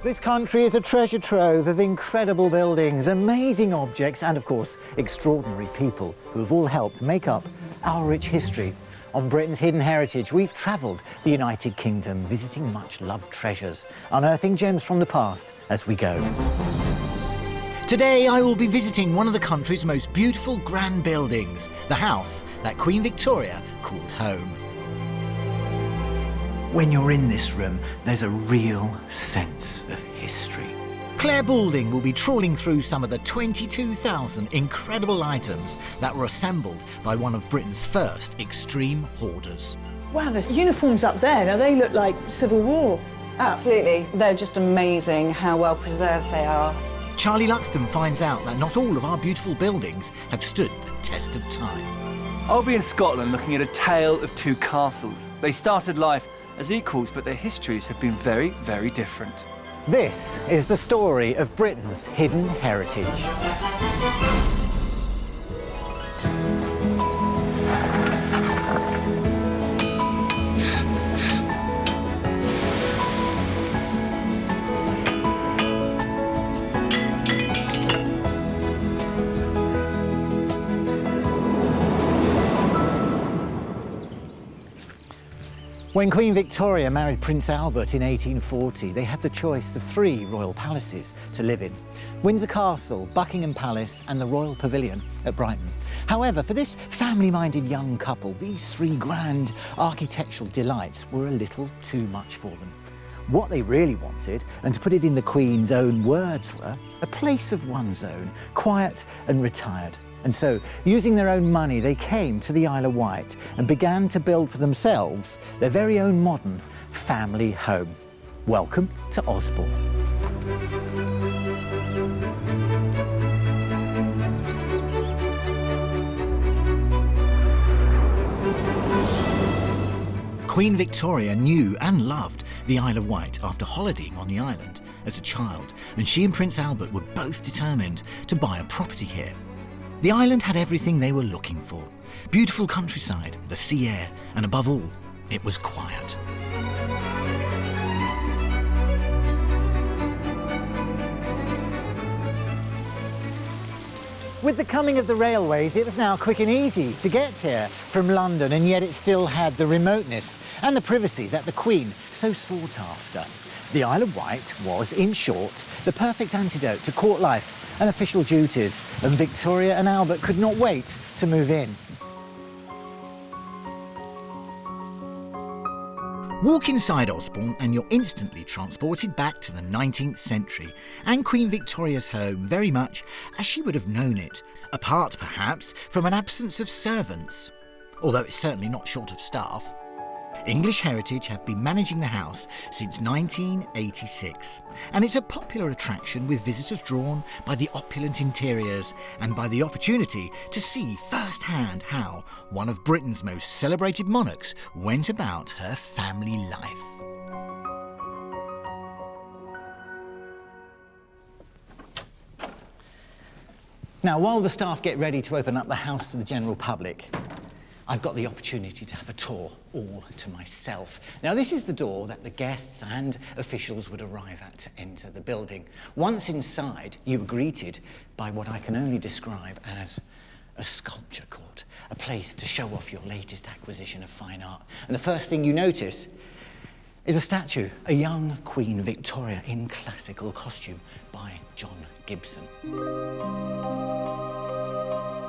This country is a treasure trove of incredible buildings, amazing objects and, of course, extraordinary people who have all helped make up our rich history. On Britain's Hidden Heritage, we've travelled the United Kingdom, visiting much-loved treasures, unearthing gems from the past as we go. Today I will be visiting one of the country's most beautiful grand buildings, the house that Queen Victoria called home. When you're in this room, there's a real sense of history. Claire Balding will be trawling through some of the 22,000 incredible items that were assembled by one of Britain's first extreme hoarders. Wow, there's uniforms up there. Now they look like Civil War. Absolutely. They're just amazing how well preserved they are. Charlie Luxton finds out that not all of our beautiful buildings have stood the test of time. I'll be in Scotland looking at a tale of two castles. They started life as equals, but their histories have been very, very different. This is the story of Britain's hidden heritage. When Queen Victoria married Prince Albert in 1840, they had the choice of 3 royal palaces to live in: Windsor Castle, Buckingham Palace and the Royal Pavilion at Brighton. However, for this family-minded young couple, these 3 grand architectural delights were a little too much for them. What they really wanted, and to put it in the Queen's own words, were a place of one's own, quiet and retired. And so, using their own money, they came to the Isle of Wight and began to build for themselves their very own modern family home. Welcome to Osborne. Queen Victoria knew and loved the Isle of Wight after holidaying on the island as a child, and she and Prince Albert were both determined to buy a property here. The island had everything they were looking for: beautiful countryside, the sea air, and above all, it was quiet. With the coming of the railways, it was now quick and easy to get here from London, and yet it still had the remoteness and the privacy that the Queen so sought after. The Isle of Wight was, in short, the perfect antidote to court life and official duties, and Victoria and Albert could not wait to move in. Walk inside Osborne and you're instantly transported back to the 19th century and Queen Victoria's home very much as she would have known it, apart perhaps from an absence of servants, although it's certainly not short of staff. English Heritage have been managing the house since 1986, and it's a popular attraction with visitors drawn by the opulent interiors and by the opportunity to see firsthand how one of Britain's most celebrated monarchs went about her family life. Now, while the staff get ready to open up the house to the general public, I've got the opportunity to have a tour all to myself. Now, this is the door that the guests and officials would arrive at to enter the building. Once inside, you were greeted by what I can only describe as a sculpture court, a place to show off your latest acquisition of fine art. And the first thing you notice is a statue, a young Queen Victoria in classical costume by John Gibson.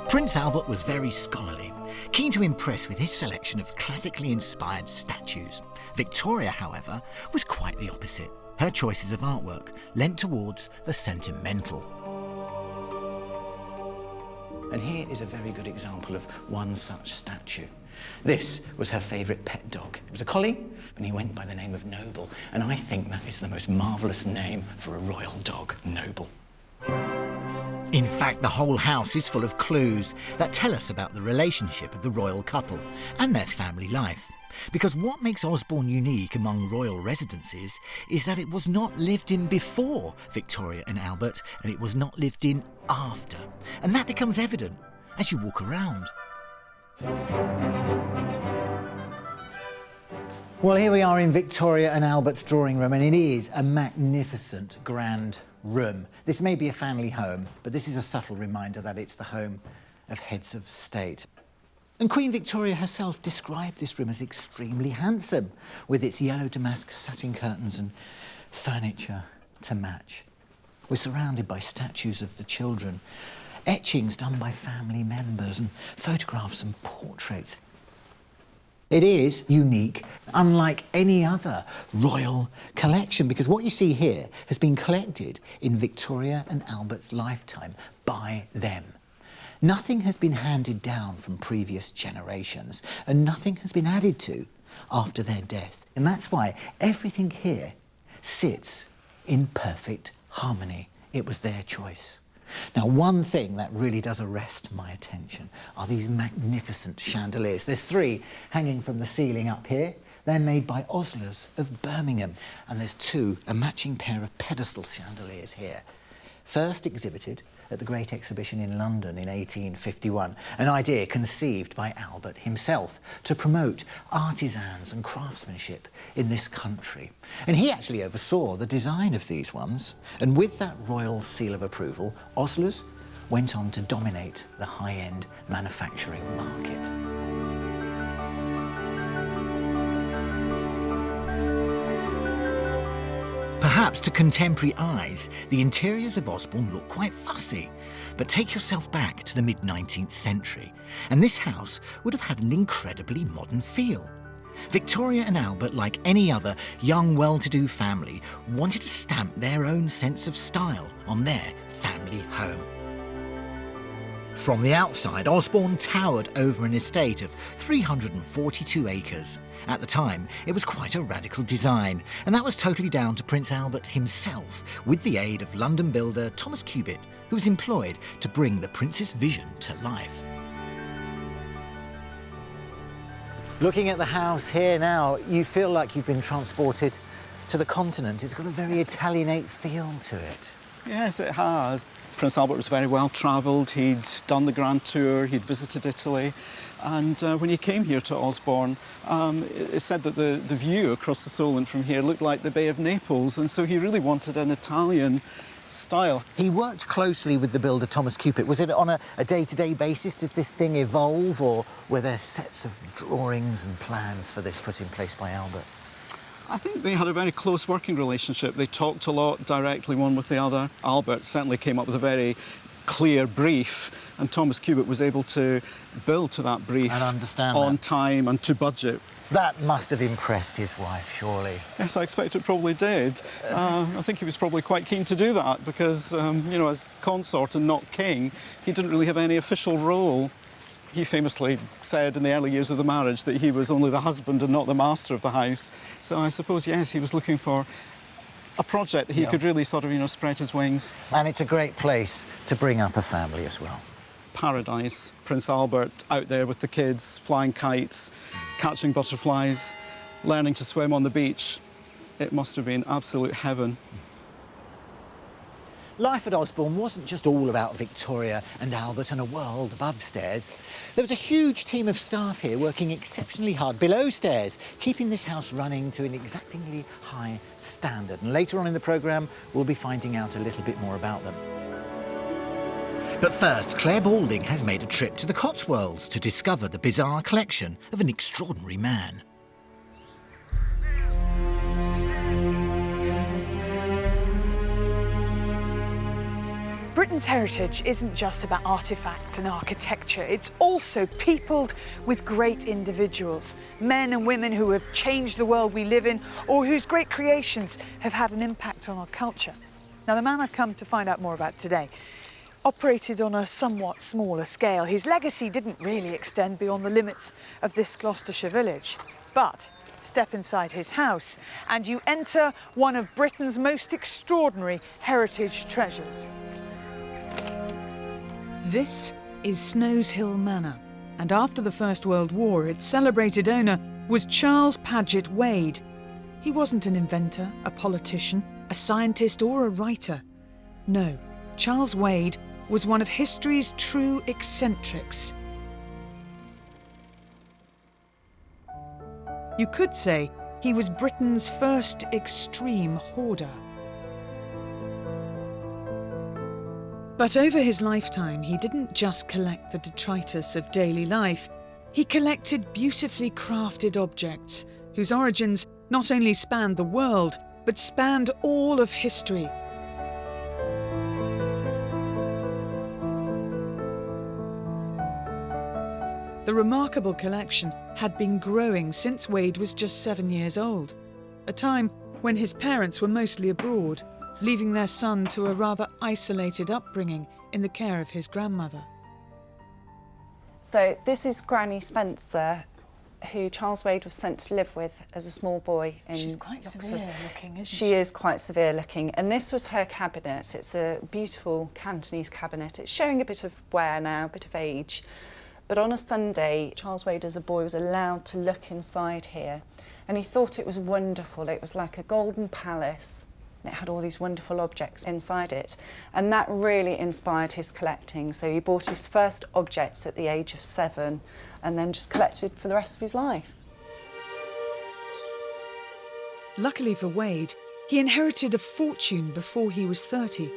Prince Albert was very scholarly, keen to impress with his selection of classically inspired statues. Victoria, however, was quite the opposite. Her choices of artwork leant towards the sentimental. And here is a very good example of one such statue. This was her favourite pet dog. It was a collie, and he went by the name of Noble. And I think that is the most marvellous name for a royal dog, Noble. In fact, the whole house is full of clues that tell us about the relationship of the royal couple and their family life. Because what makes Osborne unique among royal residences is that it was not lived in before Victoria and Albert, and it was not lived in after. And that becomes evident as you walk around. Well, here we are in Victoria and Albert's drawing room, and it is a magnificent, grand room. This may be a family home, but this is a subtle reminder that it's the home of heads of state. And Queen Victoria herself described this room as extremely handsome, with its yellow damask satin curtains and furniture to match. We're surrounded by statues of the children, etchings done by family members, and photographs and portraits. It is unique, unlike any other royal collection, because what you see here has been collected in Victoria and Albert's lifetime by them. Nothing has been handed down from previous generations, and nothing has been added to after their death. And that's why everything here sits in perfect harmony. It was their choice. Now, one thing that really does arrest my attention are these magnificent chandeliers. There's 3 hanging from the ceiling up here. They're made by Oslers of Birmingham. And there's 2, a matching pair of pedestal chandeliers here. First exhibited at the Great Exhibition in London in 1851, an idea conceived by Albert himself to promote artisans and craftsmanship in this country. And he actually oversaw the design of these ones, and with that royal seal of approval, Oslers went on to dominate the high-end manufacturing market. Perhaps to contemporary eyes, the interiors of Osborne look quite fussy. But take yourself back to the mid-19th century, and this house would have had an incredibly modern feel. Victoria and Albert, like any other young, well-to-do family, wanted to stamp their own sense of style on their family home. From the outside, Osborne towered over an estate of 342 acres. At the time, it was quite a radical design, and that was totally down to Prince Albert himself, with the aid of London builder Thomas Cubitt, who was employed to bring the Prince's vision to life. Looking at the house here now, you feel like you've been transported to the continent. It's got a very Italianate feel to it. Yes, it has. Prince Albert was very well travelled. He'd done the Grand Tour, he'd visited Italy, and when he came here to Osborne, it's said that the view across the Solent from here looked like the Bay of Naples, and so he really wanted an Italian style. He worked closely with the builder Thomas Cubitt. Was it on a day-to-day basis? Did this thing evolve, or were there sets of drawings and plans for this put in place by Albert? I think they had a very close working relationship. They talked a lot directly one with the other. Albert certainly came up with a very clear brief, and Thomas Cubitt was able to build to that brief and understand on that. time and to budget. That must have impressed his wife, surely. Yes, I expect it probably did. I think he was probably quite keen to do that because, you know, as consort and not king, he didn't really have any official role. He famously said in the early years of the marriage that he was only the husband and not the master of the house. So I suppose, yes, he was looking for a project that he could really sort of, you know, spread his wings. And it's a great place to bring up a family as well. Paradise. Prince Albert out there with the kids, flying kites, catching butterflies, learning to swim on the beach. It must have been absolute heaven. Life at Osborne wasn't just all about Victoria and Albert and a world above stairs. There was a huge team of staff here working exceptionally hard below stairs, keeping this house running to an exactingly high standard. And later on in the programme, we'll be finding out a little bit more about them. But first, Claire Balding has made a trip to the Cotswolds to discover the bizarre collection of an extraordinary man. Britain's heritage isn't just about artefacts and architecture, it's also peopled with great individuals, men and women who have changed the world we live in or whose great creations have had an impact on our culture. Now, the man I've come to find out more about today operated on a somewhat smaller scale. His legacy didn't really extend beyond the limits of this Gloucestershire village, but step inside his house and you enter one of Britain's most extraordinary heritage treasures. This is Snows Hill Manor, and after the First World War, its celebrated owner was Charles Paget Wade. He wasn't an inventor, a politician, a scientist or a writer. No, Charles Wade was one of history's true eccentrics. You could say he was Britain's first extreme hoarder. But over his lifetime, he didn't just collect the detritus of daily life. He collected beautifully crafted objects whose origins not only spanned the world, but spanned all of history. The remarkable collection had been growing since Wade was just 7 years old, a time when his parents were mostly abroad, leaving their son to a rather isolated upbringing in the care of his grandmother. So this is Granny Spencer, who Charles Wade was sent to live with as a small boy in She's quite Oxford. severe looking, isn't she? She is quite severe looking, and this was her cabinet. It's a beautiful Cantonese cabinet. It's showing a bit of wear now, a bit of age. But on a Sunday, Charles Wade as a boy was allowed to look inside here, and he thought it was wonderful. It was like a golden palace. It had all these wonderful objects inside it, and that really inspired his collecting. So he bought his first objects at the age of 7 and then just collected for the rest of his life. Luckily for Wade, he inherited a fortune before he was 30.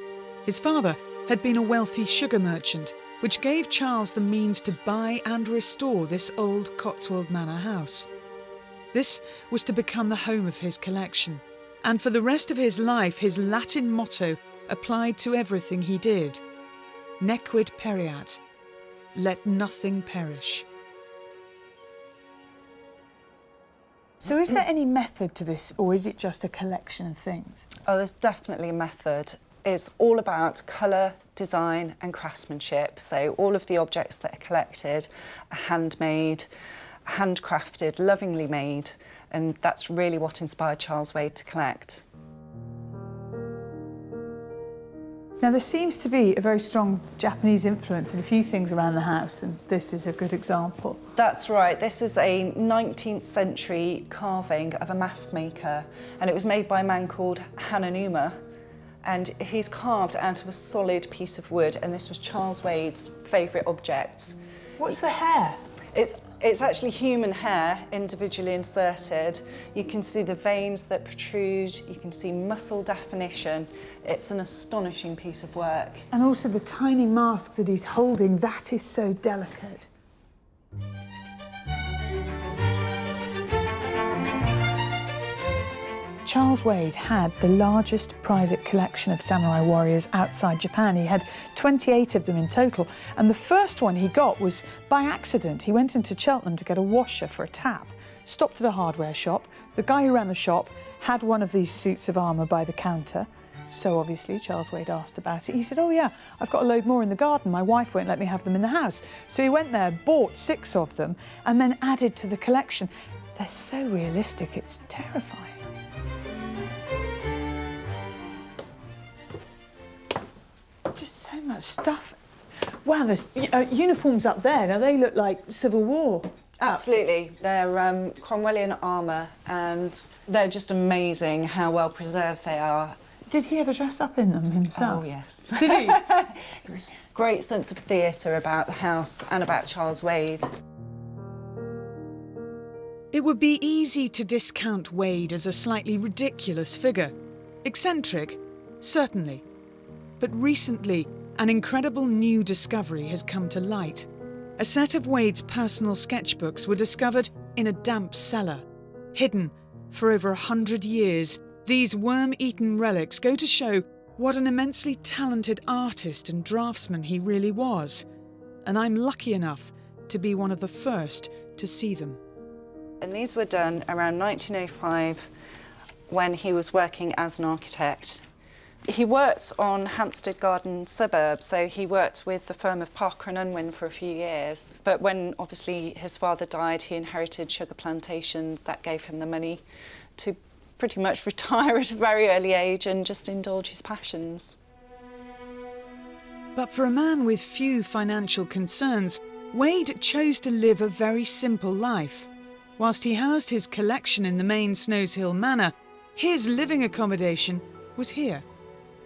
His father had been a wealthy sugar merchant, which gave Charles the means to buy and restore this old Cotswold Manor house. This was to become the home of his collection, and for the rest of his life his Latin motto applied to everything he did: Nequid pereat, let nothing perish. So is there any method to this, or is it just a collection of things? Oh, there's definitely a method. It's all about colour, design and craftsmanship. So all of the objects that are collected are handmade, handcrafted, lovingly made, and that's really what inspired Charles Wade to collect. Now there seems to be a very strong Japanese influence in a few things around the house, and this is a good example. That's right. This is a 19th century carving of a mask maker, and it was made by a man called Hananuma, and he's carved out of a solid piece of wood, and this was Charles Wade's favourite object. What's the hair? It's actually human hair individually inserted. You can see the veins that protrude, you can see muscle definition. It's an astonishing piece of work. And also the tiny mask that he's holding, that is so delicate. Charles Wade had the largest private collection of samurai warriors outside Japan. He had 28 of them in total, and the first one he got was by accident. He went into Cheltenham to get a washer for a tap, stopped at a hardware shop. The guy who ran the shop had one of these suits of armour by the counter, so obviously Charles Wade asked about it. He said, "Oh yeah, I've got a load more in the garden. My wife won't let me have them in the house." So he went there, bought 6 of them, and then added to the collection. They're so realistic, it's terrifying. Just so much stuff. Wow, there's uniforms up there. Now they look like Civil War. Absolutely. They're Cromwellian armour, and they're just amazing how well preserved they are. Did he ever dress up in them himself? Oh, yes. Did he? Great sense of theatre about the house and about Charles Wade. It would be easy to discount Wade as a slightly ridiculous figure. Eccentric, certainly. But recently, an incredible new discovery has come to light. A set of Wade's personal sketchbooks were discovered in a damp cellar. Hidden for over 100 years, these worm-eaten relics go to show what an immensely talented artist and draftsman he really was. And I'm lucky enough to be one of the first to see them. And these were done around 1905 when he was working as an architect. He worked on Hampstead Garden suburb, so he worked with the firm of Parker and Unwin for a few years. But when obviously his father died, he inherited sugar plantations. That gave him the money to pretty much retire at a very early age and just indulge his passions. But for a man with few financial concerns, Wade chose to live a very simple life. Whilst he housed his collection in the main Snows Hill Manor, his living accommodation was here,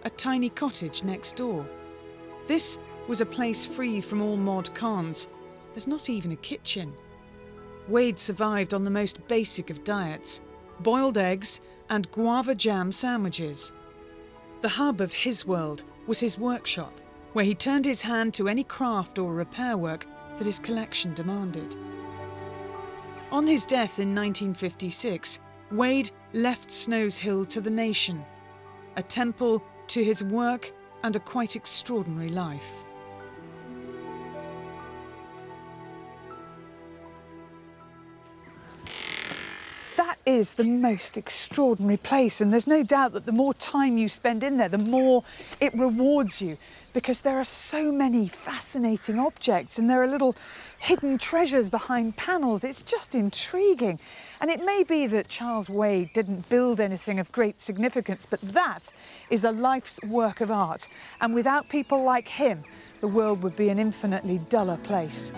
a tiny cottage next door. This was a place free from all mod cons. There's not even a kitchen. Wade survived on the most basic of diets, boiled eggs and guava jam sandwiches. The hub of his world was his workshop, where he turned his hand to any craft or repair work that his collection demanded. On his death in 1956, Wade left Snow's Hill to the nation, a temple to his work and a quite extraordinary life. That is the most extraordinary place, and there's no doubt that the more time you spend in there, the more it rewards you, because there are so many fascinating objects and there are little hidden treasures behind panels. It's just intriguing. And it may be that Charles Wade didn't build anything of great significance, but that is a life's work of art. And without people like him, the world would be an infinitely duller place.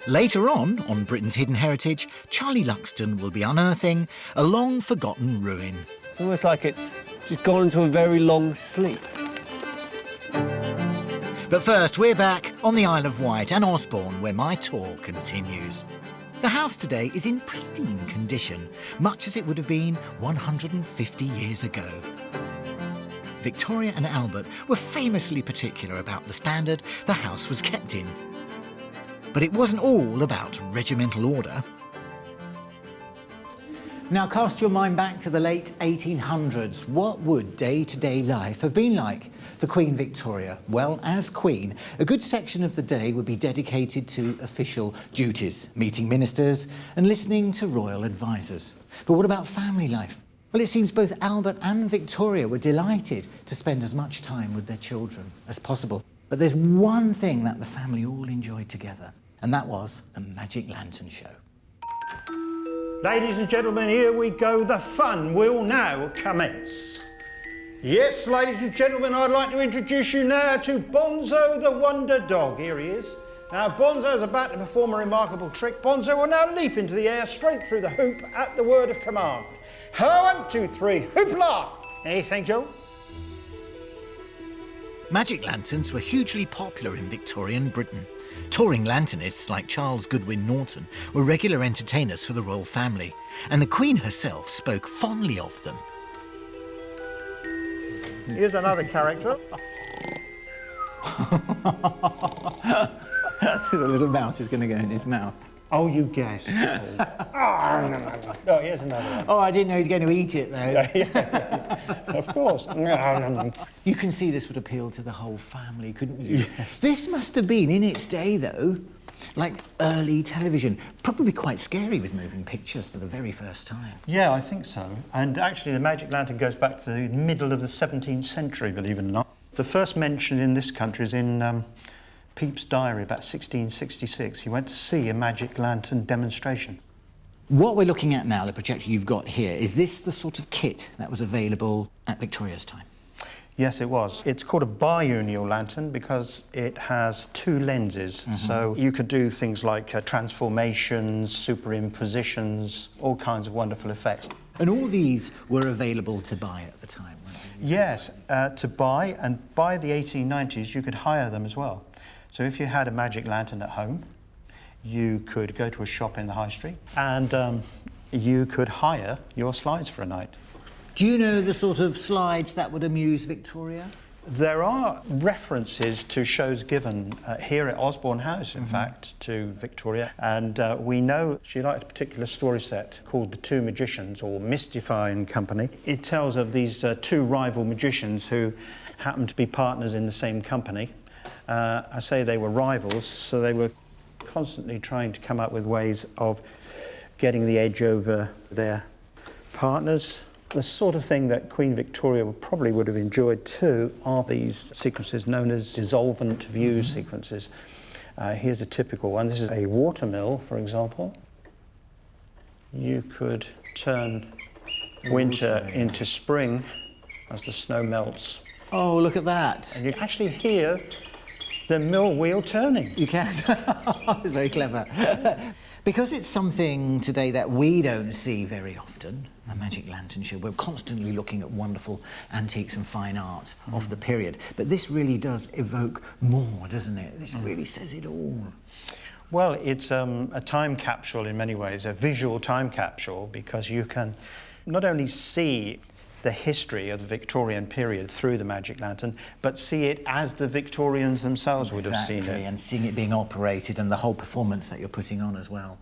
Later on Britain's Hidden Heritage, Charlie Luxton will be unearthing a long-forgotten ruin. It's almost like it's just gone into a very long sleep. But first, we're back on the Isle of Wight and Osborne, where my tour continues. The house today is in pristine condition, much as it would have been 150 years ago. Victoria and Albert were famously particular about the standard the house was kept in. But it wasn't all about regimental order. Now cast your mind back to the late 1800s. What would day-to-day life have been like for Queen Victoria? Well, as Queen, a good section of the day would be dedicated to official duties, meeting ministers and listening to royal advisors. But what about family life? Well, it seems both Albert and Victoria were delighted to spend as much time with their children as possible. But there's one thing that the family all enjoyed together, and that was the Magic Lantern Show. Ladies and gentlemen, here we go. The fun will now commence. Yes, ladies and gentlemen, I'd like to introduce you now to Bonzo the Wonder Dog. Here he is. Now, Bonzo is about to perform a remarkable trick. Bonzo will now leap into the air straight through the hoop at the word of command. 1, 2, 3, hoopla! Hey, thank you. Magic lanterns were hugely popular in Victorian Britain. Touring lanternists like Charles Goodwin Norton were regular entertainers for the royal family, and the Queen herself spoke fondly of them. Here's another character. There's a little mouse is going to go in his mouth. Oh, you guessed. Oh, here's another one. Oh, I didn't know he was going to eat it, though. Yeah, of course. You can see this would appeal to the whole family, couldn't you? Yes. This must have been, in its day, though, like early television. Probably quite scary with moving pictures for the very first time. Yeah, I think so. And actually, the magic lantern goes back to the middle of the 17th century, believe it or not. The first mention in this country is in Pepys' diary, about 1666. He went to see a magic lantern demonstration. What we're looking at now, the projector you've got here, is this the sort of kit that was available at Victoria's time? Yes, it was. It's called a biunnial lantern because it has 2 lenses. Mm-hmm. So you could do things like transformations, superimpositions, all kinds of wonderful effects. And all these were available to buy at the time, weren't they? Yes, to buy, and by the 1890s you could hire them as well. So if you had a magic lantern at home, you could go to a shop in the high street and you could hire your slides for a night. Do you know the sort of slides that would amuse Victoria? There are references to shows given here at Osborne House, in fact, to Victoria. And we know she liked a particular story set called The Two Magicians, or Mystify and Company. It tells of these 2 rival magicians who happened to be partners in the same company. I say they were rivals, so they were constantly trying to come up with ways of getting the edge over their partners. The sort of thing that Queen Victoria probably would have enjoyed too are these sequences known as dissolvent view sequences. Here's a typical one. This is a watermill, for example. You could turn winter into spring as the snow melts. Oh, look at that. And you can actually hear the mill wheel turning. You can. It's very clever. Because it's something today that we don't see very often, a magic lantern show, we're constantly looking at wonderful antiques and fine art of the period. But this really does evoke more, doesn't it? This really says it all. Well, it's a time capsule in many ways, a visual time capsule, because you can not only see the history of the Victorian period through the magic lantern, but see it as the Victorians themselves would have seen it. Exactly, and seeing it being operated and the whole performance that you're putting on as well.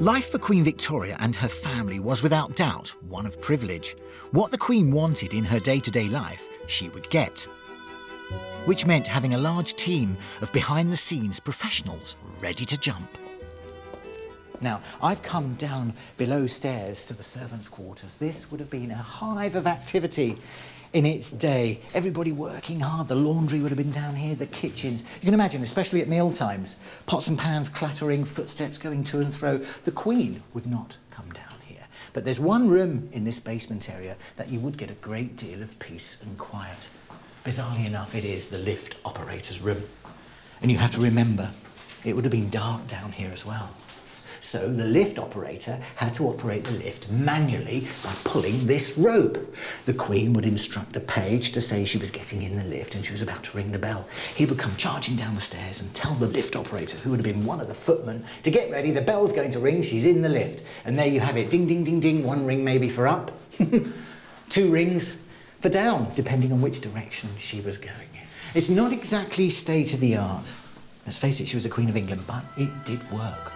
Life for Queen Victoria and her family was without doubt one of privilege. What the Queen wanted in her day-to-day life, she would get. Which meant having a large team of behind-the-scenes professionals ready to jump. Now, I've come down below stairs to the servants' quarters. This would have been a hive of activity in its day. Everybody working hard. The laundry would have been down here, the kitchens. You can imagine, especially at meal times, pots and pans clattering, footsteps going to and fro. The Queen would not come down here. But there's one room in this basement area that you would get a great deal of peace and quiet. Bizarrely enough, it is the lift operator's room. And you have to remember, it would have been dark down here as well. So the lift operator had to operate the lift manually by pulling this rope. The Queen would instruct a page to say she was getting in the lift and she was about to ring the bell. He would come charging down the stairs and tell the lift operator, who would have been one of the footmen, to get ready, the bell's going to ring, she's in the lift. And there you have it, ding, ding, ding, ding, one ring maybe for up, 2 rings for down, depending on which direction she was going in. It's not exactly state of the art. Let's face it, she was the Queen of England, but it did work.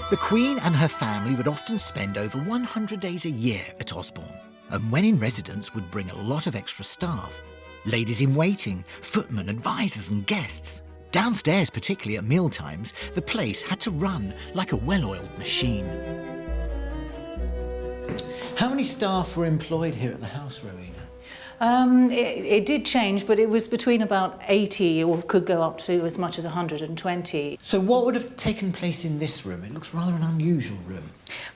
The Queen and her family would often spend over 100 days a year at Osborne, and when in residence would bring a lot of extra staff. Ladies in waiting, footmen, advisors and guests. Downstairs, particularly at mealtimes, the place had to run like a well-oiled machine. How many staff were employed here at the house, Rowena? It did change, but it was between about 80 or could go up to as much as 120. So what would have taken place in this room? It looks rather an unusual room.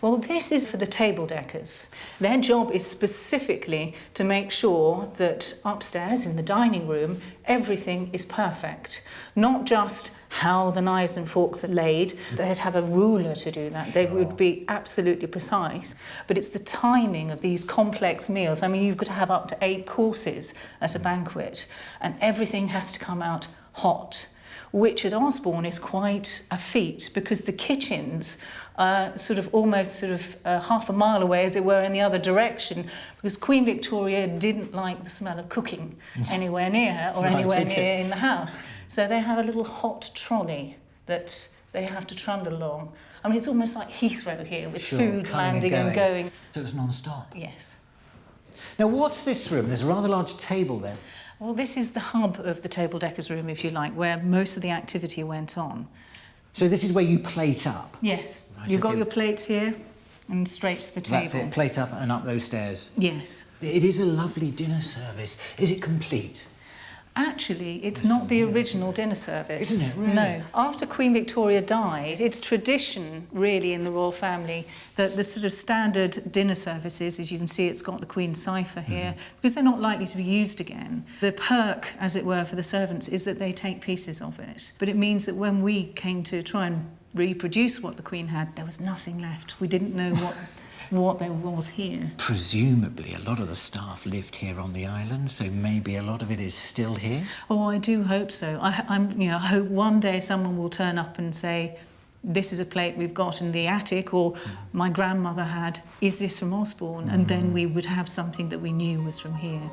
Well, this is for the table deckers. Their job is specifically to make sure that upstairs in the dining room, everything is perfect. Not just how the knives and forks are laid. They'd have a ruler to do that. They would be absolutely precise. But it's the timing of these complex meals. I mean, you've got to have up to 8 courses at a banquet, and everything has to come out hot, which at Osborne is quite a feat because the kitchens are almost half a mile away, as it were, in the other direction, because Queen Victoria didn't like the smell of cooking anywhere near her or anywhere near in the house. So they have a little hot trolley that they have to trundle along. I mean, it's almost like Heathrow here with food landing and going. So it was non-stop? Yes. Now, what's this room? There's a rather large table there. Well, this is the hub of the table deckers room, if you like, where most of the activity went on. So this is where you plate up? Yes. Right, You've got your plates here and straight to the table. That's it, plate up and up those stairs? Yes. It is a lovely dinner service. Is it complete? Actually, it's not the original dinner service. Isn't it, really? No. After Queen Victoria died, it's tradition, really, in the royal family that the sort of standard dinner services, as you can see, it's got the Queen's cipher here, because they're not likely to be used again. The perk, as it were, for the servants is that they take pieces of it. But it means that when we came to try and reproduce what the Queen had, there was nothing left. We didn't know what there was here. Presumably a lot of the staff lived here on the island, so maybe a lot of it is still here? Oh, I do hope so. I hope one day someone will turn up and say, this is a plate we've got in the attic, or my grandmother had, is this from Osborne? And then we would have something that we knew was from here.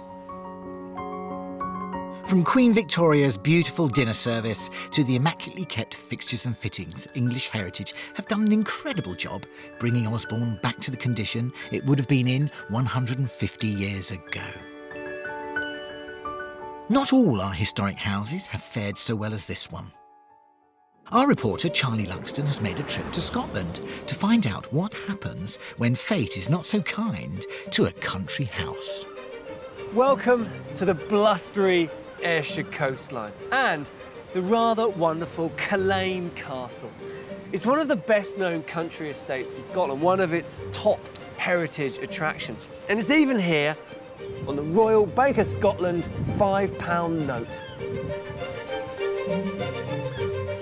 From Queen Victoria's beautiful dinner service to the immaculately kept fixtures and fittings, English Heritage have done an incredible job bringing Osborne back to the condition it would have been in 150 years ago. Not all our historic houses have fared so well as this one. Our reporter Charlie Luxton has made a trip to Scotland to find out what happens when fate is not so kind to a country house. Welcome to the blustery Ayrshire coastline and the rather wonderful Culzean Castle. It's one of the best-known country estates in Scotland, one of its top heritage attractions. And it's even here on the Royal Bank of Scotland £5 note.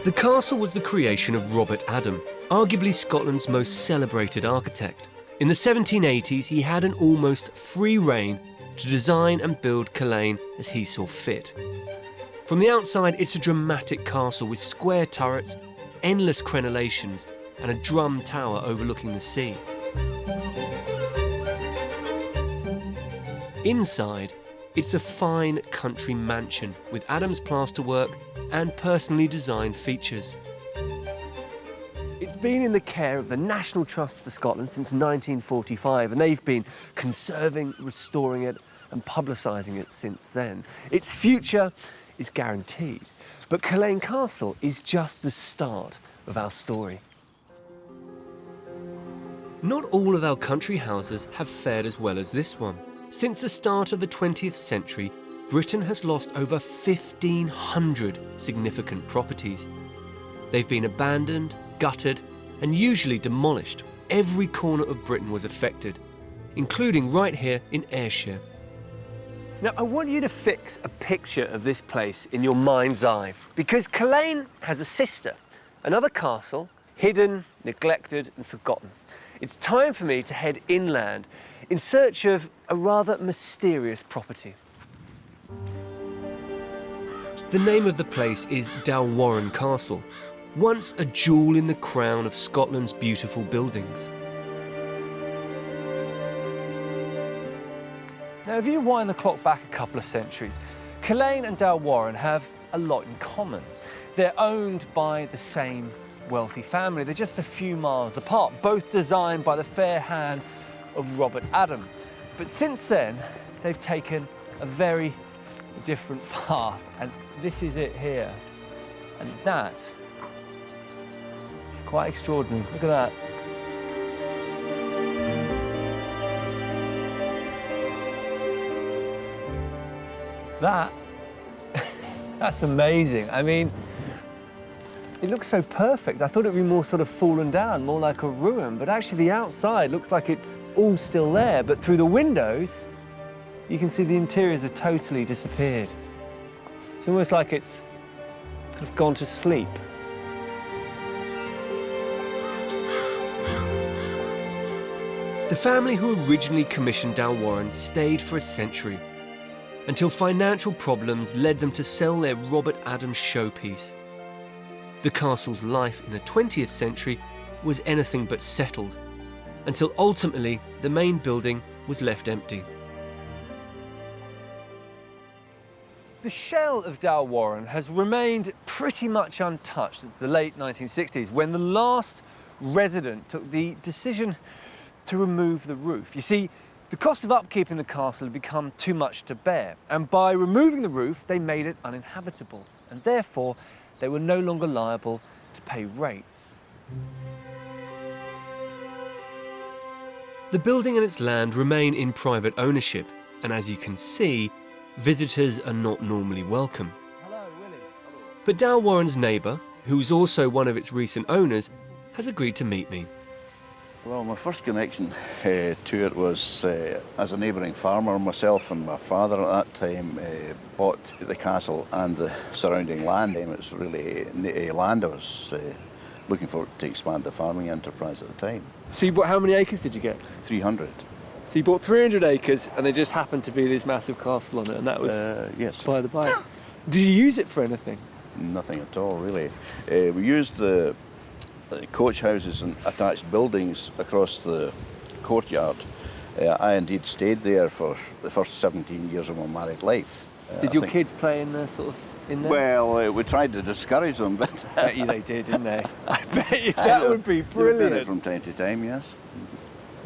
The castle was the creation of Robert Adam, arguably Scotland's most celebrated architect. In the 1780s, he had an almost free rein to design and build Culzean as he saw fit. From the outside, it's a dramatic castle with square turrets, endless crenellations, and a drum tower overlooking the sea. Inside, it's a fine country mansion with Adam's plasterwork and personally designed features. It's been in the care of the National Trust for Scotland since 1945, and they've been conserving, restoring it and publicising it since then. Its future is guaranteed, but Culzean Castle is just the start of our story. Not all of our country houses have fared as well as this one. Since the start of the 20th century, Britain has lost over 1,500 significant properties. They've been abandoned, gutted, and usually demolished. Every corner of Britain was affected, including right here in Ayrshire. Now, I want you to fix a picture of this place in your mind's eye, because Culzean has a sister, another castle, hidden, neglected, and forgotten. It's time for me to head inland in search of a rather mysterious property. The name of the place is Dalwarren Castle, once a jewel in the crown of Scotland's beautiful buildings. Now, if you wind the clock back a couple of centuries, Culzean and Dalwarren have a lot in common. They're owned by the same wealthy family. They're just a few miles apart, both designed by the fair hand of Robert Adam. But since then, they've taken a very different path, and this is it here. And that is quite extraordinary. Look at that. That's amazing. I mean, it looks so perfect. I thought it'd be more sort of fallen down, more like a ruin, but actually the outside looks like it's all still there, but through the windows, you can see the interiors have totally disappeared. It's almost like it's kind of gone to sleep. The family who originally commissioned Dalwarren stayed for a century, until financial problems led them to sell their Robert Adam showpiece. The castle's life in the 20th century was anything but settled, until ultimately the main building was left empty. The shell of Dalwarren has remained pretty much untouched since the late 1960s, when the last resident took the decision to remove the roof. You see, the cost of upkeeping the castle had become too much to bear, and by removing the roof, they made it uninhabitable, and therefore they were no longer liable to pay rates. The building and its land remain in private ownership, and as you can see, visitors are not normally welcome. Hello, Willie. But Dalwarren's neighbour, who's also one of its recent owners, has agreed to meet me. Well, my first connection to it was as a neighbouring farmer. Myself and my father at that time bought the castle and the surrounding land. It was really land I was looking for to expand the farming enterprise at the time. So you bought, how many acres did you get? 300. So you bought 300 acres and there just happened to be this massive castle on it, and that was yes. by the by. Did you use it for anything? Nothing at all, really. We used the coach houses and attached buildings across the courtyard. I indeed stayed there for the first 17 years of my married life. Did your kids play in there, sort of, in there? Well, we tried to discourage them, but... I bet you they did, didn't they? I bet you, that would be brilliant. They did from time to time, yes.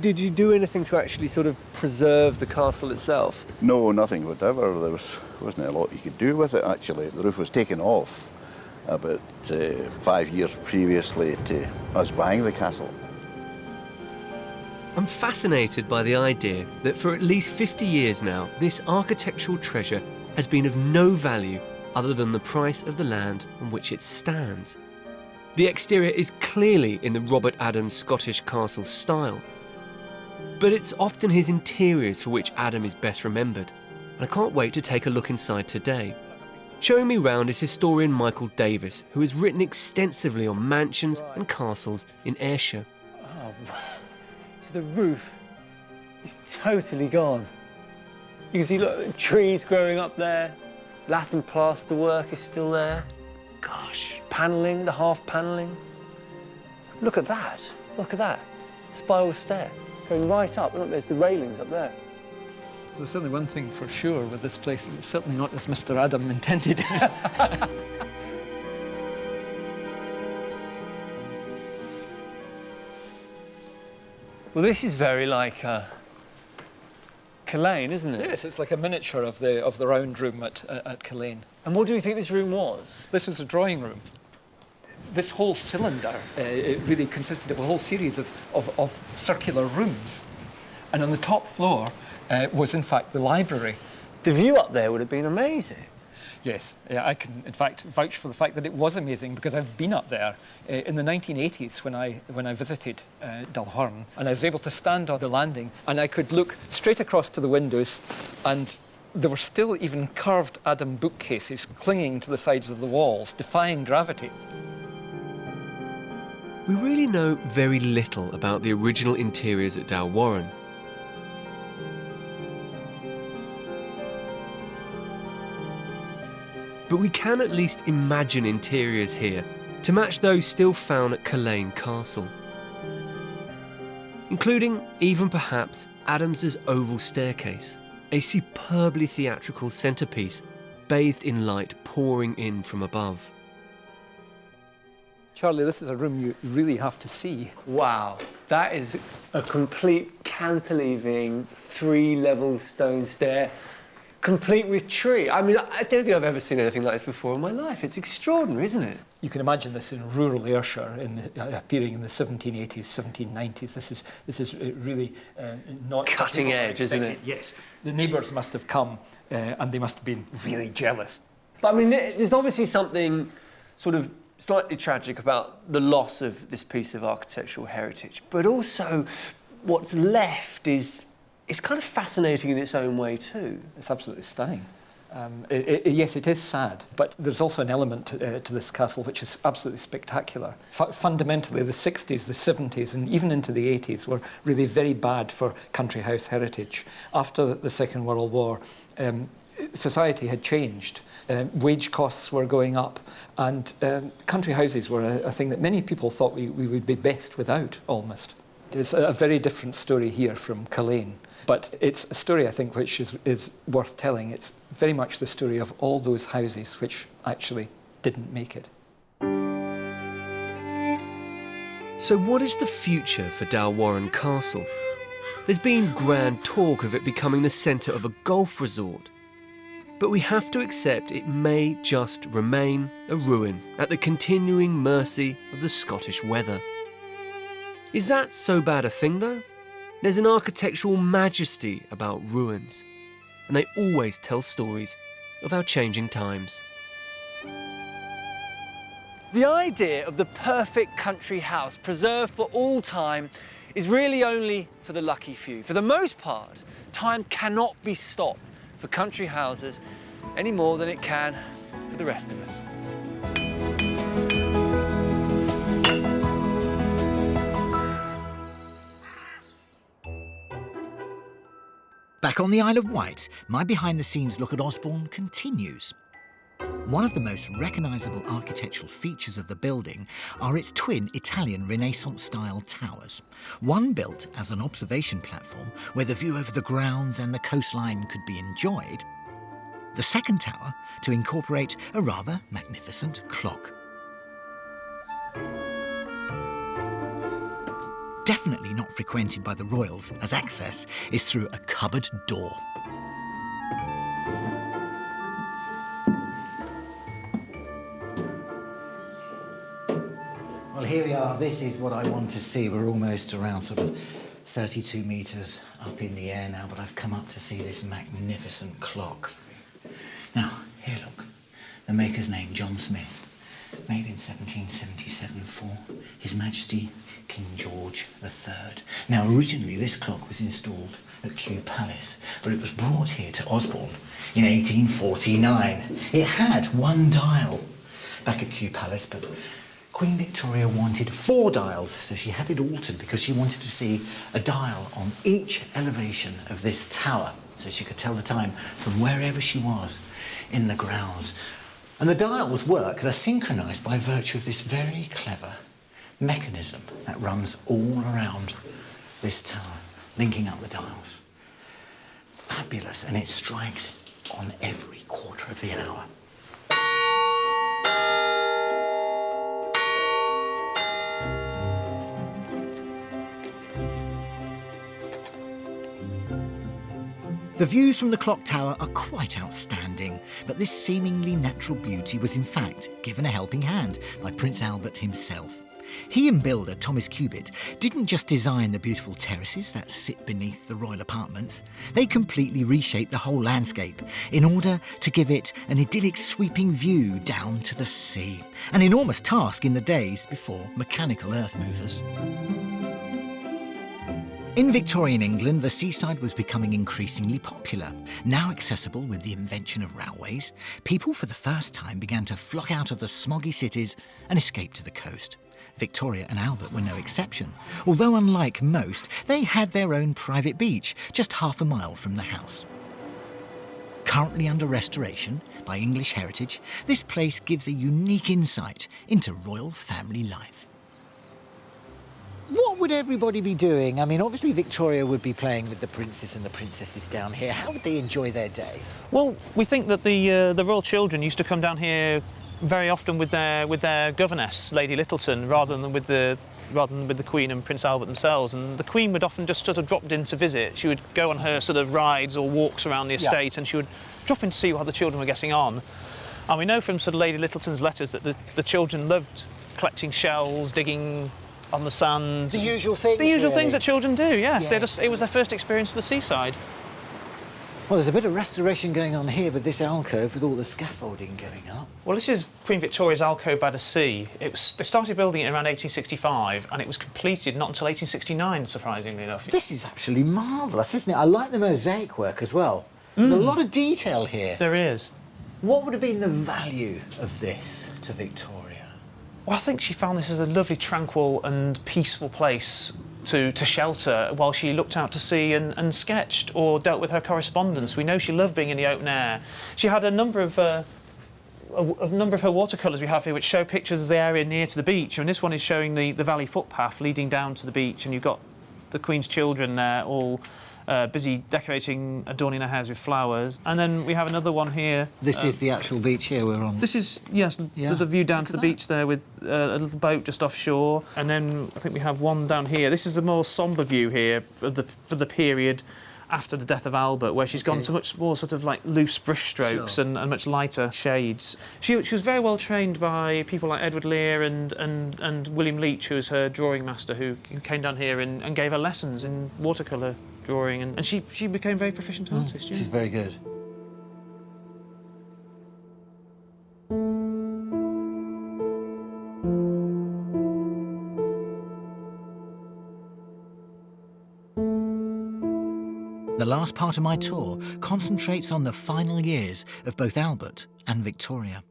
Did you do anything to actually sort of preserve the castle itself? No, nothing whatever. There wasn't a lot you could do with it, actually. The roof was taken off about 5 years previously to us buying the castle. I'm fascinated by the idea that for at least 50 years now, this architectural treasure has been of no value other than the price of the land on which it stands. The exterior is clearly in the Robert Adam Scottish castle style, but it's often his interiors for which Adam is best remembered, and I can't wait to take a look inside today. Showing me round is historian Michael Davis, who has written extensively on mansions and castles in Ayrshire. Oh, so the roof is totally gone. You can see, look, trees growing up there. Lath and plaster work is still there. Gosh, panelling, the half panelling. Look at that. Look at that. Spiral stair going right up. Look, there's the railings up there. There's certainly one thing for sure with this place. It's certainly not as Mr. Adam intended it. Well, this is very like Culzean, isn't it? Yes, it's like a miniature of the round room at Culzean. And what do you think this room was? This is a drawing room. This whole cylinder it really consisted of a whole series of circular rooms. And on the top floor was, in fact, the library. The view up there would have been amazing. Yes, yeah, I can, in fact, vouch for the fact that it was amazing because I've been up there in the 1980s when I visited Dalhorn, and I was able to stand on the landing and I could look straight across to the windows, and there were still even carved Adam bookcases clinging to the sides of the walls, defying gravity. We really know very little about the original interiors at Dalwarren. But we can at least imagine interiors here to match those still found at Culzean Castle, including even perhaps Adams's oval staircase, a superbly theatrical centrepiece bathed in light pouring in from above. Charlie, this is a room you really have to see. Wow, that is a complete cantilevering 3-level stone stair, complete with tree. I mean, I don't think I've ever seen anything like this before in my life. It's extraordinary, isn't it? You can imagine this in rural Ayrshire, appearing in the 1780s, 1790s. This is really not cutting edge, isn't it? Yes. The neighbours must have come, and they must have been really jealous. But I mean, there's obviously something sort of slightly tragic about the loss of this piece of architectural heritage, but also what's left is kind of fascinating in its own way too. It's absolutely stunning. Yes, it is sad, but there's also an element to this castle which is absolutely spectacular. Fundamentally, the 60s, the 70s, and even into the 80s were really very bad for country house heritage. After the Second World War, society had changed. Wage costs were going up, and country houses were a thing that many people thought we would be best without, almost. It's a very different story here from Culzean, but it's a story, I think, which is worth telling. It's very much the story of all those houses which actually didn't make it. So what is the future for Dalwarren Castle? There's been grand talk of it becoming the centre of a golf resort, but we have to accept it may just remain a ruin at the continuing mercy of the Scottish weather. Is that so bad a thing, though? There's an architectural majesty about ruins, and they always tell stories of our changing times. The idea of the perfect country house preserved for all time is really only for the lucky few. For the most part, time cannot be stopped for country houses any more than it can for the rest of us. Back on the Isle of Wight, my behind-the-scenes look at Osborne continues. One of the most recognisable architectural features of the building are its twin Italian Renaissance-style towers. One built as an observation platform where the view over the grounds and the coastline could be enjoyed. The second tower to incorporate a rather magnificent clock. Definitely not frequented by the royals, as access is through a cupboard door. Well, here we are. This is what I want to see. We're almost around sort of 32 metres up in the air now, but I've come up to see this magnificent clock. Now, here, look. The maker's name, John Smith. made in 1777 for His Majesty King George III. Now, originally this clock was installed at Kew Palace, but it was brought here to Osborne in 1849. It had one dial back at Kew Palace, but Queen Victoria wanted 4 dials, so she had it altered because she wanted to see a dial on each elevation of this tower, so she could tell the time from wherever she was in the grounds. And the dials work, they're synchronised by virtue of this very clever mechanism that runs all around this tower, linking up the dials. Fabulous, and it strikes on every quarter of the hour. The views from the clock tower are quite outstanding, but this seemingly natural beauty was in fact given a helping hand by Prince Albert himself. He and builder Thomas Cubitt didn't just design the beautiful terraces that sit beneath the royal apartments, they completely reshaped the whole landscape in order to give it an idyllic sweeping view down to the sea, an enormous task in the days before mechanical earth movers. In Victorian England, the seaside was becoming increasingly popular. Now accessible with the invention of railways, people for the first time began to flock out of the smoggy cities and escape to the coast. Victoria and Albert were no exception. Although unlike most, they had their own private beach just half a mile from the house. Currently under restoration by English Heritage, this place gives a unique insight into royal family life. What would everybody be doing? I mean, obviously Victoria would be playing with the princes and the princesses down here. How would they enjoy their day? Well, we think that the royal children used to come down here very often with their governess, Lady Littleton, rather than with the Queen and Prince Albert themselves. And the Queen would often just sort of drop in to visit. She would go on her sort of rides or walks around the estate, and she would drop in to see how the children were getting on. And we know from sort of Lady Littleton's letters that the children loved collecting shells, digging on the sand. The usual things. The usual really. things that children do, yes. Yes. It was their first experience of the seaside. Well, there's a bit of restoration going on here with this alcove with all the scaffolding going up. Well, this is Queen Victoria's alcove by the sea. They started building it around 1865, and it was completed not until 1869, surprisingly enough. This is absolutely marvellous, isn't it? I like the mosaic work as well. There's a lot of detail here. There is. What would have been the value of this to Victoria? Well, I think she found this as a lovely, tranquil and peaceful place to shelter while she looked out to sea and sketched or dealt with her correspondence. We know she loved being in the open air. She had a number of her watercolours we have here which show pictures of the area near to the beach, and this one is showing the valley footpath leading down to the beach, and you've got the Queen's children there all busy decorating, adorning their houses with flowers. And then we have another one here. This is the actual beach here we're on. This is, yes, to the view down to the beach there with a little boat just offshore. And then I think we have one down here. This is a more sombre view here for the period after the death of Albert, where she's gone to much more sort of like loose brush strokes and much lighter shades. She was very well trained by people like Edward Lear and William Leach, who was her drawing master, who came down here and gave her lessons in watercolour drawing, and she became a very proficient artist. She's very good. The last part of my tour concentrates on the final years of both Albert and Victoria.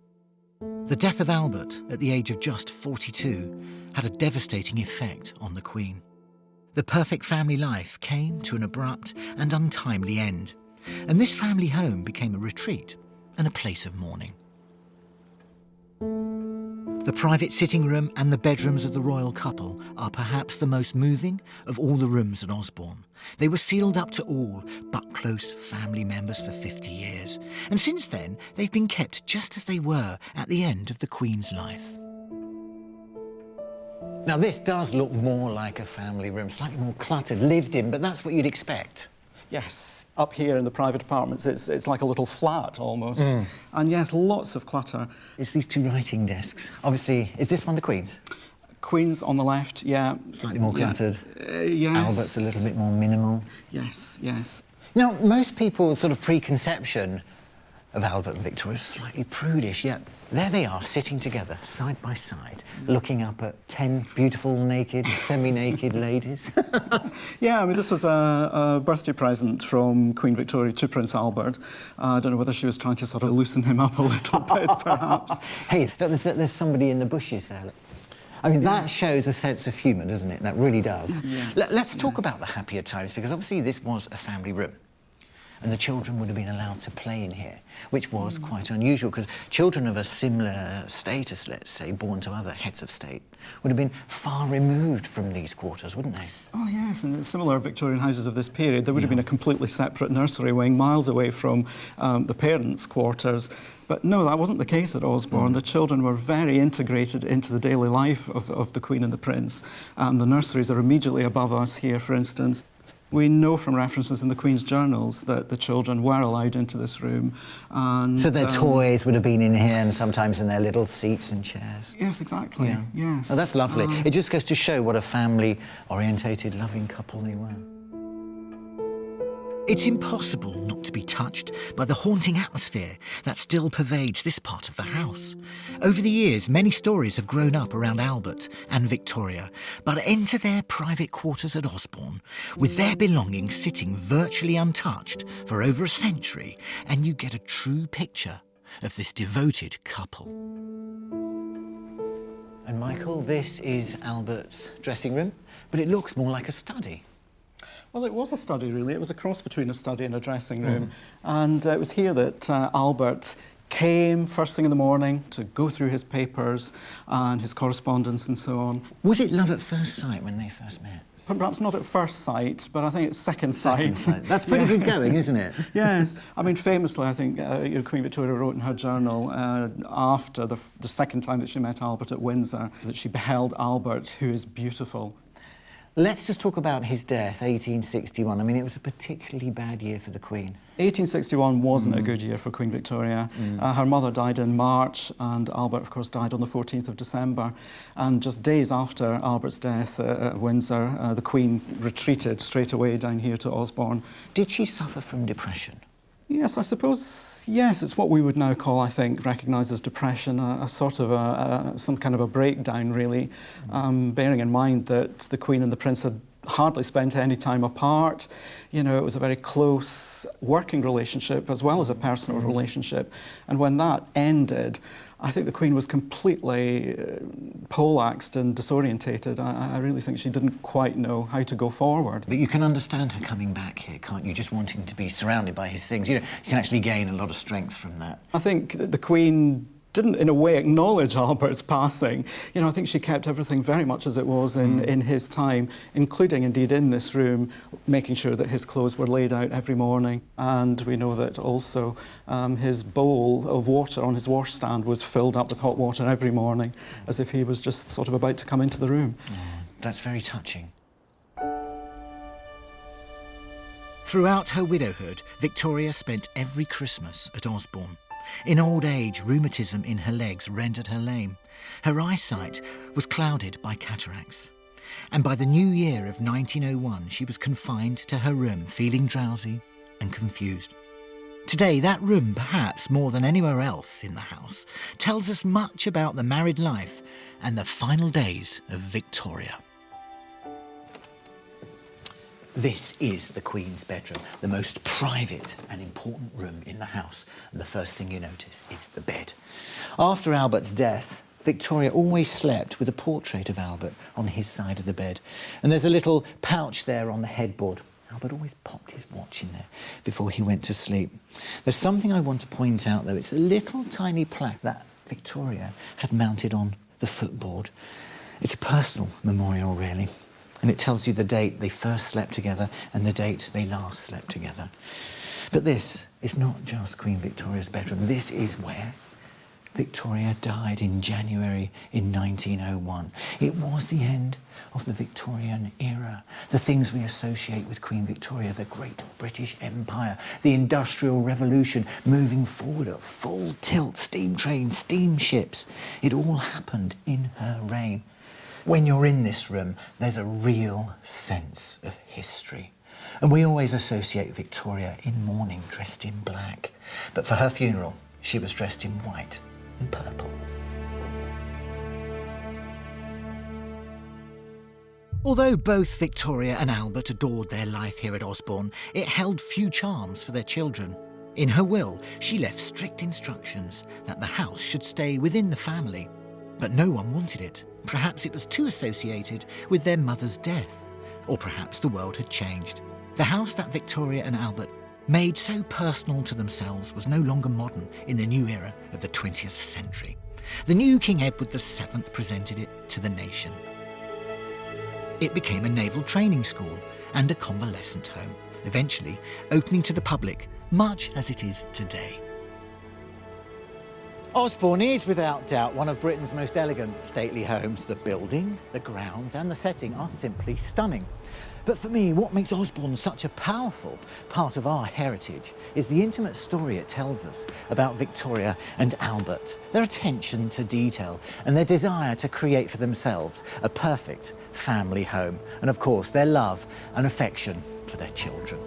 The death of Albert at the age of just 42 had a devastating effect on the Queen. The perfect family life came to an abrupt and untimely end, and this family home became a retreat and a place of mourning. The private sitting room and the bedrooms of the royal couple are perhaps the most moving of all the rooms at Osborne. They were sealed up to all but close family members for 50 years, and since then they've been kept just as they were at the end of the Queen's life. Now, this does look more like a family room, slightly more cluttered, lived in, but that's what you'd expect. Yes, up here in the private apartments, it's like a little flat almost. And yes, lots of clutter. It's these two writing desks. Obviously, is this one the Queen's? Queen's on the left, yeah. Slightly more cluttered. Yes. Albert's a little bit more minimal. Yes, yes. Now, most people's sort of preconception of Albert and Victoria, slightly prudish, yet there they are, sitting together, side by side, looking up at 10 beautiful, naked, semi-naked ladies. Yeah, I mean, this was a birthday present from Queen Victoria to Prince Albert. I don't know whether she was trying to sort of loosen him up a little bit, perhaps. Hey, look, there's somebody in the bushes there. Look. I mean, that shows a sense of humour, doesn't it? That really does. Yes, Let's talk about the happier times, because obviously this was a family room. And the children would have been allowed to play in here, which was quite unusual, because children of a similar status, let's say, born to other heads of state, would have been far removed from these quarters, wouldn't they? Oh, yes, and similar Victorian houses of this period, there would have been a completely separate nursery wing miles away from the parents' quarters. But no, that wasn't the case at Osborne. The children were very integrated into the daily life of the Queen and the Prince. The nurseries are immediately above us here, for instance. We know from references in the Queen's journals that the children were allowed into this room. And, so their toys would have been in here and sometimes in their little seats and chairs. Yes, exactly, yes. Oh, that's lovely. It just goes to show what a family-orientated, loving couple they were. It's impossible not to be touched by the haunting atmosphere that still pervades this part of the house. Over the years, many stories have grown up around Albert and Victoria, but enter their private quarters at Osborne, with their belongings sitting virtually untouched for over a century, and you get a true picture of this devoted couple. And Michael, this is Albert's dressing room, but it looks more like a study. Well, it was a study, really. It was a cross between a study and a dressing room. And it was here that Albert came first thing in the morning to go through his papers and his correspondence and so on. Was it love at first sight when they first met? Perhaps not at first sight, but I think it's second sight. That's pretty good going, isn't it? Yes. I mean, famously, I think Queen Victoria wrote in her journal after the second time that she met Albert at Windsor that she beheld Albert, who is beautiful. Let's just talk about his death, 1861. I mean, it was a particularly bad year for the Queen. 1861 wasn't a good year for Queen Victoria. Her mother died in March, and Albert, of course, died on the 14th of December. And just days after Albert's death at Windsor, the Queen retreated straight away down here to Osborne. Did she suffer from depression? Yes, I suppose, yes, it's what we would now call, I think, recognised as depression, a sort of some kind of a breakdown, really, bearing in mind that the Queen and the Prince had hardly spent any time apart. You know, it was a very close working relationship as well as a personal relationship. And when that ended, I think the Queen was completely poleaxed and disorientated. I really think she didn't quite know how to go forward. But you can understand her coming back here, can't you? Just wanting to be surrounded by his things. You know, you can actually gain a lot of strength from that. I think that the Queen didn't, in a way, acknowledge Albert's passing. You know, I think she kept everything very much as it was in his time, including, indeed, in this room, making sure that his clothes were laid out every morning. And we know that also his bowl of water on his washstand was filled up with hot water every morning, as if he was just sort of about to come into the room. That's very touching. Throughout her widowhood, Victoria spent every Christmas at Osborne. In old age, rheumatism in her legs rendered her lame. Her eyesight was clouded by cataracts. And by the new year of 1901, she was confined to her room, feeling drowsy and confused. Today, that room, perhaps more than anywhere else in the house, tells us much about the married life and the final days of Victoria. This is the Queen's bedroom, the most private and important room in the house. And the first thing you notice is the bed. After Albert's death, Victoria always slept with a portrait of Albert on his side of the bed. And there's a little pouch there on the headboard. Albert always popped his watch in there before he went to sleep. There's something I want to point out, though. It's a little tiny plaque that Victoria had mounted on the footboard. It's a personal memorial, really. And it tells you the date they first slept together and the date they last slept together. But this is not just Queen Victoria's bedroom. This is where Victoria died in January in 1901. It was the end of the Victorian era. The things we associate with Queen Victoria, the Great British Empire, the Industrial Revolution, moving forward at full tilt, steam trains, steamships. It all happened in her reign. When you're in this room, there's a real sense of history. And we always associate Victoria in mourning, dressed in black. But for her funeral, she was dressed in white and purple. Although both Victoria and Albert adored their life here at Osborne, it held few charms for their children. In her will, she left strict instructions that the house should stay within the family. But no one wanted it. Perhaps it was too associated with their mother's death. Or perhaps the world had changed. The house that Victoria and Albert made so personal to themselves was no longer modern in the new era of the 20th century. The new King Edward VII presented it to the nation. It became a naval training school and a convalescent home, eventually opening to the public, much as it is today. Osborne is, without doubt, one of Britain's most elegant stately homes. The building, the grounds and the setting are simply stunning. But for me, what makes Osborne such a powerful part of our heritage is the intimate story it tells us about Victoria and Albert, their attention to detail and their desire to create for themselves a perfect family home, and of course their love and affection for their children.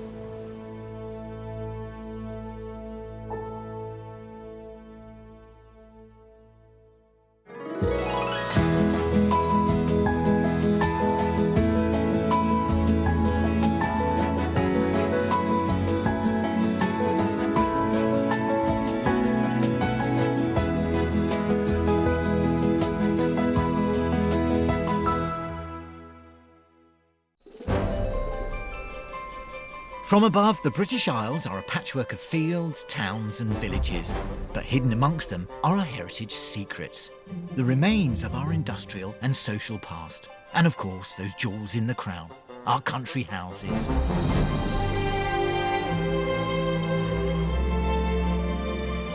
From above, the British Isles are a patchwork of fields, towns and villages. But hidden amongst them are our heritage secrets, the remains of our industrial and social past. And of course, those jewels in the crown, our country houses.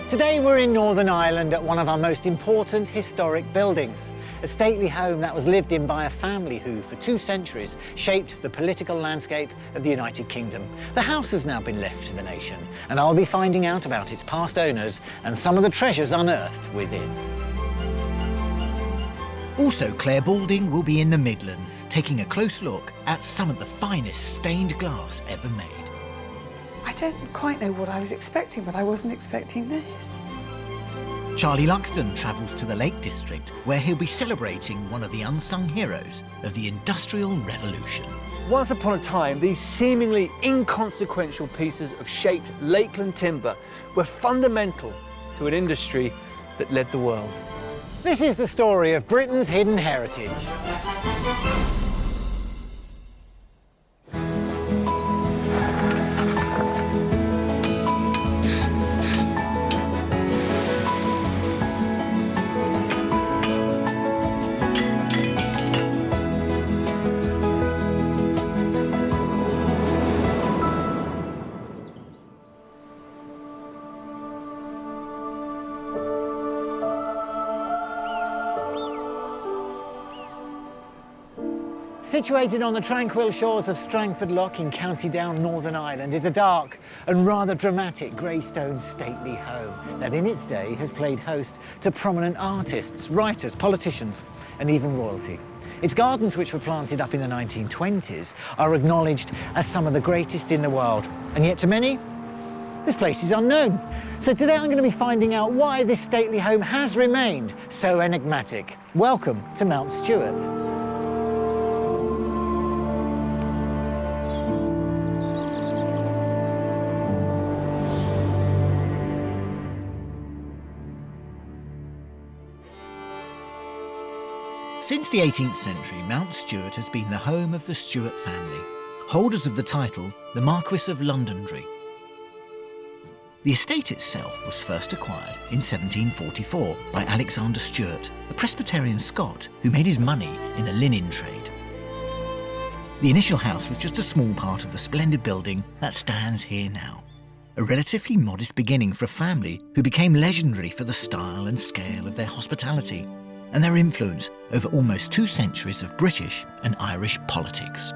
Today we're in Northern Ireland at one of our most important historic buildings. A stately home that was lived in by a family who, for 2 centuries, shaped the political landscape of the United Kingdom. The house has now been left to the nation, and I'll be finding out about its past owners and some of the treasures unearthed within. Also, Claire Balding will be in the Midlands, taking a close look at some of the finest stained glass ever made. I don't quite know what I was expecting, but I wasn't expecting this. Charlie Luxton travels to the Lake District, where he'll be celebrating one of the unsung heroes of the Industrial Revolution. Once upon a time, these seemingly inconsequential pieces of shaped Lakeland timber were fundamental to an industry that led the world. This is the story of Britain's hidden heritage. Situated on the tranquil shores of Strangford Lough in County Down, Northern Ireland, is a dark and rather dramatic greystone stately home that in its day has played host to prominent artists, writers, politicians and even royalty. Its gardens, which were planted up in the 1920s, are acknowledged as some of the greatest in the world. And yet to many, this place is unknown. So today I'm going to be finding out why this stately home has remained so enigmatic. Welcome to Mount Stuart. Since the 18th century, Mount Stuart has been the home of the Stuart family, holders of the title, the Marquis of Londonderry. The estate itself was first acquired in 1744 by Alexander Stuart, a Presbyterian Scot who made his money in the linen trade. The initial house was just a small part of the splendid building that stands here now. A relatively modest beginning for a family who became legendary for the style and scale of their hospitality and their influence over almost 2 centuries of British and Irish politics.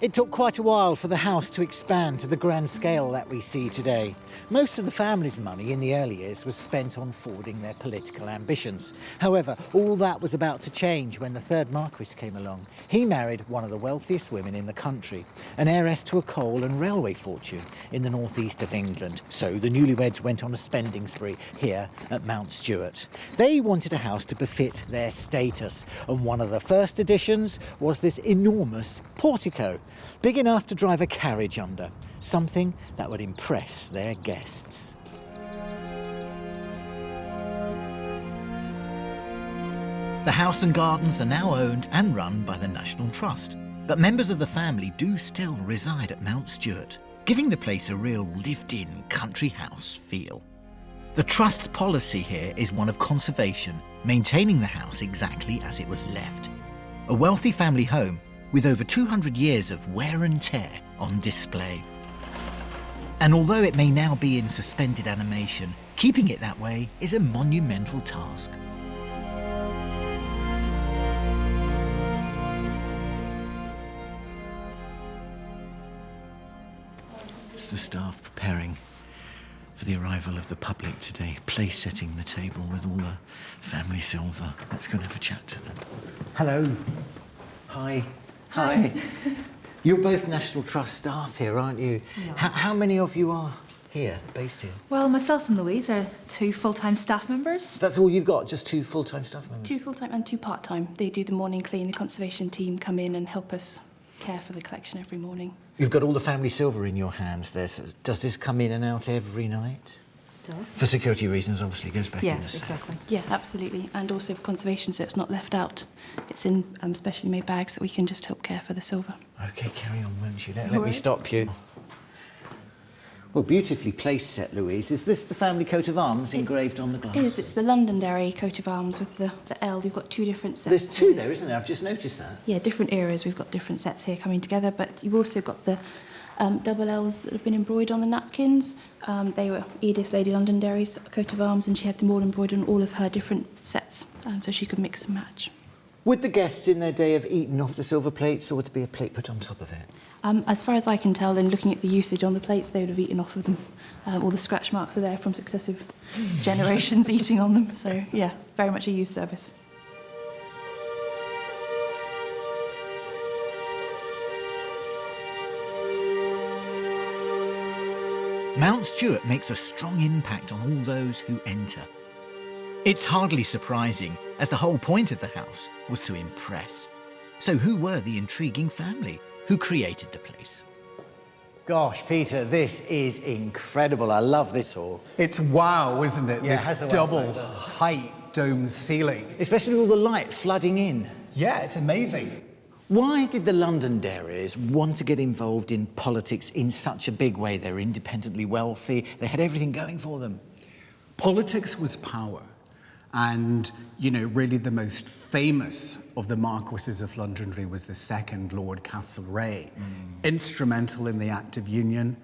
It took quite a while for the house to expand to the grand scale that we see today. Most of the family's money in the early years was spent on forwarding their political ambitions. However, all that was about to change when the third Marquis came along. He married one of the wealthiest women in the country, an heiress to a coal and railway fortune in the northeast of England. So the newlyweds went on a spending spree here at Mount Stuart. They wanted a house to befit their status, and one of the first additions was this enormous portico, big enough to drive a carriage under, something that would impress their guests. The house and gardens are now owned and run by the National Trust, but members of the family do still reside at Mount Stuart, giving the place a real lived-in country house feel. The Trust's policy here is one of conservation, maintaining the house exactly as it was left. A wealthy family home with over 200 years of wear and tear on display. And although it may now be in suspended animation, keeping it that way is a monumental task. It's the staff preparing for the arrival of the public today, place setting the table with all the family silver. Let's go and have a chat to them. Hello. Hi. Hi. You're both National Trust staff here, aren't you? Yeah. How many of you are here, based here? Well, myself and Louise are 2 full-time staff members. That's all you've got, just 2 full-time staff members? 2 full-time and 2 part-time. They do the morning clean. The conservation team come in and help us care for the collection every morning. You've got all the family silver in your hands there. So does this come in and out every night? It does. For security reasons, obviously, it goes back in the Yes, safe. exactly. Yeah, absolutely. And also for conservation, so it's not left out. It's in specially made bags that we can just help care for the silver. OK, carry on, won't you? Let me stop you. Well, beautifully place set, Louise. Is this the family coat of arms engraved on the glass? It is. It's the Londonderry coat of arms with the L. We've got 2 different sets. There's 2 there, isn't there? I've just noticed that. Yeah, different eras. We've got different sets here coming together, but you've also got the double L's that have been embroidered on the napkins. They were Edith, Lady Londonderry's coat of arms, and she had them all embroidered on all of her different sets, so she could mix and match. Would the guests in their day have eaten off the silver plates, or would there be a plate put on top of it? As far as I can tell, then looking at the usage on the plates, they would have eaten off of them. All the scratch marks are there from successive generations eating on them. So, yeah, very much a used service. Mount Stuart makes a strong impact on all those who enter. It's hardly surprising, as the whole point of the house was to impress. So who were the intriguing family who created the place? Gosh, Peter, this is incredible. I love this all. It's wow, isn't it? Yeah, this it has the wow double factor. height domed ceiling. Especially with all the light flooding in. Yeah, it's amazing. Why did the Londonderrys want to get involved in politics in such a big way? They're independently wealthy. They had everything going for them. Politics was power. And, you know, really the most famous of the Marquises of Londonderry was the second Lord Castlereagh, instrumental in the Act of Union,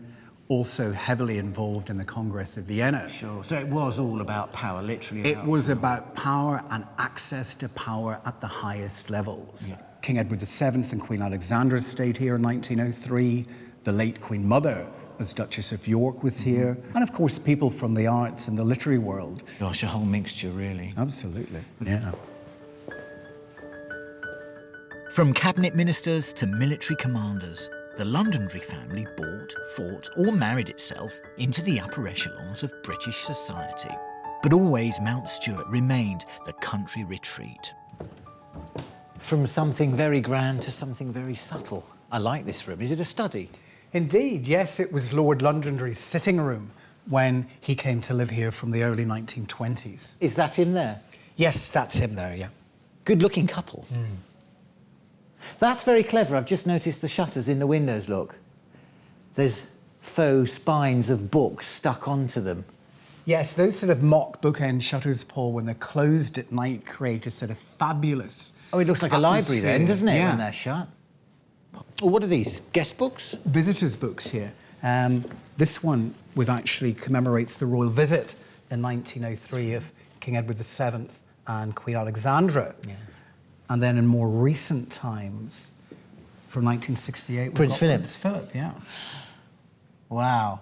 also heavily involved in the Congress of Vienna. Sure, so it was all about power, literally. It was about power and access to power at the highest levels. Yeah. King Edward VII and Queen Alexandra stayed here in 1903. The late Queen Mother, as Duchess of York, was here. And of course, people from the arts and the literary world. Gosh, a whole mixture, really. Absolutely, yeah. From cabinet ministers to military commanders, the Londonderry family bought, fought, or married itself into the upper echelons of British society. But always Mount Stuart remained the country retreat. From something very grand to something very subtle. I like this room. Is it a study? Indeed, yes, it was Lord Londonderry's sitting room when he came to live here from the early 1920s. Is that him there? Yes, that's him there, yeah. Good-looking couple. That's very clever. I've just noticed the shutters in the windows, look. There's faux spines of books stuck onto them. Yes, those sort of mock bookend shutters, Paul, when they're closed at night, create a sort of fabulous Oh, it looks like a library then, doesn't it, yeah. when they're shut? Oh, what are these? Guest books? Visitors' books here. This one actually commemorates the royal visit in 1903 of King Edward VII and Queen Alexandra. Yeah. And then in more recent times, From 1968. Prince Philip. Prince Philip, yeah. Wow.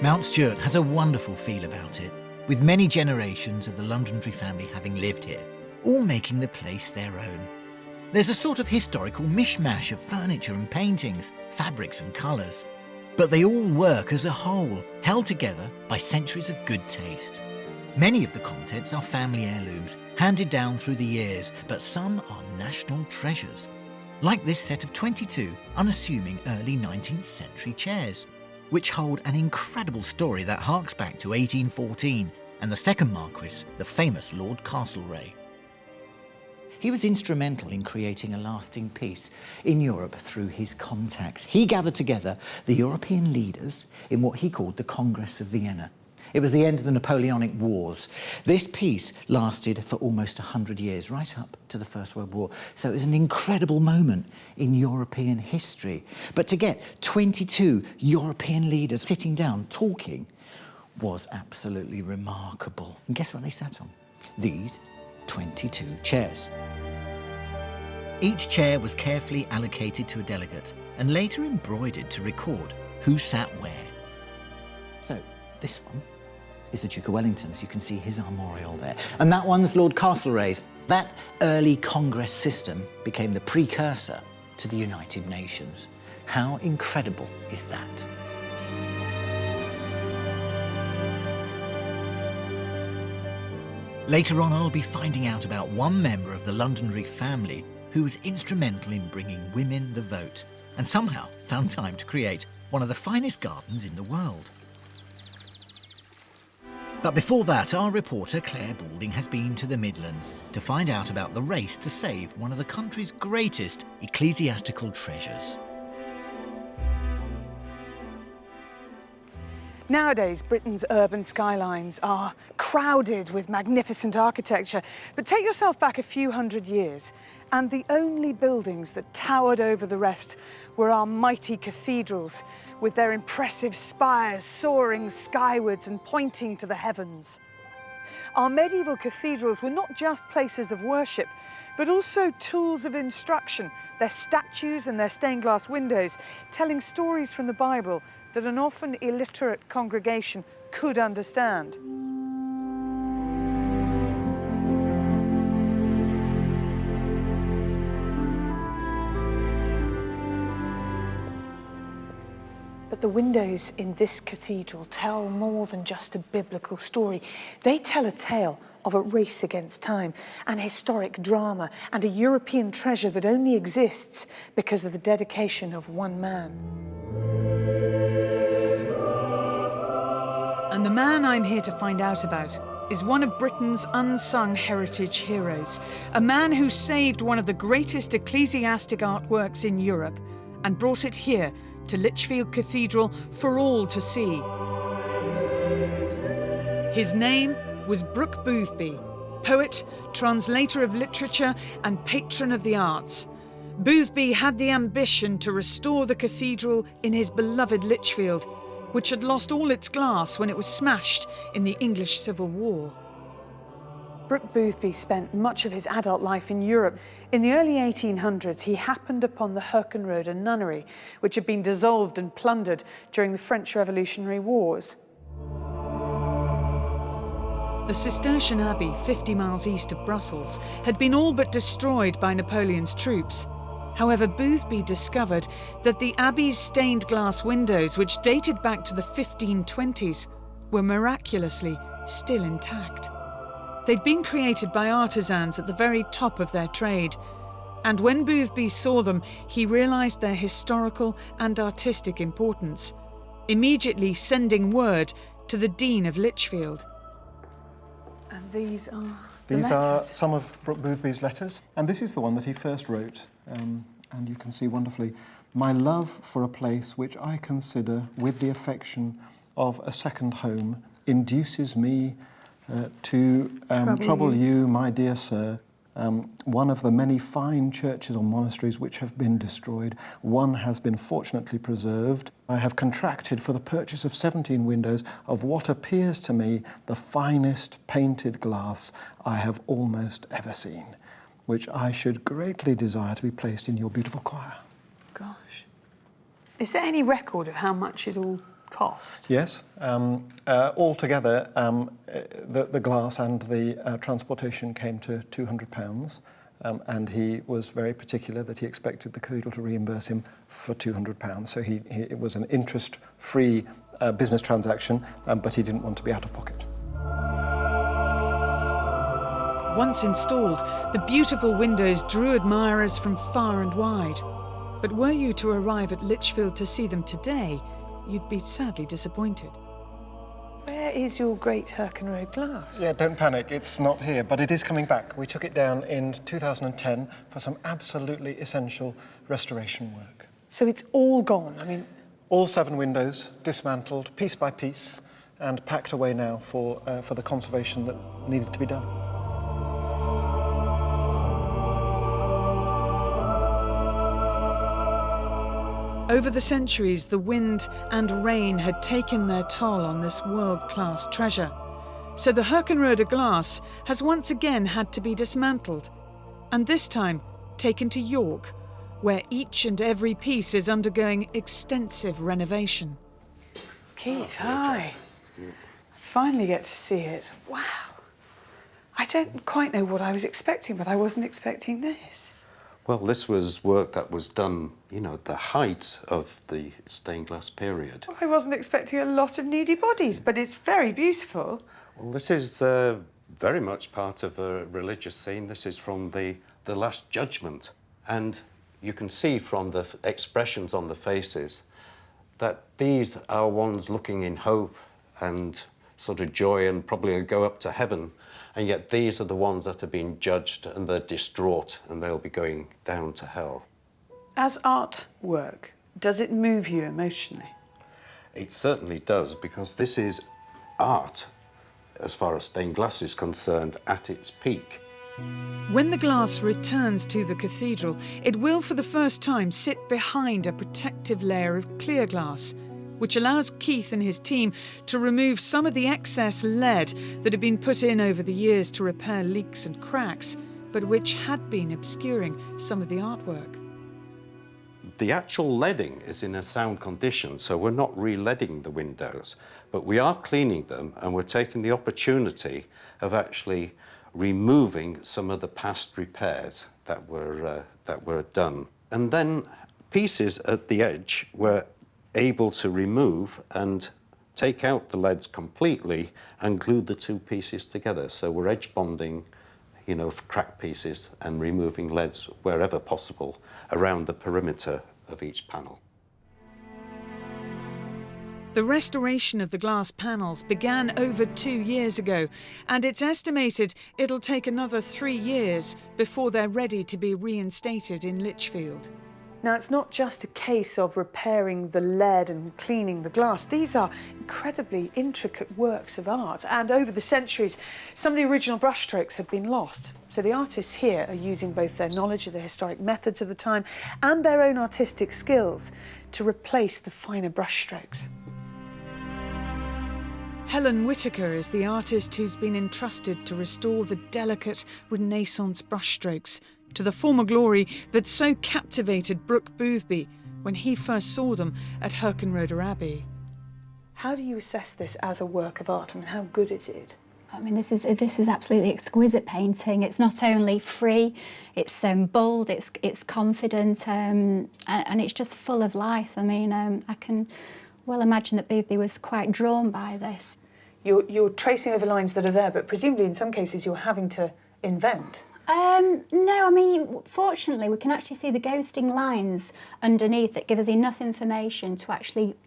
Mount Stuart has a wonderful feel about it, with many generations of the Londonderry family having lived here, all making the place their own. There's a sort of historical mishmash of furniture and paintings, fabrics and colours, but they all work as a whole, held together by centuries of good taste. Many of the contents are family heirlooms, handed down through the years, but some are national treasures, like this set of 22 unassuming early 19th century chairs, which hold an incredible story that harks back to 1814 and the second Marquis, the famous Lord Castlereagh. He was instrumental in creating a lasting peace in Europe through his contacts. He gathered together the European leaders in what he called the Congress of Vienna. It was the end of the Napoleonic Wars. This peace lasted for almost 100 years, right up to the First World War. So it was an incredible moment in European history. But to get 22 European leaders sitting down talking was absolutely remarkable. And guess what they sat on? These 22 chairs. Each chair was carefully allocated to a delegate and later embroidered to record who sat where. So this one is the Duke of Wellington's. You can see his armorial there. And that one's Lord Castlereagh's. That early Congress system became the precursor to the United Nations. How incredible is that? Later on, I'll be finding out about one member of the Londonderry family who was instrumental in bringing women the vote and somehow found time to create one of the finest gardens in the world. But before that, our reporter Claire Balding has been to the Midlands to find out about the race to save one of the country's greatest ecclesiastical treasures. Nowadays, Britain's urban skylines are crowded with magnificent architecture. But take yourself back a few hundred years, and the only buildings that towered over the rest were our mighty cathedrals, with their impressive spires soaring skywards and pointing to the heavens. Our medieval cathedrals were not just places of worship, but also tools of instruction, their statues and their stained glass windows telling stories from the Bible that an often illiterate congregation could understand. But the windows in this cathedral tell more than just a biblical story. They tell a tale of a race against time, an historic drama, and a European treasure that only exists because of the dedication of one man. And the man I'm here to find out about is one of Britain's unsung heritage heroes, a man who saved one of the greatest ecclesiastic artworks in Europe and brought it here to Lichfield Cathedral for all to see. His name was Brooke Boothby, poet, translator of literature and patron of the arts. Boothby had the ambition to restore the cathedral in his beloved Lichfield, which had lost all its glass when it was smashed in the English Civil War. Brooke Boothby spent much of his adult life in Europe. In the early 1800s, he happened upon the Herkenrode nunnery, which had been dissolved and plundered during the French Revolutionary Wars. The Cistercian Abbey, 50 miles east of Brussels, had been all but destroyed by Napoleon's troops. However, Boothby discovered that the abbey's stained glass windows, which dated back to the 1520s, were miraculously still intact. They'd been created by artisans at the very top of their trade, and when Boothby saw them, he realised their historical and artistic importance, immediately sending word to the Dean of Lichfield. And these are the These letters. are some of Brooke Boothby's letters, and this is the one that he first wrote, and you can see wonderfully, "My love for a place which I consider with the affection of a second home induces me to trouble you, my dear sir, one of the many fine churches or monasteries which have been destroyed. One has been fortunately preserved. I have contracted for the purchase of 17 windows of what appears to me the finest painted glass I have almost ever seen, which I should greatly desire to be placed in your beautiful choir. Gosh. Is there any record of how much it all cost? Yes. Altogether, the glass and the transportation came to £200, and he was very particular that he expected the cathedral to reimburse him for £200. So it was an interest-free business transaction, but he didn't want to be out of pocket. Once installed, the beautiful windows drew admirers from far and wide. But were you to arrive at Lichfield to see them today, you'd be sadly disappointed. Where is your great Herkenrode glass? Yeah, don't panic, it's not here, but it is coming back. We took it down in 2010 for some absolutely essential restoration work. So it's all gone? I mean, all 7 windows dismantled piece by piece and packed away now for the conservation that needed to be done. over the centuries, the wind and rain had taken their toll on this world-class treasure. So the Herkenrode glass has once again had to be dismantled, and this time taken to York, where each and every piece is undergoing extensive renovation. Keith, hi. Finally get to see it. Wow. I don't quite know what I was expecting, but I wasn't expecting this. Well, this was work that was done, at the height of the stained glass period. I wasn't expecting a lot of nudie bodies, but it's very beautiful. Well, this is very much part of a religious scene. This is from the Last Judgment. And you can see from the expressions on the faces that these are ones looking in hope and sort of joy and probably go up to heaven. And yet these are the ones that are being judged and they're distraught and they'll be going down to hell. As artwork, does it move you emotionally? It certainly does, because this is art, as far as stained glass is concerned, at its peak. When the glass returns to the cathedral, it will for the first time sit behind a protective layer of clear glass, which allows Keith and his team to remove some of the excess lead that had been put in over the years to repair leaks and cracks, but which had been obscuring some of the artwork. The actual leading is in a sound condition, so we're not re-leading the windows, but we are cleaning them and we're taking the opportunity of actually removing some of the past repairs that were done. And then pieces at the edge were able to remove and take out the leads completely and glue the two pieces together. So we're edge bonding, cracked pieces and removing leads wherever possible around the perimeter of each panel. The restoration of the glass panels began over 2 years ago, and it's estimated it'll take another 3 years before they're ready to be reinstated in Lichfield. Now, it's not just a case of repairing the lead and cleaning the glass. These are incredibly intricate works of art, and over the centuries, some of the original brushstrokes have been lost. So the artists here are using both their knowledge of the historic methods of the time and their own artistic skills to replace the finer brushstrokes. Helen Whitaker is the artist who's been entrusted to restore the delicate Renaissance brushstrokes to the former glory that so captivated Brooke Boothby when he first saw them at Herkenrode Abbey. How do you assess this as a work of art, and how good is it? I mean, this is absolutely exquisite painting. It's not only free, it's bold, it's confident, and it's just full of life. I mean, I can well imagine that Boothby was quite drawn by this. You're tracing over lines that are there, but presumably in some cases you're having to invent. No, I mean, fortunately, we can actually see the ghosting lines underneath that give us enough information to actually,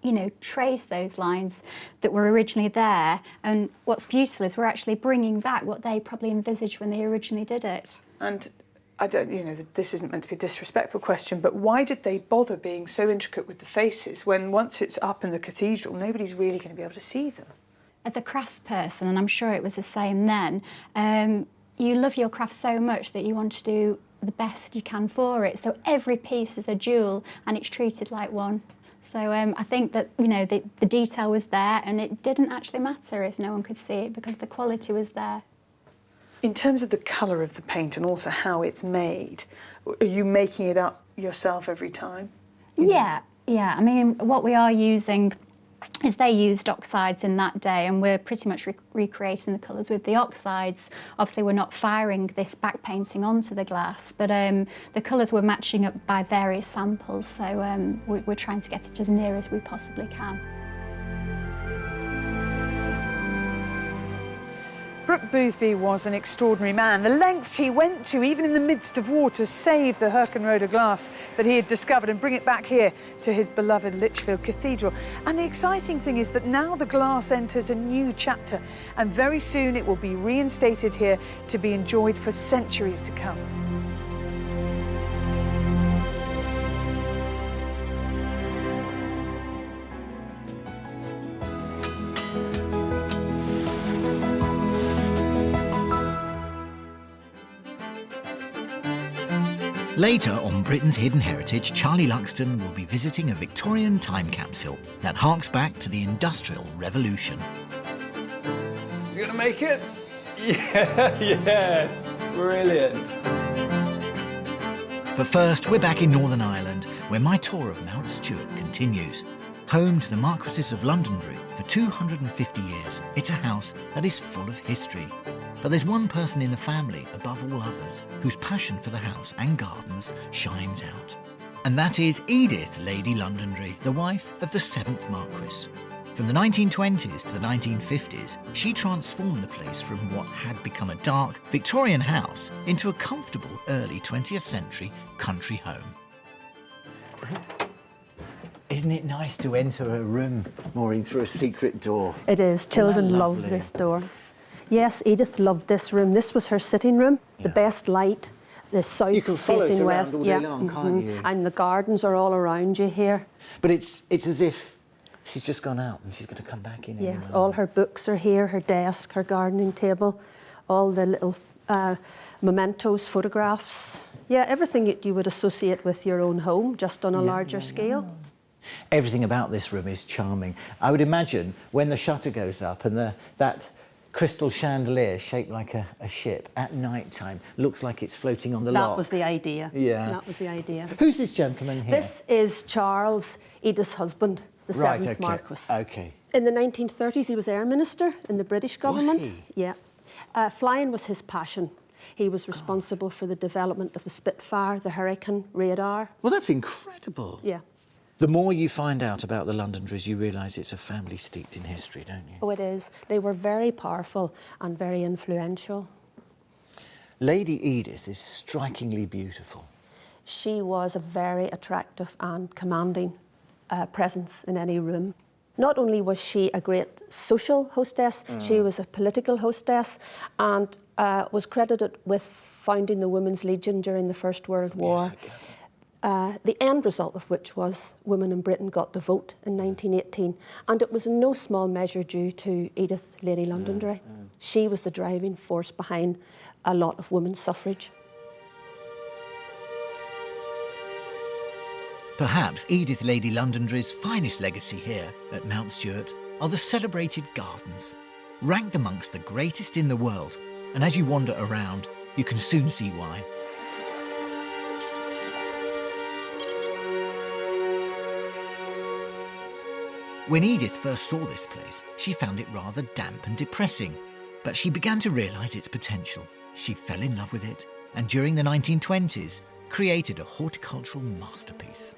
trace those lines that were originally there. And what's beautiful is we're actually bringing back what they probably envisaged when they originally did it. And I don't, this isn't meant to be a disrespectful question, but why did they bother being so intricate with the faces when once it's up in the cathedral, nobody's really going to be able to see them? As a craftsperson, and I'm sure it was the same then, you love your craft so much that you want to do the best you can for it. So every piece is a jewel and it's treated like one. So I think that, you know, the detail was there, and it didn't actually matter if no one could see it because the quality was there. In terms of the colour of the paint and also how it's made, are you making it up yourself every time? Yeah. I mean, what we are using is they used oxides in that day, and we're pretty much recreating the colours with the oxides. Obviously, we're not firing this back painting onto the glass, but the colours we're matching up by various samples, so we're trying to get it as near as we possibly can. Brooke Boothby was an extraordinary man. The lengths he went to, even in the midst of war, to save the Herkenrode glass that he had discovered and bring it back here to his beloved Lichfield Cathedral. And the exciting thing is that now the glass enters a new chapter, and very soon it will be reinstated here to be enjoyed for centuries to come. Later on Britain's Hidden Heritage, Charlie Luxton will be visiting a Victorian time capsule that harks back to the Industrial Revolution. You gonna make it? Yeah, yes, brilliant. But first, we're back in Northern Ireland, where my tour of Mount Stuart continues. Home to the Marquesses of Londonderry for 250 years, it's a house that is full of history. But there's one person in the family, above all others, whose passion for the house and gardens shines out. And that is Edith Lady Londonderry, the wife of the 7th Marquess. From the 1920s to the 1950s, she transformed the place from what had become a dark Victorian house into a comfortable early 20th century country home. Isn't it nice to enter a room, Maureen, through a secret door? It is. Children love this door. Yes, Edith loved this room. This was her sitting room, the best light, the south You can follow it facing around west. all day long, can't you? And the gardens are all around you here. But it's as if she's just gone out and she's going to come back in. Yes, anyway. all her books are here, her desk, her gardening table, all the little mementos, photographs. Yeah, everything that you would associate with your own home, just on a larger scale. Everything about this room is charming. I would imagine when the shutter goes up and that crystal chandelier shaped like a ship at night time looks like it's floating on the lock. That was the idea. Yeah. That was the idea. Who's this gentleman here? This is Charles, Edith's husband, the 7th Marquess. Okay. In the 1930s, he was Air Minister in the British government. Was he? Yeah. Flying was his passion. He was responsible for the development of the Spitfire, the Hurricane radar. Well, that's incredible. Yeah. The more you find out about the Londonderrys, you realise it's a family steeped in history, don't you? Oh, it is. They were very powerful and very influential. Lady Edith is strikingly beautiful. She was a very attractive and commanding presence in any room. Not only was she a great social hostess, she was a political hostess and was credited with founding the Women's Legion during the First World War. Yes, I get it. The end result of which was women in Britain got the vote in 1918, and it was in no small measure due to Edith Lady Londonderry. She was the driving force behind a lot of women's suffrage. Perhaps Edith Lady Londonderry's finest legacy here at Mount Stuart are the celebrated gardens, ranked amongst the greatest in the world, and as you wander around, you can soon see why. When Edith first saw this place, she found it rather damp and depressing, but she began to realise its potential. She fell in love with it, and during the 1920s, created a horticultural masterpiece.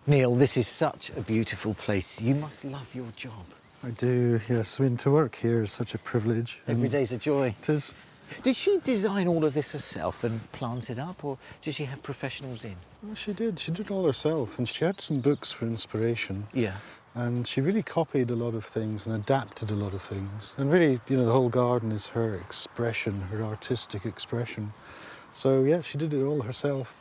Neil, this is such a beautiful place. You must love your job. I do, yes. I mean, to work here is such a privilege. Every day's a joy. It is. Did she design all of this herself and plant it up, or did she have professionals in? Well, she did. She did it all herself, and she had some books for inspiration. Yeah. And she really copied a lot of things and adapted a lot of things. And really, you know, the whole garden is her expression, her artistic expression. So, yeah, she did it all herself.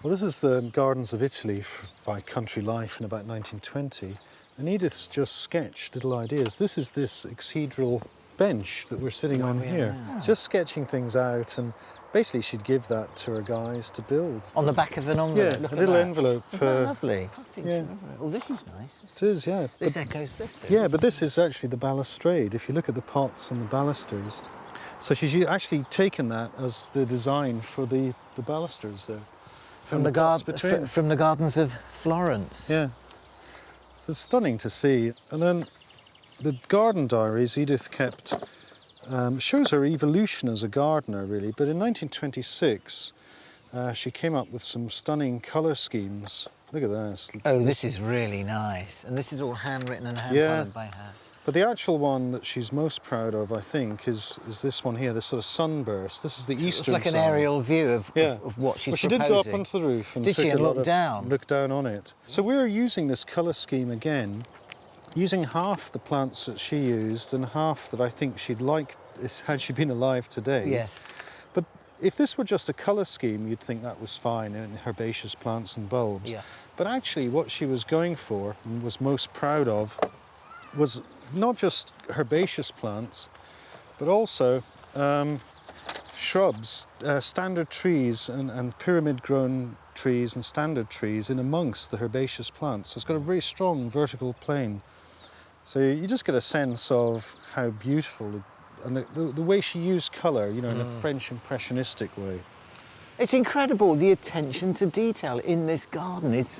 Well, this is the Gardens of Italy by Country Life in about 1920. And Edith's just sketched little ideas. This is this exhedral bench that we're sitting on here. Just sketching things out, and basically she'd give that to her guys to build. On the back of an envelope? Yeah, Look a at little that. envelope. Isn't that lovely? Yeah. Well, this is nice. It is, yeah. This echoes this too. Yeah, but this is actually the balustrade. If you look at the pots and the balusters. So she's actually taken that as the design for the balusters there. From the gardens of Florence. Yeah. So it's stunning to see. And then the garden diaries Edith kept shows her evolution as a gardener, really. But in 1926, she came up with some stunning colour schemes. Look at this. Oh, this is really nice. And this is all handwritten and hand-coloured by hand. But the actual one that she's most proud of, I think, is this one here, this sort of sunburst. This is the eastern It's like an side. aerial view of what she's Well, she proposing. did go up onto the roof and Did she? And look down? Look down on it. So we're using this colour scheme again, using half the plants that she used and half that I think she'd like had she been alive today. Yes. But if this were just a colour scheme, you'd think that was fine in herbaceous plants and bulbs. Yeah. But actually what she was going for and was most proud of was not just herbaceous plants, but also shrubs, standard trees and pyramid-grown trees and standard trees in amongst the herbaceous plants. So it's got a very strong vertical plane. So you just get a sense of how beautiful, and the way she used colour, you know, in a French impressionistic way. It's incredible, the attention to detail in this garden. It's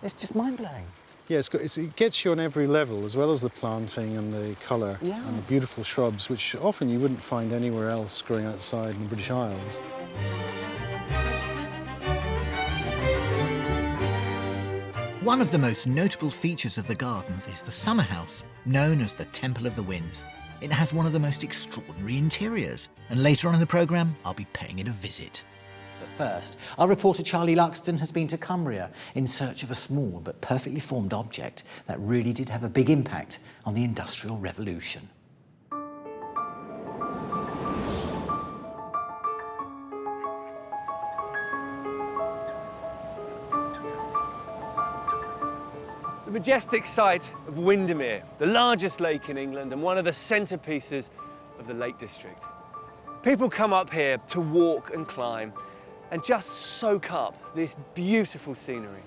just mind-blowing. Yeah, it gets you on every level, as well as the planting and the colour and the beautiful shrubs, which often you wouldn't find anywhere else growing outside in the British Isles. One of the most notable features of the gardens is the summer house, known as the Temple of the Winds. It has one of the most extraordinary interiors, and later on in the programme, I'll be paying it a visit. But first, our reporter Charlie Luxton has been to Cumbria in search of a small but perfectly formed object that really did have a big impact on the Industrial Revolution. The majestic site of Windermere, the largest lake in England and one of the centrepieces of the Lake District. People come up here to walk and climb and just soak up this beautiful scenery.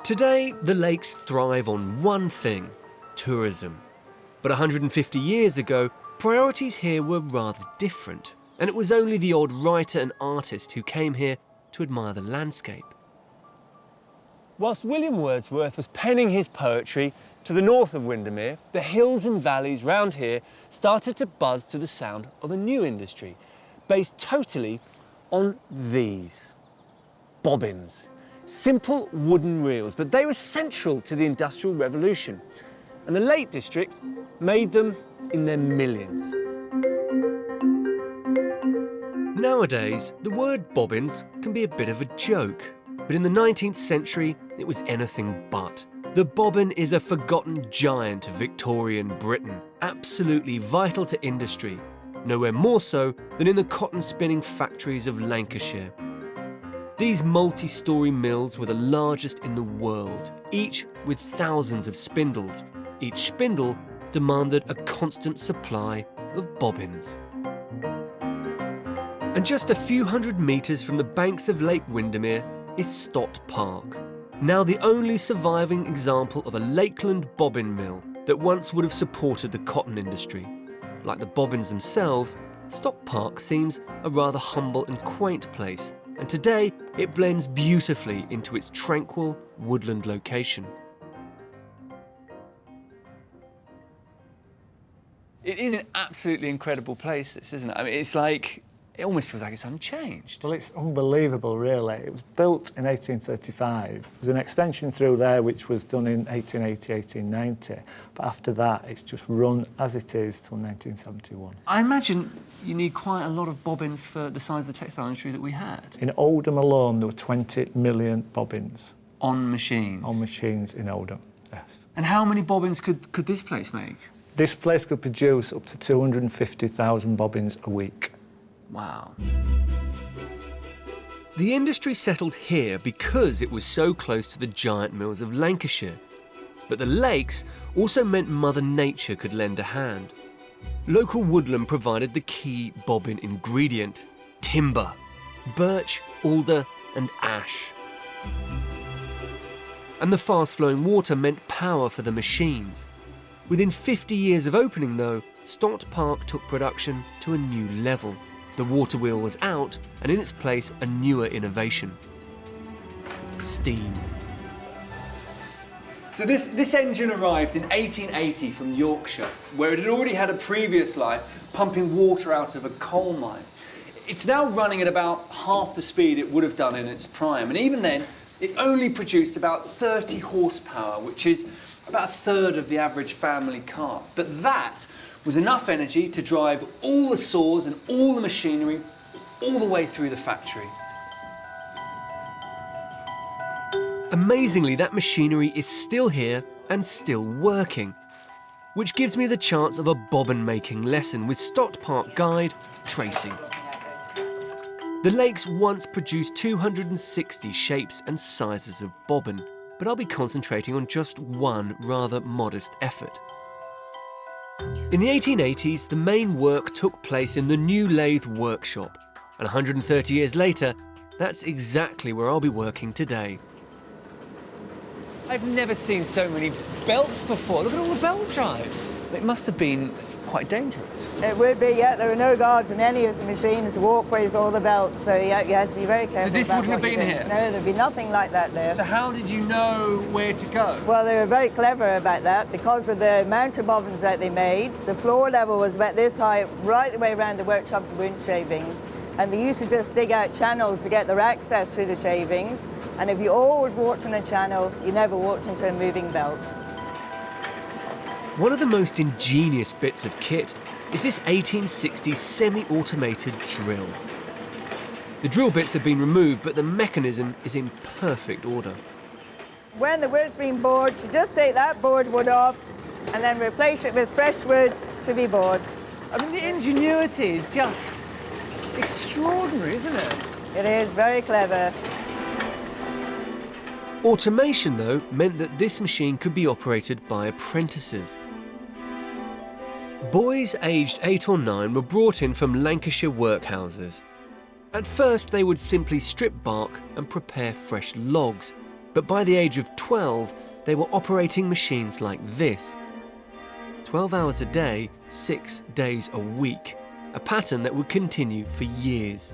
Today, the lakes thrive on one thing: tourism. But 150 years ago, priorities here were rather different, and it was only the odd writer and artist who came here to admire the landscape. Whilst William Wordsworth was penning his poetry to the north of Windermere, the hills and valleys round here started to buzz to the sound of a new industry, based totally on these bobbins. Simple wooden reels, but they were central to the Industrial Revolution. And the Lake District made them in their millions. Nowadays, the word bobbins can be a bit of a joke, but in the 19th century, it was anything but. The bobbin is a forgotten giant of Victorian Britain, absolutely vital to industry, nowhere more so than in the cotton spinning factories of Lancashire. These multi-storey mills were the largest in the world, each with thousands of spindles. Each spindle demanded a constant supply of bobbins. And just a few hundred metres from the banks of Lake Windermere is Stott Park, now the only surviving example of a lakeland bobbin mill that once would have supported the cotton industry. Like the bobbins themselves, Stott Park seems a rather humble and quaint place, and today it blends beautifully into its tranquil woodland location. It is an absolutely incredible place, this, isn't it? I mean, it's like, it almost feels like it's unchanged. Well, it's unbelievable, really. It was built in 1835. There's an extension through there which was done in 1880, 1890. But after that, it's just run as it is till 1971. I imagine you need quite a lot of bobbins for the size of the textile industry that we had. In Oldham alone, there were 20 million bobbins. On machines? On machines in Oldham, yes. And how many bobbins could this place make? This place could produce up to 250,000 bobbins a week. Wow. The industry settled here because it was so close to the giant mills of Lancashire. But the lakes also meant Mother Nature could lend a hand. Local woodland provided the key bobbin ingredient: timber, birch, alder and ash. And the fast-flowing water meant power for the machines. Within 50 years of opening, though, Stott Park took production to a new level. The water wheel was out, and in its place, a newer innovation: steam. So this engine arrived in 1880 from Yorkshire, where it had already had a previous life pumping water out of a coal mine. It's now running at about half the speed it would have done in its prime, and even then, it only produced about 30 horsepower, which is about a third of the average family car. But that was enough energy to drive all the saws and all the machinery all the way through the factory. Amazingly, that machinery is still here and still working, which gives me the chance of a bobbin-making lesson with Stott Park guide Tracy. The lakes once produced 260 shapes and sizes of bobbin, but I'll be concentrating on just one rather modest effort. In the 1880s, the main work took place in the new lathe workshop, and 130 years later, that's exactly where I'll be working today. I've never seen so many belts before. Look at all the belt drives. It must have been quite dangerous. It would be, yeah. There were no guards in any of the machines, the walkways, or the belts, so yeah, you had to be very careful. So this wouldn't have been here? No, there'd be nothing like that there. So how did you know where to go? Well, they were very clever about that because of the amount of bobbins that they made. The floor level was about this high, right the way around the workshop to wound shavings. And they used to just dig out channels to get their access through the shavings. And if you always walked in a channel, you never walked into a moving belt. One of the most ingenious bits of kit is this 1860s semi-automated drill. The drill bits have been removed, but the mechanism is in perfect order. When the wood's been bored, you just take that bored wood off and then replace it with fresh wood to be bored. I mean, the ingenuity is just extraordinary, isn't it? It is, very clever. Automation, though, meant that this machine could be operated by apprentices. Boys aged 8 or 9 were brought in from Lancashire workhouses. At first, they would simply strip bark and prepare fresh logs, but by the age of 12, they were operating machines like this. 12 hours a day, 6 days a week, a pattern that would continue for years.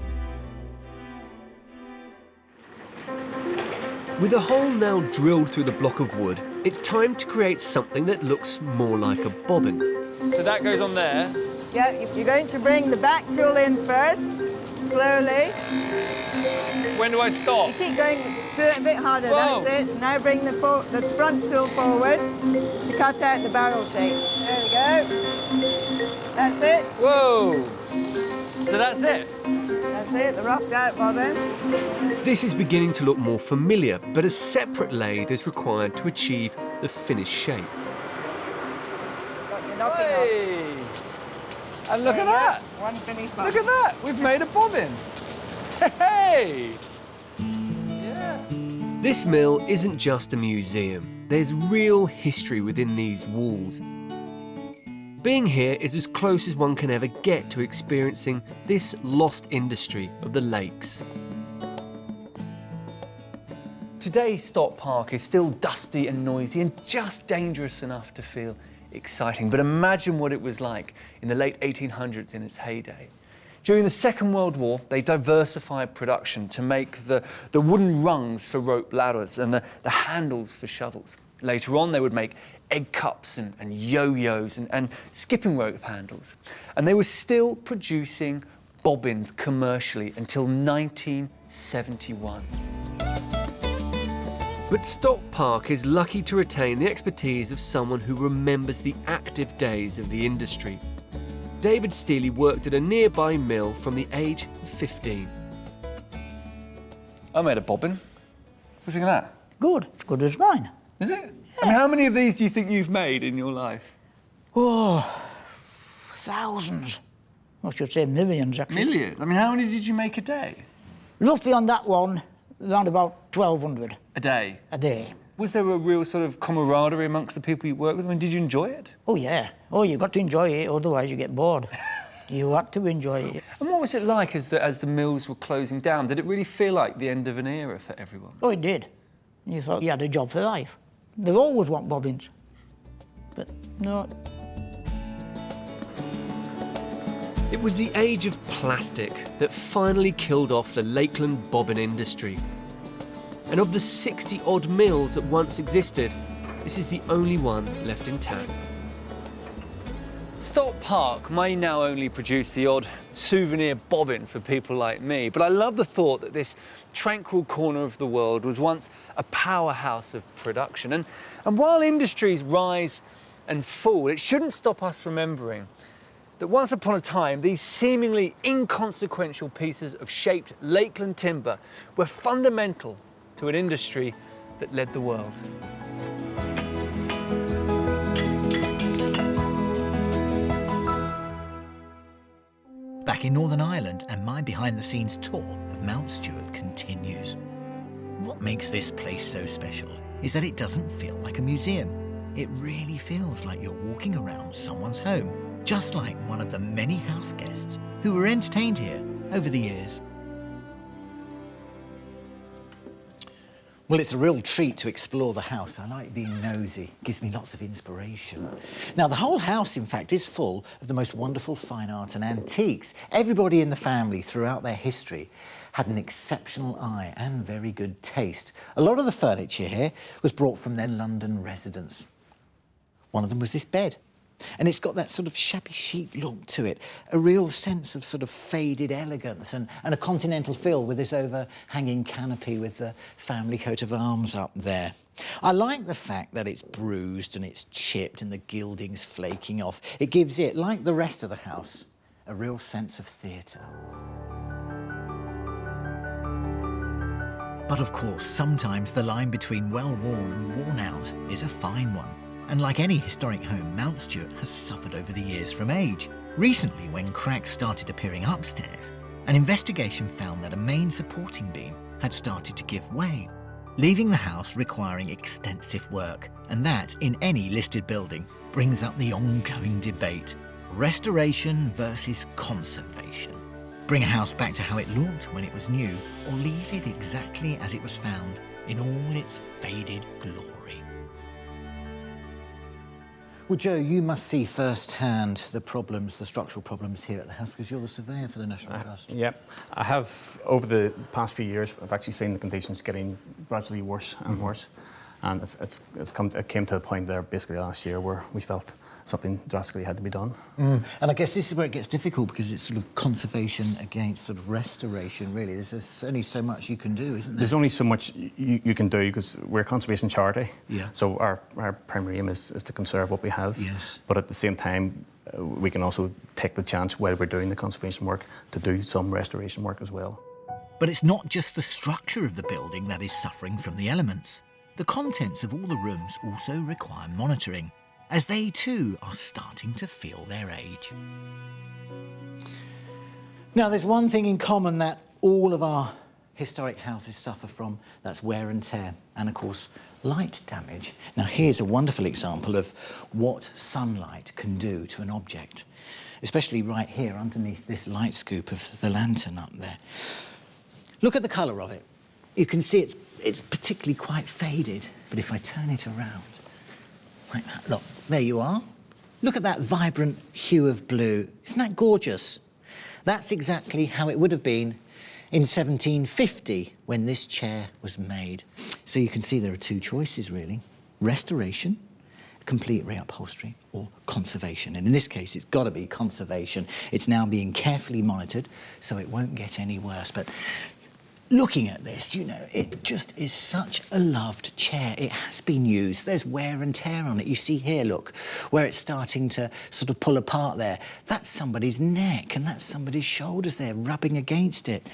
With a hole now drilled through the block of wood, it's time to create something that looks more like a bobbin. So that goes on there. Yeah, you're going to bring the back tool in first, slowly. When do I stop? You keep going, do it a bit harder, Whoa. that's it. Now bring the front tool forward to cut out the barrel shape. There we go. That's it. Whoa! So that's it? That's it, the roughed out bobbin. This is beginning to look more familiar, but a separate lathe is required to achieve the finished shape. Hey! And look at that! One finished bobbin. Look at that! We've made a bobbin! Hey! Yeah. This mill isn't just a museum. There's real history within these walls. Being here is as close as one can ever get to experiencing this lost industry of the lakes. Today, Stott Park is still dusty and noisy and just dangerous enough to feel exciting. But imagine what it was like in the late 1800s in its heyday. During the Second World War, they diversified production to make the wooden rungs for rope ladders and the handles for shovels. Later on, they would make egg cups and yo-yos and skipping rope handles. And they were still producing bobbins commercially until 1971. But Stott Park is lucky to retain the expertise of someone who remembers the active days of the industry. David Steely worked at a nearby mill from the age of 15. I made a bobbin. What do you think of that? Good. Good as mine. Is it? I mean, how many of these do you think you've made in your life? Oh, thousands. I should say millions, actually. Millions? I mean, how many did you make a day? Roughly on that one, around about 1,200 A day? a day. Was there a real sort of camaraderie amongst the people you work with? I mean, did you enjoy it? Oh, yeah. Oh, you've got to enjoy it, otherwise you get bored. You had to enjoy it. And what was it like as the mills were closing down? Did it really feel like the end of an era for everyone? Oh, it did. You thought you had a job for life. They always want bobbins. But no. It was the age of plastic that finally killed off the Lakeland bobbin industry. And of the 60-odd mills that once existed, this is the only one left intact. Stock Park may now only produce the odd souvenir bobbins for people like me, but I love the thought that this tranquil corner of the world was once a powerhouse of production. And while industries rise and fall, it shouldn't stop us remembering that once upon a time, these seemingly inconsequential pieces of shaped Lakeland timber were fundamental to an industry that led the world. Back in Northern Ireland, and my behind-the-scenes tour of Mount Stuart continues. What makes this place so special is that it doesn't feel like a museum. It really feels like you're walking around someone's home, just like one of the many house guests who were entertained here over the years. Well, it's a real treat to explore the house. I like being nosy. It gives me lots of inspiration. Now, the whole house, in fact, is full of the most wonderful fine art and antiques. Everybody in the family throughout their history had an exceptional eye and very good taste. A lot of the furniture here was brought from their London residence. One of them was this bed. And it's got that sort of shabby chic look to it, a real sense of sort of faded elegance and a continental feel with this overhanging canopy with the family coat of arms up there. I like the fact that it's bruised and it's chipped and the gilding's flaking off. It gives it, like the rest of the house, a real sense of theatre. But of course, sometimes the line between well-worn and worn out is a fine one. And like any historic home, Mount Stuart has suffered over the years from age. Recently, when cracks started appearing upstairs, an investigation found that a main supporting beam had started to give way, leaving the house requiring extensive work. And that, in any listed building, brings up the ongoing debate: restoration versus conservation. Bring a house back to how it looked when it was new, or leave it exactly as it was found in all its faded glory. Well, Joe, you must see firsthand the problems, the structural problems here at the house, because you're the surveyor for the National Trust. Yep. I have, over the past few years, I've actually seen the conditions getting gradually worse and worse. And it came to the point there basically last year where we felt something drastically had to be done. And I guess this is where it gets difficult, because it's sort of conservation against sort of restoration, really. There's only so much you can do, isn't there? There's only so much you can do, because we're a conservation charity. Yeah. So our primary aim is to conserve what we have. Yes. But at the same time, we can also take the chance while we're doing the conservation work to do some restoration work as well. But it's not just the structure of the building that is suffering from the elements. The contents of all the rooms also require monitoring, as they too are starting to feel their age. Now, there's one thing in common that all of our historic houses suffer from, that's wear and tear, and of course, light damage. Now, here's a wonderful example of what sunlight can do to an object, especially right here underneath this light scoop of the lantern up there. Look at the colour of it. You can see it's particularly quite faded, but if I turn it around, like that, look, there you are. Look at that vibrant hue of blue. Isn't that gorgeous? That's exactly how it would have been in 1750 when this chair was made. So you can see there are two choices, really. Restoration, complete reupholstery, or conservation. And in this case, it's got to be conservation. It's now being carefully monitored, so it won't get any worse. But looking at this, you know, it just is such a loved chair. It has been used. There's wear and tear on it. You see here, look, where it's starting to sort of pull apart there. That's somebody's neck and that's somebody's shoulders there rubbing against it.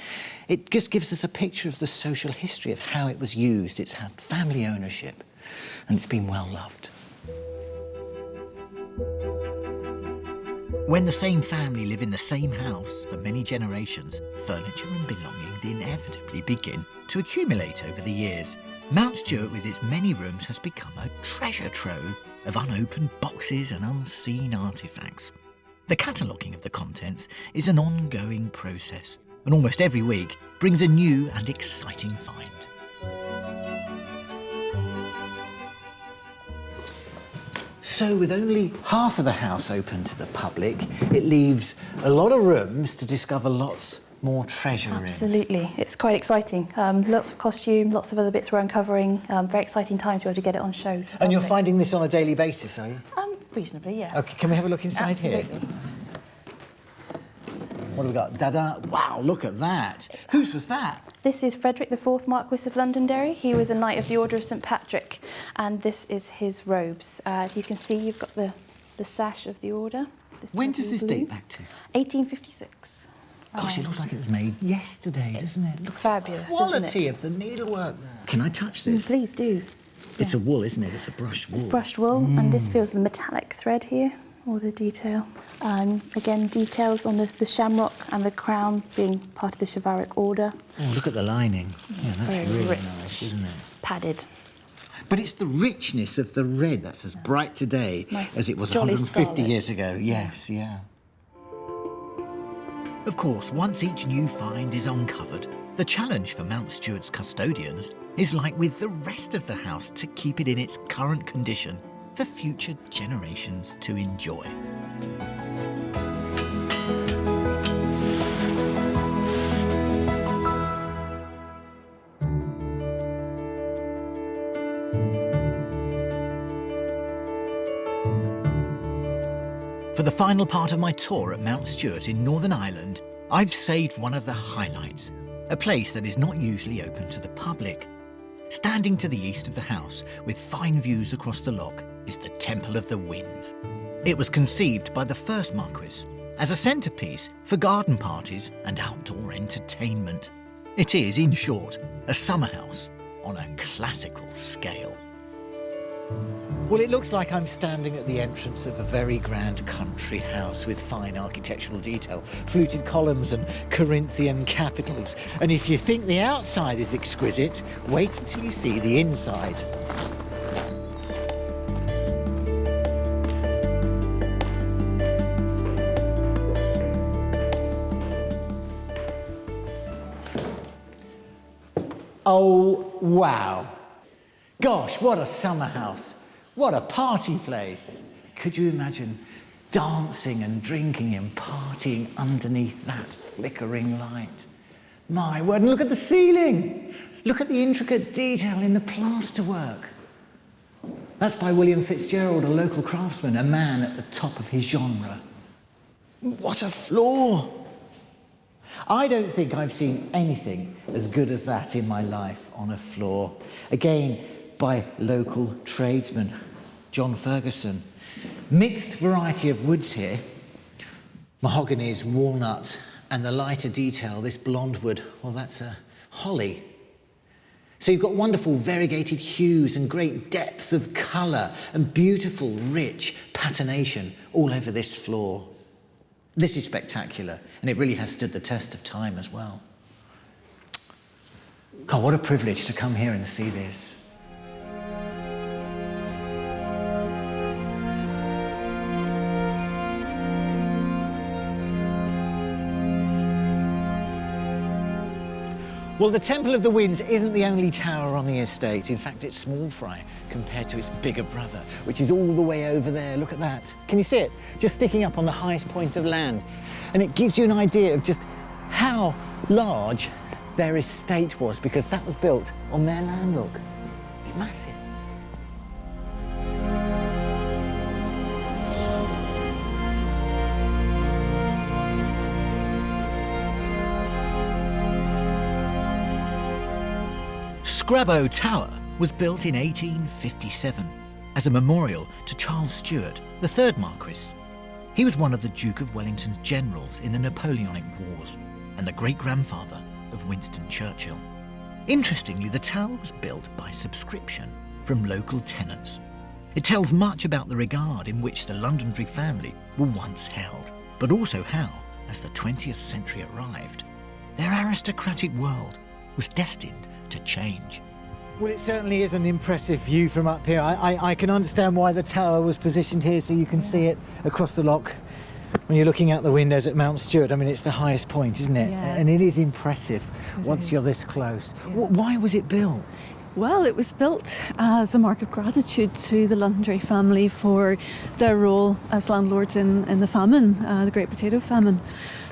It just gives us a picture of the social history of how it was used. It's had family ownership and it's been well loved. When the same family live in the same house for many generations, furniture and belongings inevitably begin to accumulate over the years. Mount Stuart, with its many rooms, has become a treasure trove of unopened boxes and unseen artefacts. The cataloguing of the contents is an ongoing process, and almost every week brings a new and exciting find. So with only half of the house open to the public, it leaves a lot of rooms to discover lots more treasure in. Absolutely, it's quite exciting. Lots of costume, lots of other bits we're uncovering. Very exciting time to be able to get it on show. And you're finding this on a daily basis, are you? Reasonably, yes. OK, can we have a look inside Absolutely. here? What have we got? Da-da. Wow, look at that. Whose was that? This is Frederick IV, Marquis of Londonderry. He was a Knight of the Order of St Patrick, and this is his robes. As you can see, you've got the sash of the order. When does this date back to? 1856. Gosh, it looks like it was made yesterday, doesn't it? Look, fabulous, quality isn't it? of the needlework there. Can I touch this? Please do. It's a wool, isn't it? It's a brushed wool. It's brushed wool, and this feels the metallic thread here, all the detail. Again, details on the shamrock and the crown being part of the chivalric order. Oh, look at the lining. It's Yeah, very that's really rich. nice, isn't it? Padded. But it's the richness of the red that's as bright today Nice as it was jolly 150 scarlet. years ago. Yes, yeah. Of course, once each new find is uncovered, the challenge for Mount Stuart's custodians is like with the rest of the house to keep it in its current condition for future generations to enjoy. For the final part of my tour at Mount Stuart in Northern Ireland, I've saved one of the highlights, a place that is not usually open to the public. Standing to the east of the house, with fine views across the loch, is the Temple of the Winds. It was conceived by the first Marquis as a centrepiece for garden parties and outdoor entertainment. It is, in short, a summer house on a classical scale. Well, it looks like I'm standing at the entrance of a very grand country house with fine architectural detail, fluted columns and Corinthian capitals. And if you think the outside is exquisite, wait until you see the inside. Oh, wow. Gosh, what a summer house. What a party place. Could you imagine dancing and drinking and partying underneath that flickering light? My word, and look at the ceiling. Look at the intricate detail in the plasterwork. That's by William Fitzgerald, a local craftsman, a man at the top of his genre. What a floor. I don't think I've seen anything as good as that in my life on a floor. Again, by local tradesman, John Ferguson. Mixed variety of woods here. Mahoganies, walnuts, and the lighter detail, this blonde wood, well, that's a holly. So you've got wonderful variegated hues and great depths of colour and beautiful, rich patination all over this floor. This is spectacular, and it really has stood the test of time as well. God, what a privilege to come here and see this. Well, the Temple of the Winds isn't the only tower on the estate. In fact, it's small fry compared to its bigger brother, which is all the way over there. Look at that. Can you see it? Just sticking up on the highest point of land. And it gives you an idea of just how large their estate was, because that was built on their land, look. It's massive. Scrabo Tower was built in 1857 as a memorial to Charles Stuart, the third Marquis. He was one of the Duke of Wellington's generals in the Napoleonic Wars and the great-grandfather of Winston Churchill. Interestingly, the tower was built by subscription from local tenants. It tells much about the regard in which the Londonderry family were once held, but also how, as the 20th century arrived, their aristocratic world was destined to change. Well, it certainly is an impressive view from up here. I can understand why the tower was positioned here, so you can see it across the loch when you're looking out the windows at Mount Stuart. I mean, it's the highest point, isn't it? Yes. And it is impressive once you're this close. Yeah. Why was it built? Well, it was built as a mark of gratitude to the Londonderry family for their role as landlords in the famine, the Great Potato Famine.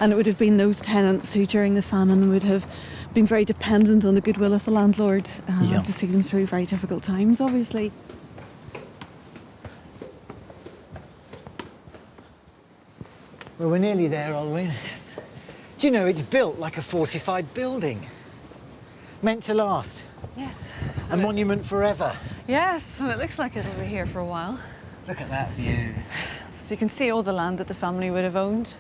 And it would have been those tenants who during the famine would have been very dependent on the goodwill of the landlord to see them through very difficult times, obviously. Well, we're nearly there, are we? Yes. Do you know, it's built like a fortified building. Meant to last. Yes. A monument forever. Yes, and it looks like it'll be here for a while. Look at that view. So you can see all the land that the family would have owned.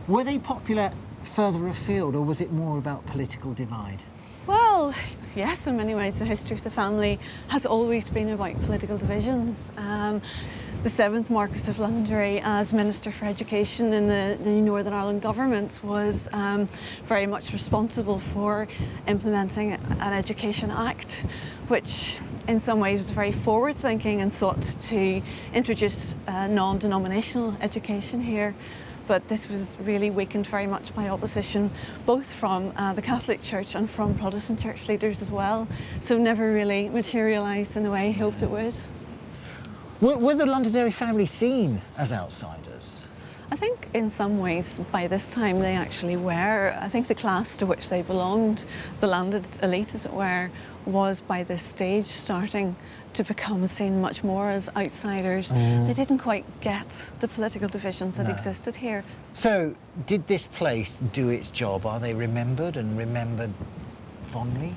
Were they popular further afield, or was it more about political divide? Well, yes, in many ways the history of the family has always been about political divisions. The 7th Marquess of Londonderry, as Minister for Education in the Northern Ireland government, was very much responsible for implementing an Education Act, which in some ways was very forward-thinking and sought to introduce non-denominational education here. But this was really weakened very much by opposition, both from the Catholic Church and from Protestant church leaders as well, so never really materialised in the way he hoped it would. Were the Londonderry family seen as outsiders? I think in some ways by this time they actually were. I think the class to which they belonged, the landed elite as it were, was by this stage starting to become seen much more as outsiders. They didn't quite get the political divisions that existed here. So, did this place do its job? Are they remembered and remembered fondly?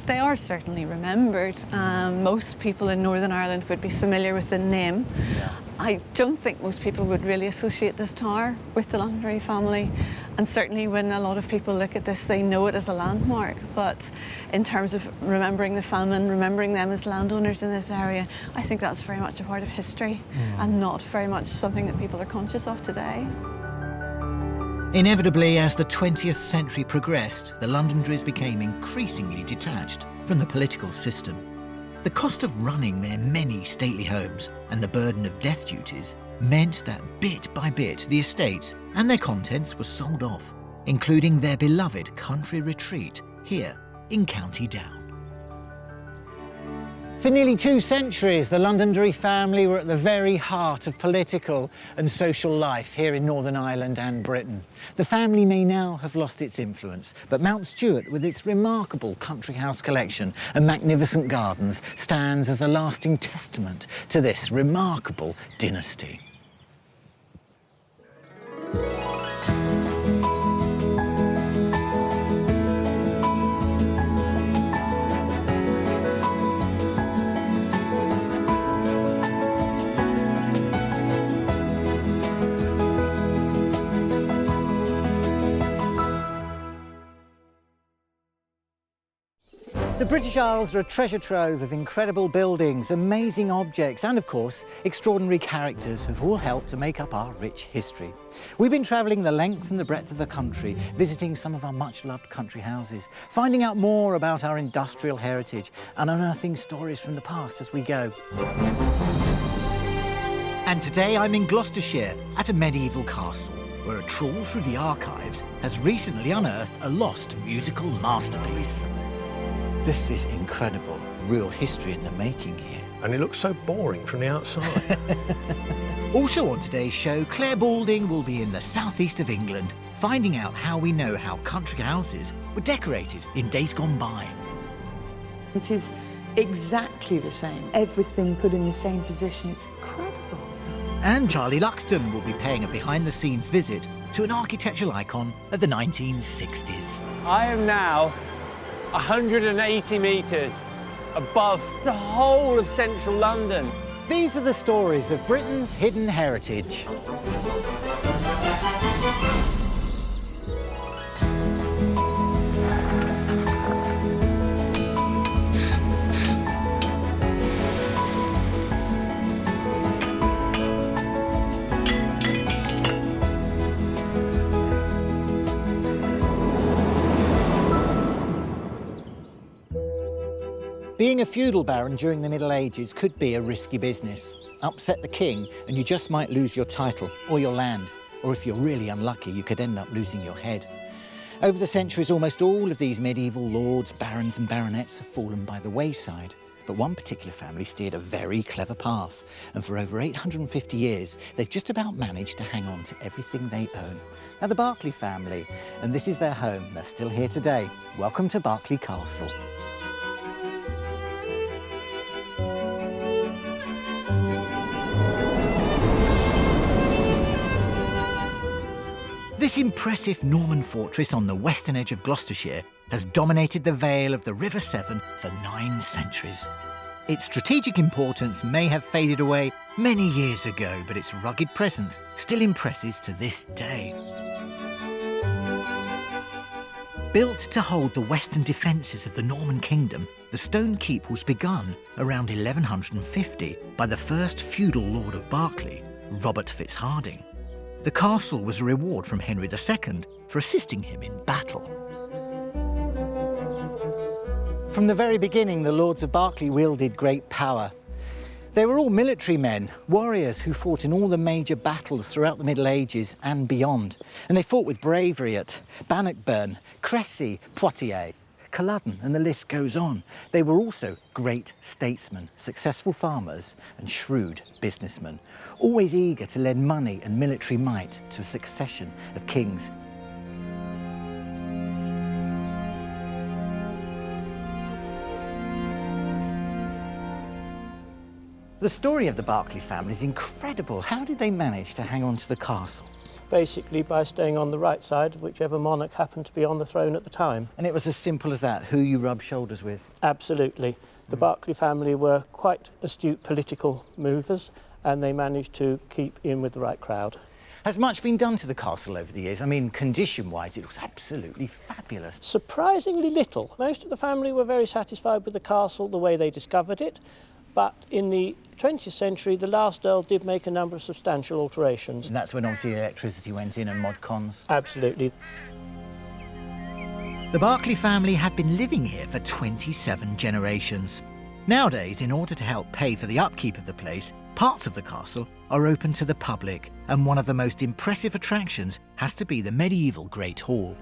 They are certainly remembered. Most people in Northern Ireland would be familiar with the name. I don't think most people would really associate this tower with the Londonderry family, and certainly when a lot of people look at this they know it as a landmark, but in terms of remembering the famine, remembering them as landowners in this area, I think that's very much a part of history and not very much something that people are conscious of today. Inevitably, as the 20th century progressed, the Londonderrys became increasingly detached from the political system. The cost of running their many stately homes and the burden of death duties meant that bit by bit the estates and their contents were sold off, including their beloved country retreat here in County Down. For nearly 2 centuries, the Londonderry family were at the very heart of political and social life here in Northern Ireland and Britain. The family may now have lost its influence, but Mount Stuart, with its remarkable country house collection and magnificent gardens, stands as a lasting testament to this remarkable dynasty. The British Isles are a treasure trove of incredible buildings, amazing objects and, of course, extraordinary characters who've all helped to make up our rich history. We've been travelling the length and the breadth of the country, visiting some of our much-loved country houses, finding out more about our industrial heritage and unearthing stories from the past as we go. And today I'm in Gloucestershire at a medieval castle, where a trawl through the archives has recently unearthed a lost musical masterpiece. This is incredible. Real history in the making here. And it looks so boring from the outside. Also on today's show, Claire Balding will be in the southeast of England, finding out how we know how country houses were decorated in days gone by. It is exactly the same. Everything put in the same position. It's incredible. And Charlie Luxton will be paying a behind-the-scenes visit to an architectural icon of the 1960s. I am now 180 metres above the whole of central London. These are the stories of Britain's hidden heritage. Being a feudal baron during the Middle Ages could be a risky business. Upset the king and you just might lose your title or your land, or if you're really unlucky, you could end up losing your head. Over the centuries, almost all of these medieval lords, barons and baronets have fallen by the wayside. But one particular family steered a very clever path, and for over 850 years, they've just about managed to hang on to everything they own. Now, the Berkeley family, and this is their home. They're still here today. Welcome to Berkeley Castle. This impressive Norman fortress on the western edge of Gloucestershire has dominated the Vale of the River Severn for 9 centuries. Its strategic importance may have faded away many years ago, but its rugged presence still impresses to this day. Built to hold the western defences of the Norman kingdom, the stone keep was begun around 1150 by the first feudal lord of Berkeley, Robert Fitzharding. The castle was a reward from Henry II for assisting him in battle. From the very beginning, the lords of Berkeley wielded great power. They were all military men, warriors who fought in all the major battles throughout the Middle Ages and beyond. And they fought with bravery at Bannockburn, Crécy, Poitiers, Culloden, and the list goes on. They were also great statesmen, successful farmers and shrewd businessmen, always eager to lend money and military might to a succession of kings. The story of the Berkeley family is incredible. How did they manage to hang on to the castle? Basically by staying on the right side of whichever monarch happened to be on the throne at the time. And it was as simple as that, who you rub shoulders with? Absolutely. The Berkeley family were quite astute political movers, and they managed to keep in with the right crowd. Has much been done to the castle over the years? I mean, condition-wise, it was absolutely fabulous. Surprisingly little. Most of the family were very satisfied with the castle the way they discovered it, but in the 20th century, the last Earl did make a number of substantial alterations. And that's when obviously electricity went in and mod cons? Absolutely. The Berkeley family had been living here for 27 generations. Nowadays, in order to help pay for the upkeep of the place, parts of the castle are open to the public, and one of the most impressive attractions has to be the medieval Great Hall.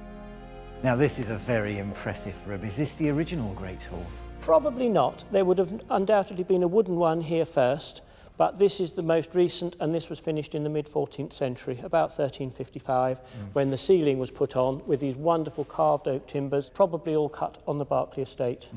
Now, this is a very impressive room. Is this the original Great Hall? Probably not. There would have undoubtedly been a wooden one here first, but this is the most recent, and this was finished in the mid-14th century, about 1355, when the ceiling was put on with these wonderful carved oak timbers, probably all cut on the Berkeley estate.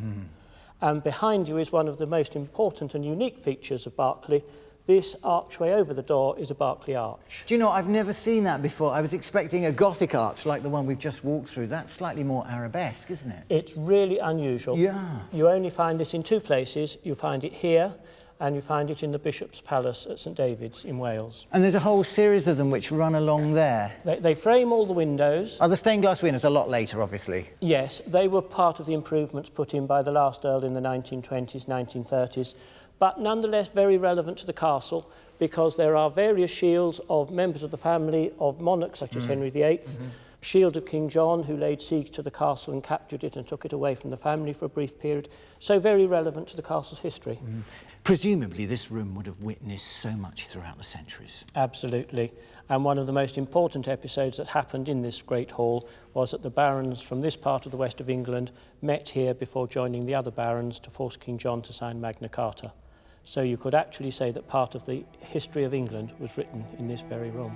And behind you is one of the most important and unique features of Berkeley. This archway over the door is a Berkeley arch. Do you know, I've never seen that before. I was expecting a Gothic arch like the one we've just walked through. That's slightly more arabesque, isn't it? It's really unusual. Yeah. You only find this in 2 places. You find it here, and you find it in the Bishop's Palace at St David's in Wales. And there's a whole series of them which run along there. They frame all the windows. Are the stained glass windows a lot later, obviously? Yes, they were part of the improvements put in by the last Earl in the 1920s, 1930s, but nonetheless very relevant to the castle, because there are various shields of members of the family of monarchs such as Henry VIII, shield of King John, who laid siege to the castle and captured it and took it away from the family for a brief period. So very relevant to the castle's history. Presumably this room would have witnessed so much throughout the centuries. Absolutely. And one of the most important episodes that happened in this great hall was that the barons from this part of the west of England met here before joining the other barons to force King John to sign Magna Carta. So you could actually say that part of the history of England was written in this very room.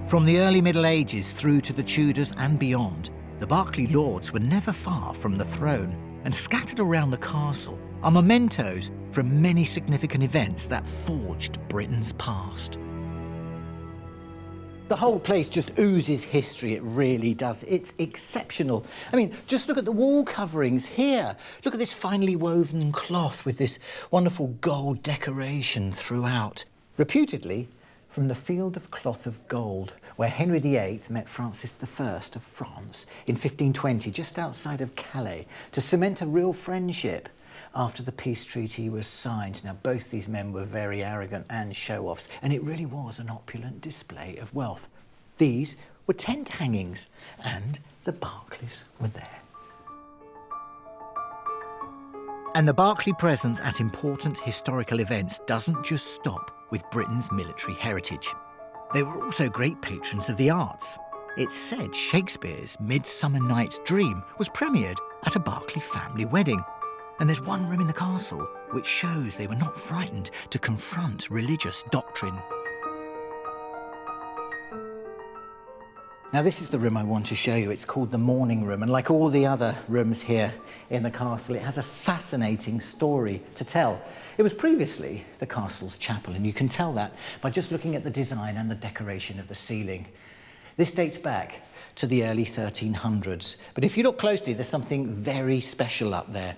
From the early Middle Ages through to the Tudors and beyond, the Berkeley lords were never far from the throne, and scattered around the castle are mementos from many significant events that forged Britain's past. The whole place just oozes history, it really does. It's exceptional. I mean, just look at the wall coverings here. Look at this finely woven cloth with this wonderful gold decoration throughout. Reputedly, from the Field of Cloth of Gold, where Henry VIII met Francis I of France in 1520, just outside of Calais, to cement a real friendship after the peace treaty was signed. Now, both these men were very arrogant and show-offs, and it really was an opulent display of wealth. These were tent hangings, and the Berkeleys were there. And the Berkeley presence at important historical events doesn't just stop with Britain's military heritage. They were also great patrons of the arts. It's said Shakespeare's Midsummer Night's Dream was premiered at a Berkeley family wedding. And there's one room in the castle which shows they were not frightened to confront religious doctrine. Now this is the room I want to show you. It's called the morning room, and like all the other rooms here in the castle, it has a fascinating story to tell. It was previously the castle's chapel, and you can tell that by just looking at the design and the decoration of the ceiling. This dates back to the early 1300s, but if you look closely, there's something very special up there.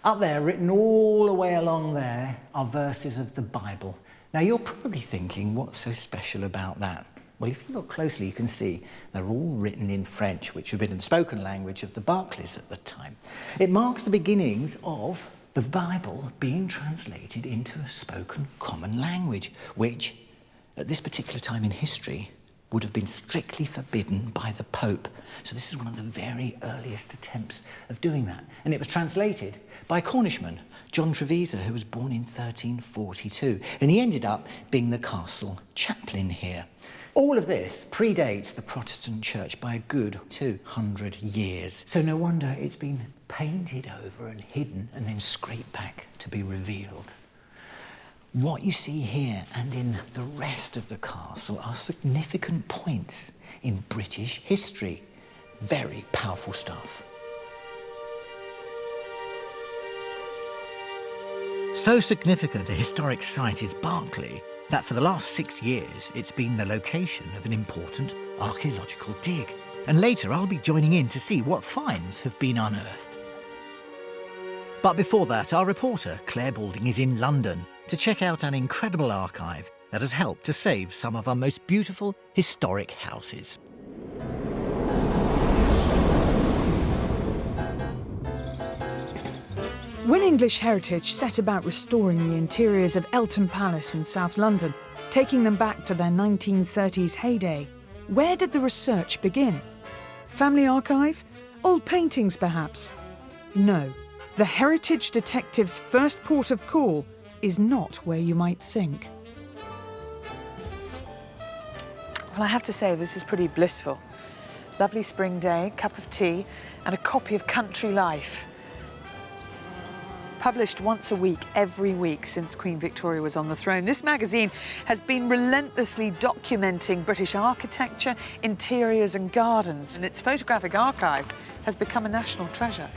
Up there, written all the way along there, are verses of the Bible. Now you're probably thinking, what's so special about that? Well, if you look closely, you can see they're all written in French, which had been the spoken language of the Berkeleys at the time. It marks the beginnings of the Bible being translated into a spoken common language, which, at this particular time in history, would have been strictly forbidden by the Pope. So this is one of the very earliest attempts of doing that. And it was translated by a Cornishman, John Trevisa, who was born in 1342. And he ended up being the castle chaplain here. All of this predates the Protestant church by a good 200 years. So no wonder it's been painted over and hidden and then scraped back to be revealed. What you see here and in the rest of the castle are significant points in British history. Very powerful stuff. So significant a historic site is Berkeley that for the last 6 years it's been the location of an important archaeological dig. And later I'll be joining in to see what finds have been unearthed. But before that, our reporter Claire Balding is in London to check out an incredible archive that has helped to save some of our most beautiful historic houses. When English Heritage set about restoring the interiors of Eltham Palace in South London, taking them back to their 1930s heyday, where did the research begin? Family archive? Old paintings, perhaps? No. The Heritage Detective's first port of call is not where you might think. Well, I have to say, this is pretty blissful. Lovely spring day, cup of tea, and a copy of Country Life. Published once a week, every week since Queen Victoria was on the throne. This magazine has been relentlessly documenting British architecture, interiors and gardens, and its photographic archive has become a national treasure.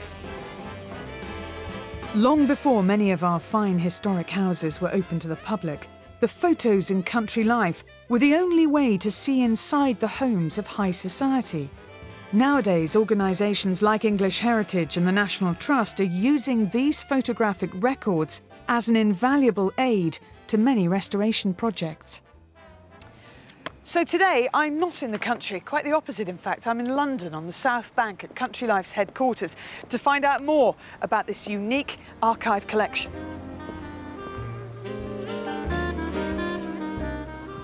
Long before many of our fine historic houses were open to the public, the photos in Country Life were the only way to see inside the homes of high society. Nowadays, organisations like English Heritage and the National Trust are using these photographic records as an invaluable aid to many restoration projects. So today, I'm not in the country, quite the opposite in fact. I'm in London on the South Bank at Country Life's headquarters to find out more about this unique archive collection.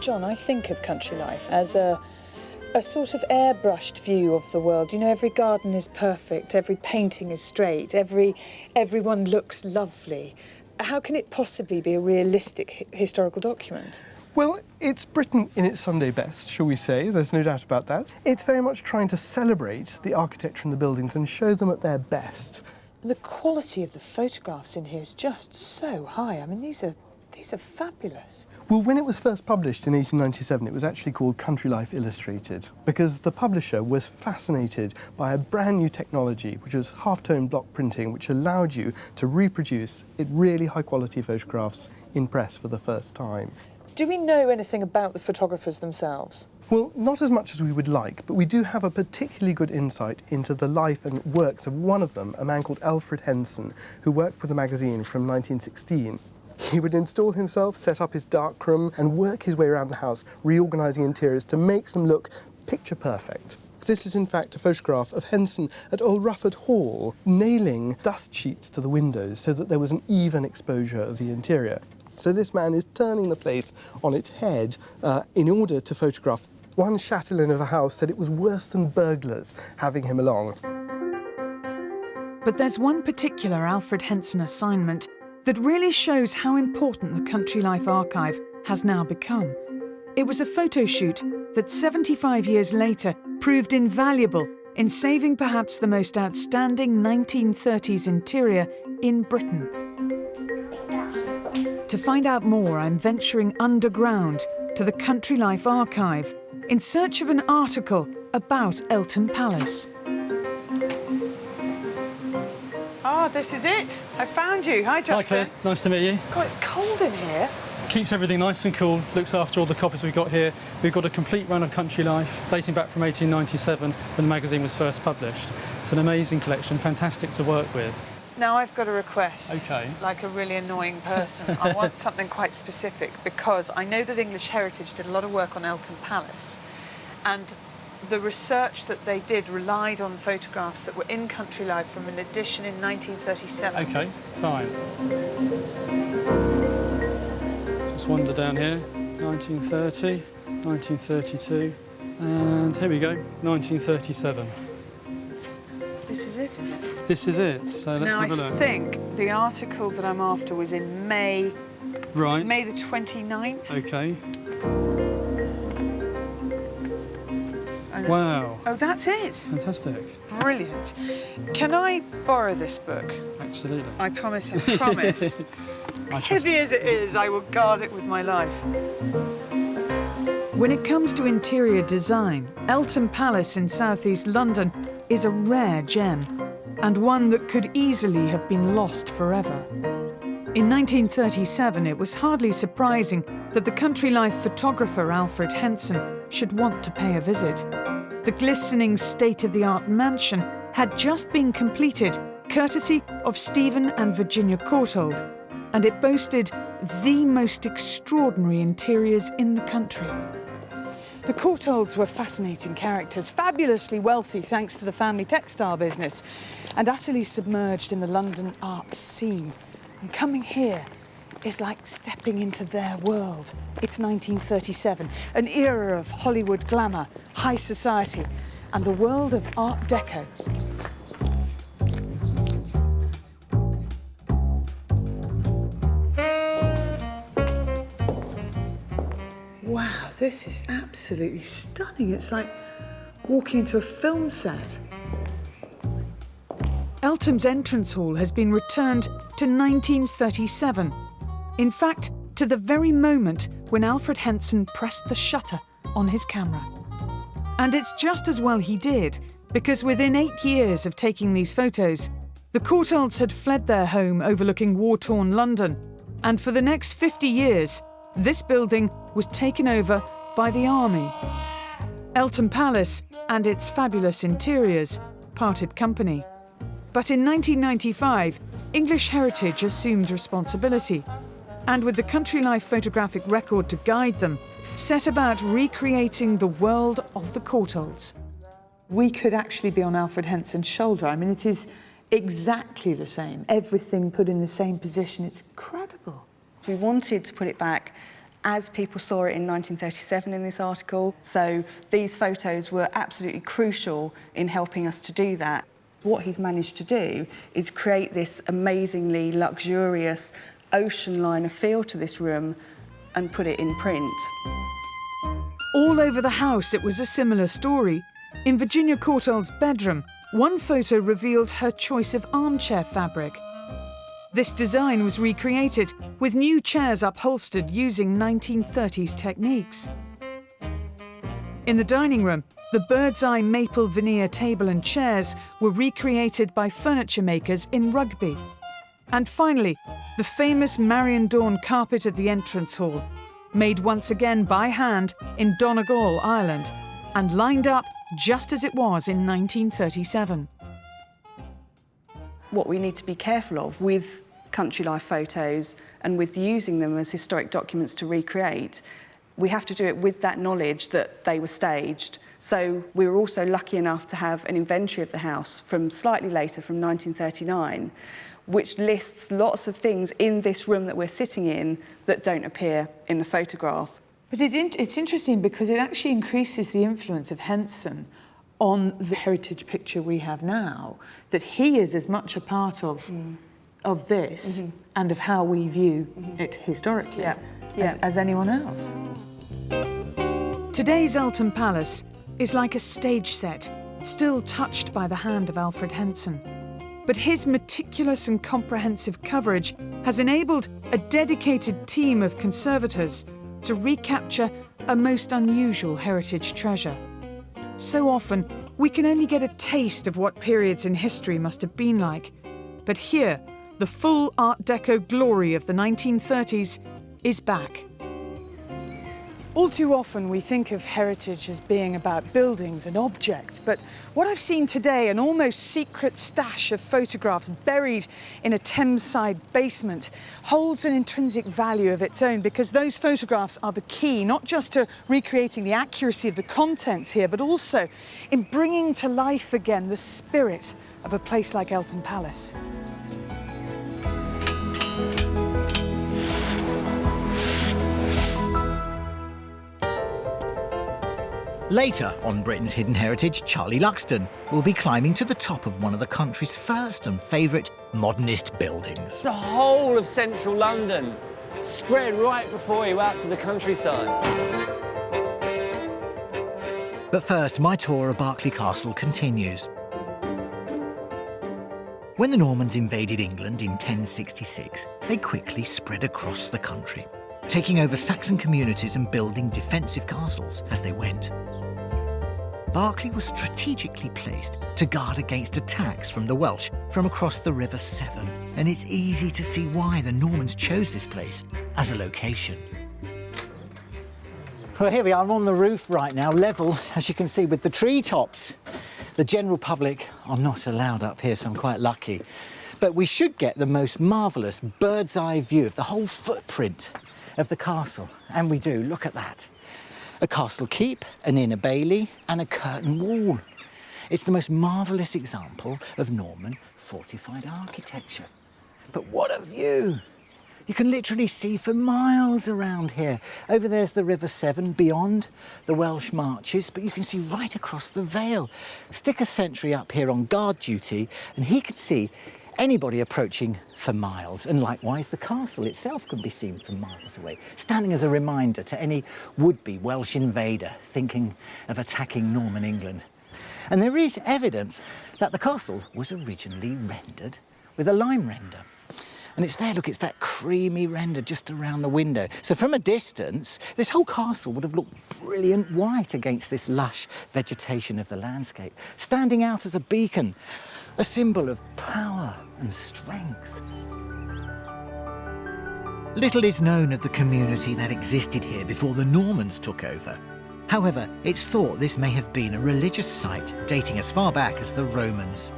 John, I think of Country Life as a sort of airbrushed view of the world. You know, every garden is perfect, every painting is straight, everyone looks lovely. How can it possibly be a realistic historical document? Well, it's Britain in its Sunday best, shall we say. There's no doubt about that. It's very much trying to celebrate the architecture and the buildings and show them at their best. The quality of the photographs in here is just so high. I mean, these are fabulous. Well, when it was first published in 1897, it was actually called Country Life Illustrated, because the publisher was fascinated by a brand new technology, which was half-tone block printing, which allowed you to reproduce really high-quality photographs in press for the first time. Do we know anything about the photographers themselves? Well, not as much as we would like, but we do have a particularly good insight into the life and works of one of them, a man called Alfred Henson, who worked with the magazine from 1916. He would install himself, set up his darkroom, and work his way around the house, reorganising interiors to make them look picture perfect. This is in fact a photograph of Henson at Old Rufford Hall, nailing dust sheets to the windows so that there was an even exposure of the interior. So this man is turning the place on its head in order to photograph. One chatelaine of a house said it was worse than burglars having him along. But there's one particular Alfred Henson assignment that really shows how important the Country Life archive has now become. It was a photo shoot that 75 years later proved invaluable in saving perhaps the most outstanding 1930s interior in Britain. To find out more, I'm venturing underground to the Country Life archive in search of an article about Eltham Palace. Ah, this is it. I found you. Hi, Justin. Hi, Claire. Nice to meet you. God, it's cold in here. Keeps everything nice and cool, looks after all the copies we've got here. We've got a complete run of Country Life, dating back from 1897, when the magazine was first published. It's an amazing collection, fantastic to work with. Now I've got a request. OK. Like a really annoying person. I want something quite specific because I know that English Heritage did a lot of work on Eltham Palace, and the research that they did relied on photographs that were in Country Life from an edition in 1937. OK, fine. Just wander down here, 1930, 1932, and here we go, 1937. This is it, is it? This is it, so let's have a look. Now I think the article that I'm after was in May. Right. May the 29th. OK. Wow. Oh, that's it. Fantastic. Brilliant. Can I borrow this book? Absolutely. I promise, I promise. Heavy as it is, I will guard it with my life. When it comes to interior design, Eltham Palace in southeast London is a rare gem, and one that could easily have been lost forever. In 1937, it was hardly surprising that the Country Life photographer Alfred Henson should want to pay a visit. The glistening state-of-the-art mansion had just been completed, courtesy of Stephen and Virginia Courtauld, and it boasted the most extraordinary interiors in the country. The Courtaulds were fascinating characters, fabulously wealthy thanks to the family textile business, and utterly submerged in the London arts scene. And coming here is like stepping into their world. It's 1937, an era of Hollywood glamour, high society, and the world of Art Deco. Wow, this is absolutely stunning. It's like walking into a film set. Eltham's entrance hall has been returned to 1937. In fact, to the very moment when Alfred Henson pressed the shutter on his camera. And it's just as well he did, because within 8 years of taking these photos, the Courtaulds had fled their home overlooking war-torn London, and for the next 50 years, this building was taken over by the army. Eltham Palace and its fabulous interiors parted company. But in 1995, English Heritage assumed responsibility, and with the Country Life photographic record to guide them, set about recreating the world of the Courtaulds. We could actually be on Alfred Henson's shoulder. I mean, it is exactly the same. Everything put in the same position. It's incredible. We wanted to put it back as people saw it in 1937 in this article. So these photos were absolutely crucial in helping us to do that. What he's managed to do is create this amazingly luxurious ocean liner feel to this room and put it in print. All over the house, it was a similar story. In Virginia Courtauld's bedroom, one photo revealed her choice of armchair fabric. This design was recreated with new chairs upholstered using 1930s techniques. In the dining room, the bird's-eye maple veneer table and chairs were recreated by furniture makers in Rugby. And finally, the famous Marion Dawn carpet at the entrance hall, made once again by hand in Donegal, Ireland, and lined up just as it was in 1937. What we need to be careful of with Country Life photos and with using them as historic documents to recreate, we have to do it with that knowledge that they were staged. So we were also lucky enough to have an inventory of the house from slightly later, from 1939, which lists lots of things in this room that we're sitting in that don't appear in the photograph. But it's interesting because it actually increases the influence of Henson on the heritage picture we have now, that he is as much a part of this and of how we view it historically as anyone else. Today's Eltham Palace is like a stage set, still touched by the hand of Alfred Henson. But his meticulous and comprehensive coverage has enabled a dedicated team of conservators to recapture a most unusual heritage treasure. So often, we can only get a taste of what periods in history must have been like. But here, the full Art Deco glory of the 1930s is back. All too often we think of heritage as being about buildings and objects, but what I've seen today, an almost secret stash of photographs buried in a Thameside basement, holds an intrinsic value of its own, because those photographs are the key, not just to recreating the accuracy of the contents here, but also in bringing to life again the spirit of a place like Eltham Palace. Later on Britain's Hidden Heritage, Charlie Luxton will be climbing to the top of one of the country's first and favourite modernist buildings. The whole of central London spread right before you out to the countryside. But first, my tour of Berkeley Castle continues. When the Normans invaded England in 1066, they quickly spread across the country, taking over Saxon communities and building defensive castles as they went. Berkeley was strategically placed to guard against attacks from the Welsh from across the River Severn, and it's easy to see why the Normans chose this place as a location. Well, here we are on the roof right now, level, as you can see, with the treetops. The general public are not allowed up here, so I'm quite lucky. But we should get the most marvellous bird's eye view of the whole footprint of the castle, and we do. Look at that. A castle keep, an inner bailey, and a curtain wall. It's the most marvellous example of Norman fortified architecture. But what a view! You can literally see for miles around here. Over there's the River Severn, beyond the Welsh marches, but you can see right across the Vale. Stick a sentry up here on guard duty, and he could see anybody approaching for miles, and likewise the castle itself can be seen from miles away, standing as a reminder to any would-be Welsh invader thinking of attacking Norman England. And there is evidence that the castle was originally rendered with a lime render. And it's there, look, it's that creamy render just around the window. So from a distance, this whole castle would have looked brilliant white against this lush vegetation of the landscape, standing out as a beacon, a symbol of power and strength. Little is known of the community that existed here before the Normans took over. However, it's thought this may have been a religious site dating as far back as the Romans.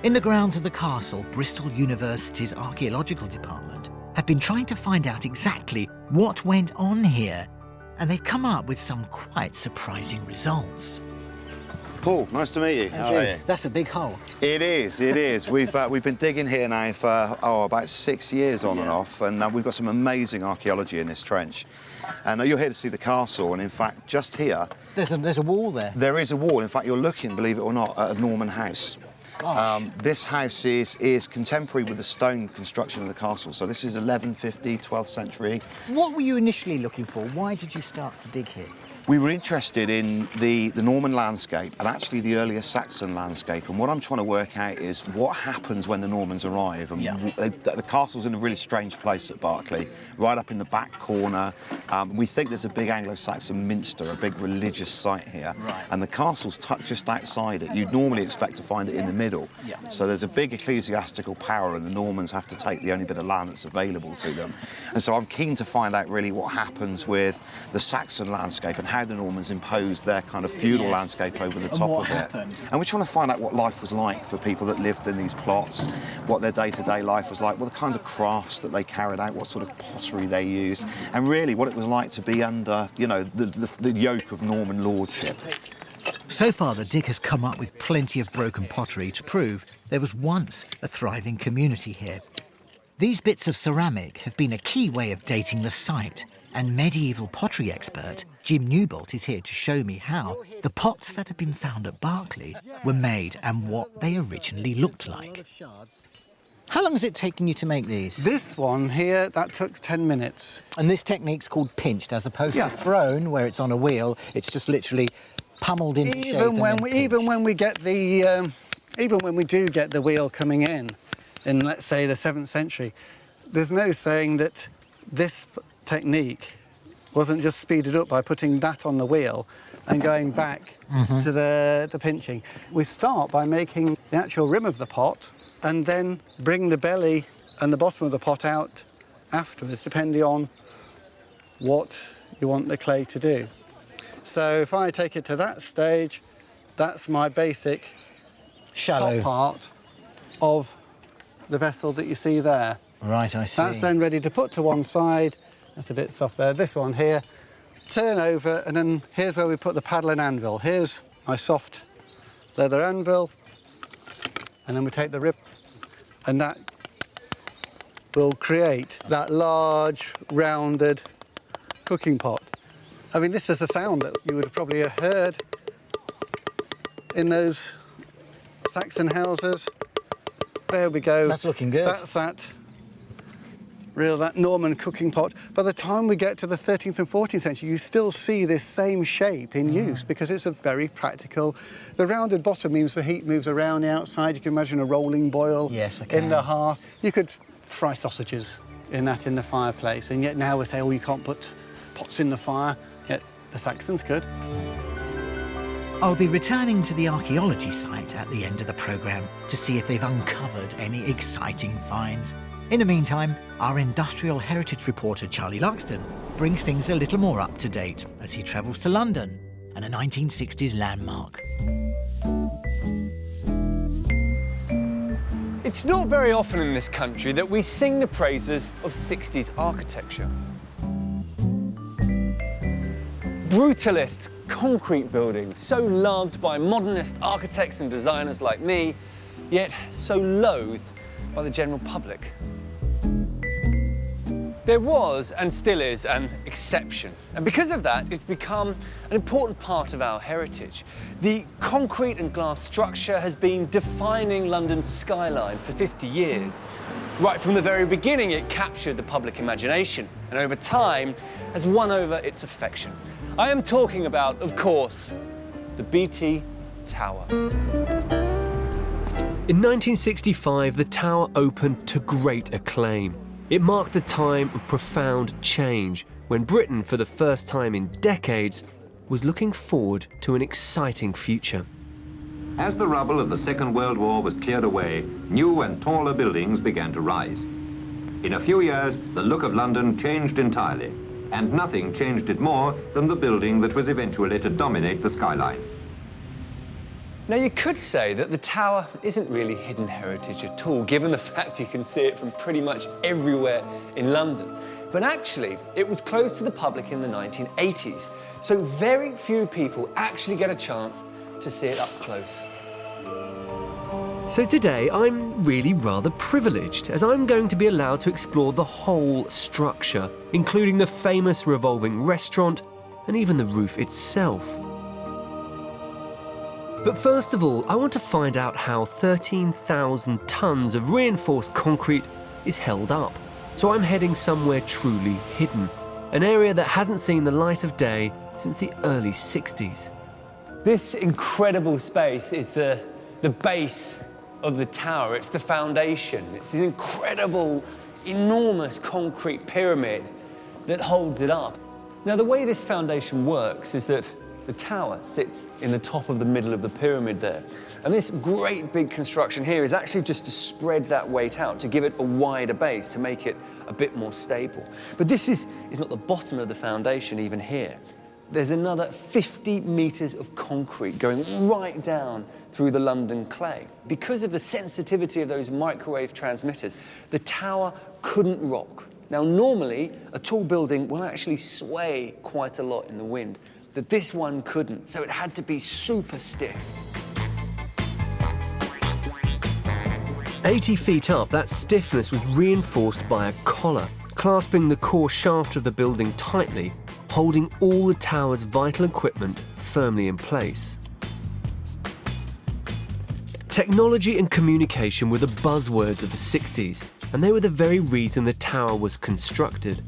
In the grounds of the castle, Bristol University's archaeological department have been trying to find out exactly what went on here, and they've come up with some quite surprising results. Paul, nice to meet you. How are you? That's a big hole. It is, it is. We've been digging here now for, about 6 years on and off, and we've got some amazing archaeology in this trench. And you're here to see the castle, and in fact, just here... There's a wall there. There is a wall. In fact, you're looking, believe it or not, at a Norman house. Gosh. This house is contemporary with the stone construction of the castle. So this is 1150, 12th century. What were you initially looking for? Why did you start to dig here? We were interested in the Norman landscape and actually the earlier Saxon landscape. And what I'm trying to work out is what happens when the Normans arrive. And the castle's in a really strange place at Berkeley, right up in the back corner. We think there's a big Anglo-Saxon minster, a big religious site here. Right. And the castle's tucked just outside it. You'd normally expect to find it in the middle. Yeah. So there's a big ecclesiastical power, and the Normans have to take the only bit of land that's available to them. And so I'm keen to find out really what happens with the Saxon landscape and how the Normans imposed their kind of feudal landscape over the top of it. And we're trying to find out what life was like for people that lived in these plots, what their day-to-day life was like, what the kinds of crafts that they carried out, what sort of pottery they used, and really what it was like to be under, you know, the yoke of Norman lordship. So far, the dig has come up with plenty of broken pottery to prove there was once a thriving community here. These bits of ceramic have been a key way of dating the site, and medieval pottery expert Jim Newbolt is here to show me how the pots that have been found at Berkeley were made and what they originally looked like. How long has it taken you to make these? This one here, that took 10 minutes. And this technique's called pinched, as opposed to thrown, where it's on a wheel. It's just literally pummeled into shape. Even when we get the, even when we do get the wheel coming in, let's say the 7th century, there's no saying that this technique wasn't just speeded up by putting that on the wheel and going back to the pinching. We start by making the actual rim of the pot and then bring the belly and the bottom of the pot out afterwards, depending on what you want the clay to do. So if I take it to that stage, that's my basic top part of the vessel that you see there. Right, I see. That's then ready to put to one side. That's a bit soft there. This one here, turn over, and then here's where we put the paddle and anvil. Here's my soft leather anvil, and then we take the rib, and that will create that large, rounded cooking pot. I mean, this is the sound that you would have probably heard in those Saxon houses. There we go. That's looking good. That's that Norman cooking pot. By the time we get to the 13th and 14th century, you still see this same shape in use because it's a very practical. The rounded bottom means the heat moves around the outside. You can imagine a rolling boil in the hearth. You could fry sausages in the fireplace, and yet now we say, oh, you can't put pots in the fire, yet the Saxons could. I'll be returning to the archaeology site at the end of the programme to see if they've uncovered any exciting finds. In the meantime, our industrial heritage reporter Charlie Luxton brings things a little more up to date as he travels to London and a 1960s landmark. It's not very often in this country that we sing the praises of 60s architecture. Brutalist concrete buildings, so loved by modernist architects and designers like me, yet so loathed by the general public. There was, and still is, an exception. And because of that, it's become an important part of our heritage. The concrete and glass structure has been defining London's skyline for 50 years. Right from the very beginning, it captured the public imagination, and over time, has won over its affection. I am talking about, of course, the BT Tower. In 1965, the tower opened to great acclaim. It marked a time of profound change when Britain, for the first time in decades, was looking forward to an exciting future. As the rubble of the Second World War was cleared away, new and taller buildings began to rise. In a few years, the look of London changed entirely, and nothing changed it more than the building that was eventually to dominate the skyline. Now, you could say that the tower isn't really hidden heritage at all, given the fact you can see it from pretty much everywhere in London. But actually, it was closed to the public in the 1980s, so very few people actually get a chance to see it up close. So today, I'm really rather privileged, as I'm going to be allowed to explore the whole structure, including the famous revolving restaurant and even the roof itself. But first of all, I want to find out how 13,000 tons of reinforced concrete is held up. So I'm heading somewhere truly hidden, an area that hasn't seen the light of day since the early 60s. This incredible space is the base of the tower. It's the foundation. It's an incredible, enormous concrete pyramid that holds it up. Now, the way this foundation works is that the tower sits in the top of the middle of the pyramid there. And this great big construction here is actually just to spread that weight out, to give it a wider base, to make it a bit more stable. But this is not the bottom of the foundation even here. There's another 50 metres of concrete going right down through the London clay. Because of the sensitivity of those microwave transmitters, the tower couldn't rock. Now, normally, a tall building will actually sway quite a lot in the wind, but this one couldn't, so it had to be super stiff. 80 feet up, that stiffness was reinforced by a collar, clasping the core shaft of the building tightly, holding all the tower's vital equipment firmly in place. Technology and communication were the buzzwords of the 60s, and they were the very reason the tower was constructed.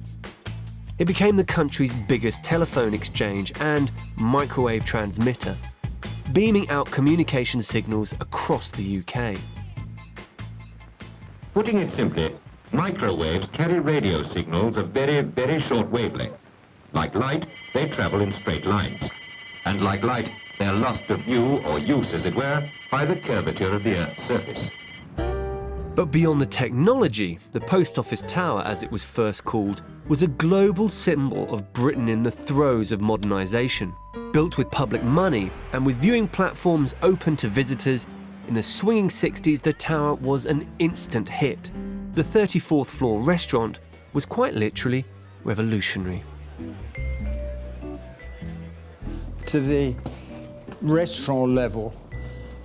It became the country's biggest telephone exchange and microwave transmitter, beaming out communication signals across the UK. Putting it simply, microwaves carry radio signals of very, very short wavelength. Like light, they travel in straight lines. And like light, they're lost to view or use, as it were, by the curvature of the Earth's surface. But beyond the technology, the Post Office Tower, as it was first called, was a global symbol of Britain in the throes of modernisation. Built with public money and with viewing platforms open to visitors, in the swinging 60s the tower was an instant hit. The 34th floor restaurant was quite literally revolutionary. To the restaurant level,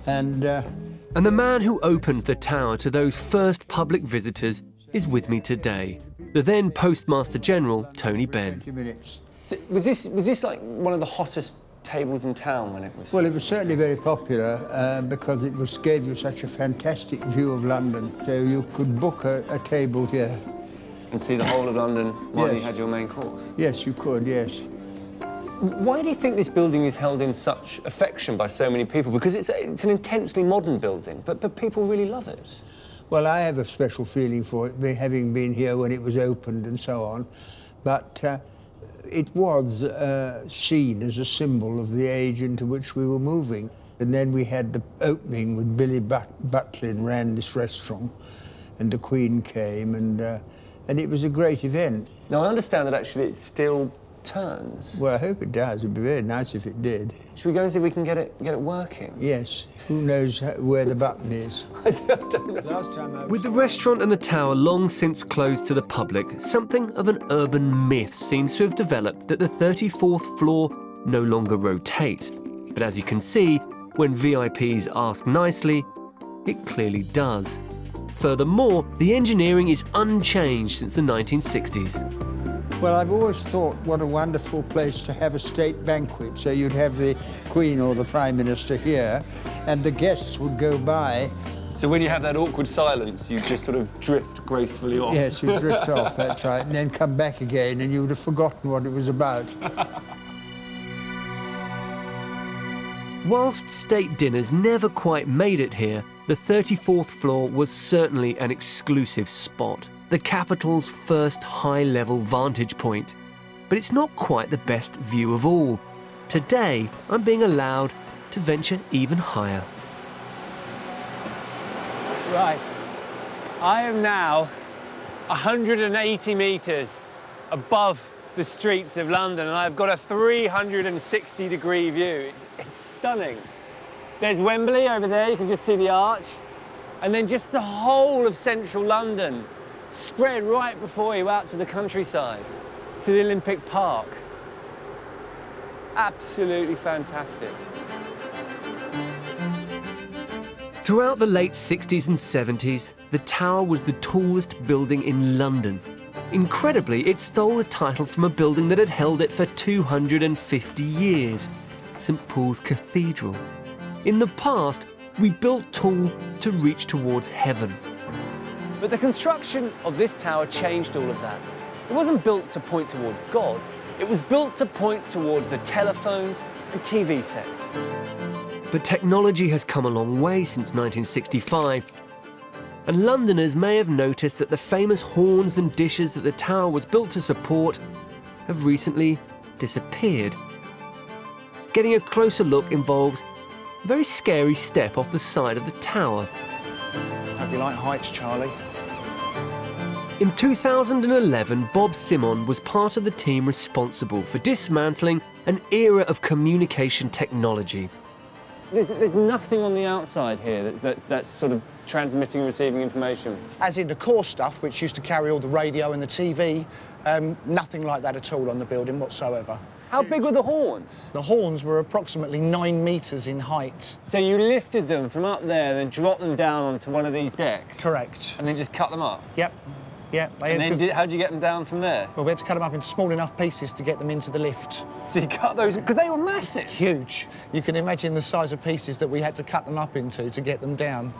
and the man who opened the tower to those first public visitors is with me today, the then Postmaster General, Tony Benn. So was this like one of the hottest tables in town when it was? Well, it was certainly very popular because it gave you such a fantastic view of London. So you could book a table here. And see the whole of London while Yes. you had your main course? Yes, you could, yes. Why do you think this building is held in such affection by so many people? Because it's an intensely modern building, but people really love it. Well, I have a special feeling for it, having been here when it was opened and so on. But it was seen as a symbol of the age into which we were moving. And then we had the opening with Billy Butlin ran this restaurant, and the Queen came, and it was a great event. Now, I understand that actually it still turns. Well, I hope it does. It'd be very nice if it did. Should we go and see if we can get it working? Yes. Who knows where the button is? I don't know. Last time I was... With the restaurant and the tower long since closed to the public, something of an urban myth seems to have developed that the 34th floor no longer rotates. But as you can see, when VIPs ask nicely, it clearly does. Furthermore, the engineering is unchanged since the 1960s. Well, I've always thought what a wonderful place to have a state banquet. So you'd have the Queen or the Prime Minister here, and the guests would go by. So when you have that awkward silence, you just sort of drift gracefully off. Yes, you drift off, that's right, and then come back again, and you would have forgotten what it was about. Whilst state dinners never quite made it here, the 34th floor was certainly an exclusive spot, the capital's first high-level vantage point. But it's not quite the best view of all. Today, I'm being allowed to venture even higher. Right. I am now 180 metres above the streets of London, and I've got a 360-degree view. It's stunning. There's Wembley over there, you can just see the arch. And then just the whole of central London spread right before you out to the countryside, to the Olympic Park. Absolutely fantastic. Throughout the late 60s and 70s, the tower was the tallest building in London. Incredibly, it stole the title from a building that had held it for 250 years, St Paul's Cathedral. In the past, we built tall to reach towards heaven. But the construction of this tower changed all of that. It wasn't built to point towards God, it was built to point towards the telephones and TV sets. But technology has come a long way since 1965, and Londoners may have noticed that the famous horns and dishes that the tower was built to support have recently disappeared. Getting a closer look involves a very scary step off the side of the tower. Hope you like heights, Charlie. In 2011, Bob Simon was part of the team responsible for dismantling an era of communication technology. There's nothing on the outside here that's sort of transmitting and receiving information. As in the core stuff, which used to carry all the radio and the TV, nothing like that at all on the building whatsoever. How big were the horns? The horns were approximately 9 metres in height. So you lifted them from up there, then dropped them down onto one of these decks? Correct. And then just cut them up? Yep. Yeah. And then how'd you get them down from there? Well, we had to cut them up into small enough pieces to get them into the lift. So you cut those, because they were massive. Huge. You can imagine the size of pieces that we had to cut them up into to get them down.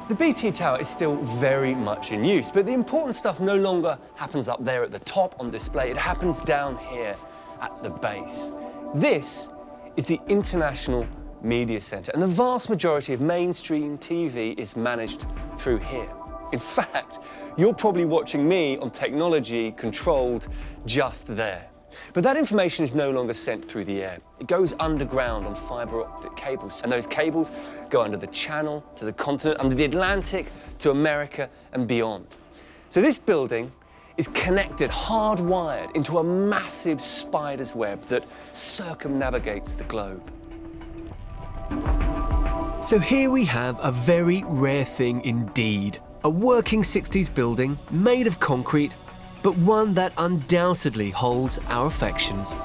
The BT Tower is still very much in use, but the important stuff no longer happens up there at the top on display. It happens down here at the base. This is the International Media Centre, and the vast majority of mainstream TV is managed through here. In fact, you're probably watching me on technology controlled just there. But that information is no longer sent through the air. It goes underground on fibre optic cables, and those cables go under the Channel, to the continent, under the Atlantic, to America and beyond. So this building is connected, hardwired into a massive spider's web that circumnavigates the globe. So here we have a very rare thing indeed. A working 60s building made of concrete, but one that undoubtedly holds our affections.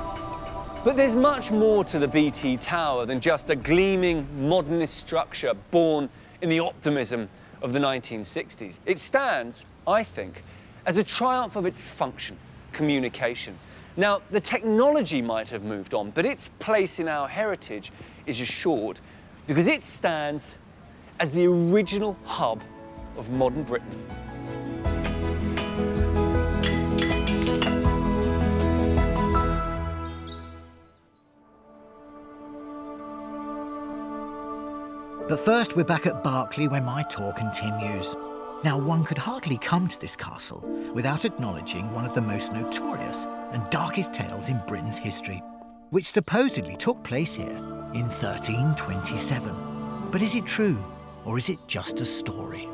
But there's much more to the BT Tower than just a gleaming modernist structure born in the optimism of the 1960s. It stands, I think, as a triumph of its function, communication. Now, the technology might have moved on, but its place in our heritage is assured because it stands as the original hub of modern Britain. But first, we're back at Berkeley where my tour continues. Now, one could hardly come to this castle without acknowledging one of the most notorious and darkest tales in Britain's history, which supposedly took place here in 1327. But is it true, or is it just a story?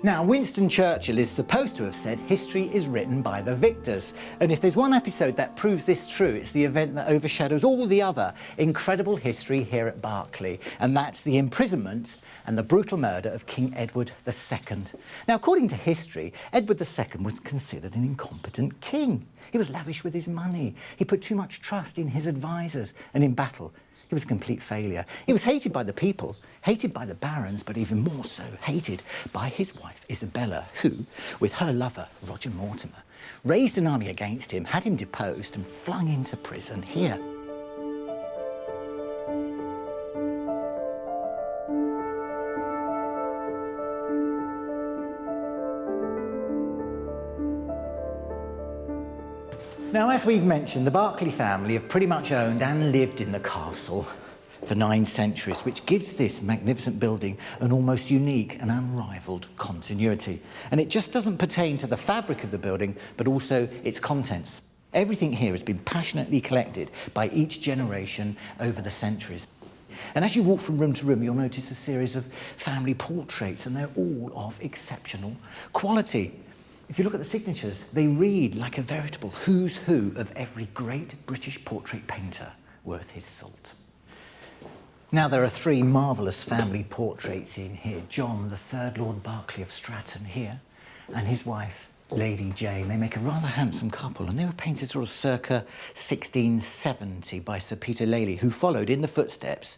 Now, Winston Churchill is supposed to have said history is written by the victors. And if there's one episode that proves this true, it's the event that overshadows all the other incredible history here at Berkeley. And that's the imprisonment and the brutal murder of King Edward II. Now, according to history, Edward II was considered an incompetent king. He was lavish with his money. He put too much trust in his advisors. And in battle, he was a complete failure. He was hated by the people, hated by the barons, but even more so, hated by his wife Isabella, who, with her lover Roger Mortimer, raised an army against him, had him deposed and flung into prison here. Now, as we've mentioned, the Berkeley family have pretty much owned and lived in the castle for 9 centuries, which gives this magnificent building an almost unique and unrivalled continuity. And it just doesn't pertain to the fabric of the building, but also its contents. Everything here has been passionately collected by each generation over the centuries. And as you walk from room to room, you'll notice a series of family portraits, and they're all of exceptional quality. If you look at the signatures, they read like a veritable who's who of every great British portrait painter worth his salt. Now, there are 3 marvellous family portraits in here. John, the 3rd Lord Berkeley of Stratton here, and his wife, Lady Jane. They make a rather handsome couple, and they were painted sort of circa 1670 by Sir Peter Lely, who followed in the footsteps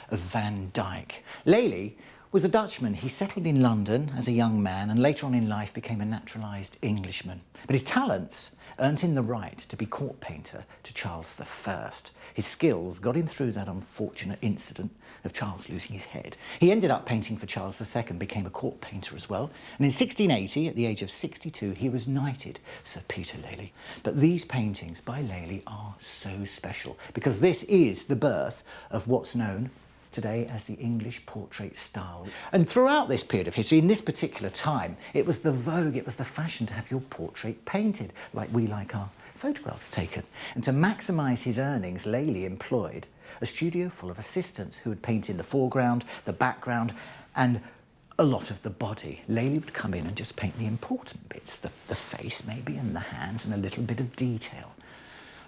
of Van Dyck. Lely was a Dutchman. He settled in London as a young man and later on in life became a naturalised Englishman. But his talents earned him the right to be court painter to Charles I. His skills got him through that unfortunate incident of Charles losing his head. He ended up painting for Charles II, became a court painter as well. And in 1680, at the age of 62, he was knighted Sir Peter Lely. But these paintings by Lely are so special because this is the birth of what's known today as the English portrait style. And throughout this period of history, in this particular time, it was the vogue, it was the fashion to have your portrait painted, like we like our photographs taken. And to maximise his earnings, Lely employed a studio full of assistants who would paint in the foreground, the background, and a lot of the body. Lely would come in and just paint the important bits, the face maybe, and the hands, and a little bit of detail.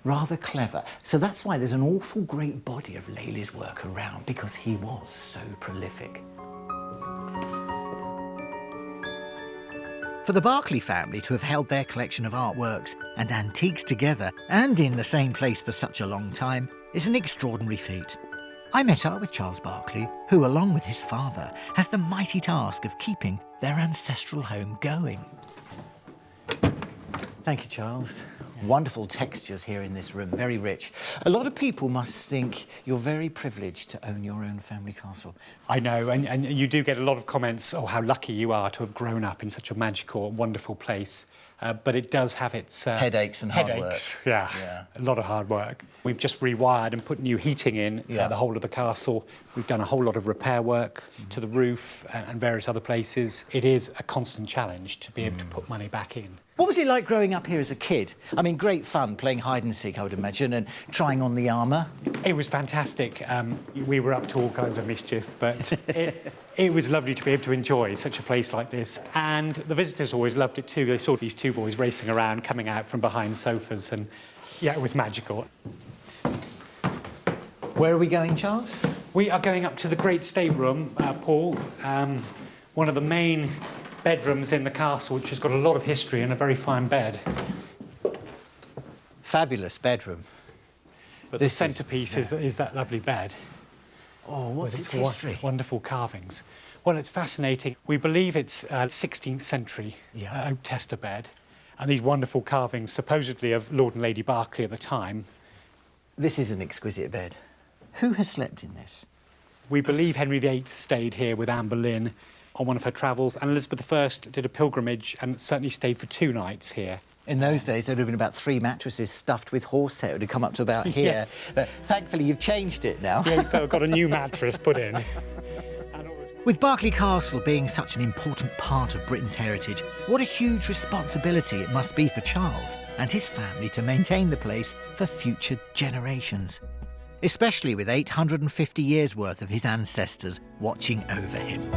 Rather clever. So that's why there's an awful great body of Lely's work around, because he was so prolific. For the Berkeley family to have held their collection of artworks and antiques together and in the same place for such a long time is an extraordinary feat. I met up with Charles Berkeley, who, along with his father, has the mighty task of keeping their ancestral home going. Thank you, Charles. Wonderful textures here in this room, very rich. A lot of people must think you're very privileged to own your own family castle. I know, and you do get a lot of comments, oh, how lucky you are to have grown up in such a magical, wonderful place. But it does have its... headaches and hard work. Yeah, a lot of hard work. We've just rewired and put new heating in the whole of the castle. We've done a whole lot of repair work to the roof and various other places. It is a constant challenge to be able to put money back in. What was it like growing up here as a kid? I mean, great fun, playing hide and seek, I would imagine, and trying on the armour. It was fantastic. We were up to all kinds of mischief, but it was lovely to be able to enjoy such a place like this. And the visitors always loved it too. They saw these two boys racing around, coming out from behind sofas, and yeah, it was magical. Where are we going, Charles? We are going up to the great stateroom, Paul, one of the main bedrooms in the castle, which has got a lot of history and a very fine bed. Fabulous bedroom. But the centrepiece is that lovely bed. Oh, what's its history? Wonderful carvings. Well, it's fascinating. We believe it's 16th century oak tester bed, and these wonderful carvings, supposedly of Lord and Lady Berkeley at the time. This is an exquisite bed. Who has slept in this? We believe Henry VIII stayed here with Anne Boleyn on one of her travels, and Elizabeth I did a pilgrimage and certainly stayed for 2 nights here. In those days, there would have been about 3 mattresses stuffed with horsehair. It would have come up to about here. Yes. But thankfully, you've changed it now. Yeah, we've got a new mattress put in. With Berkeley Castle being such an important part of Britain's heritage, what a huge responsibility it must be for Charles and his family to maintain the place for future generations, especially with 850 years' worth of his ancestors watching over him.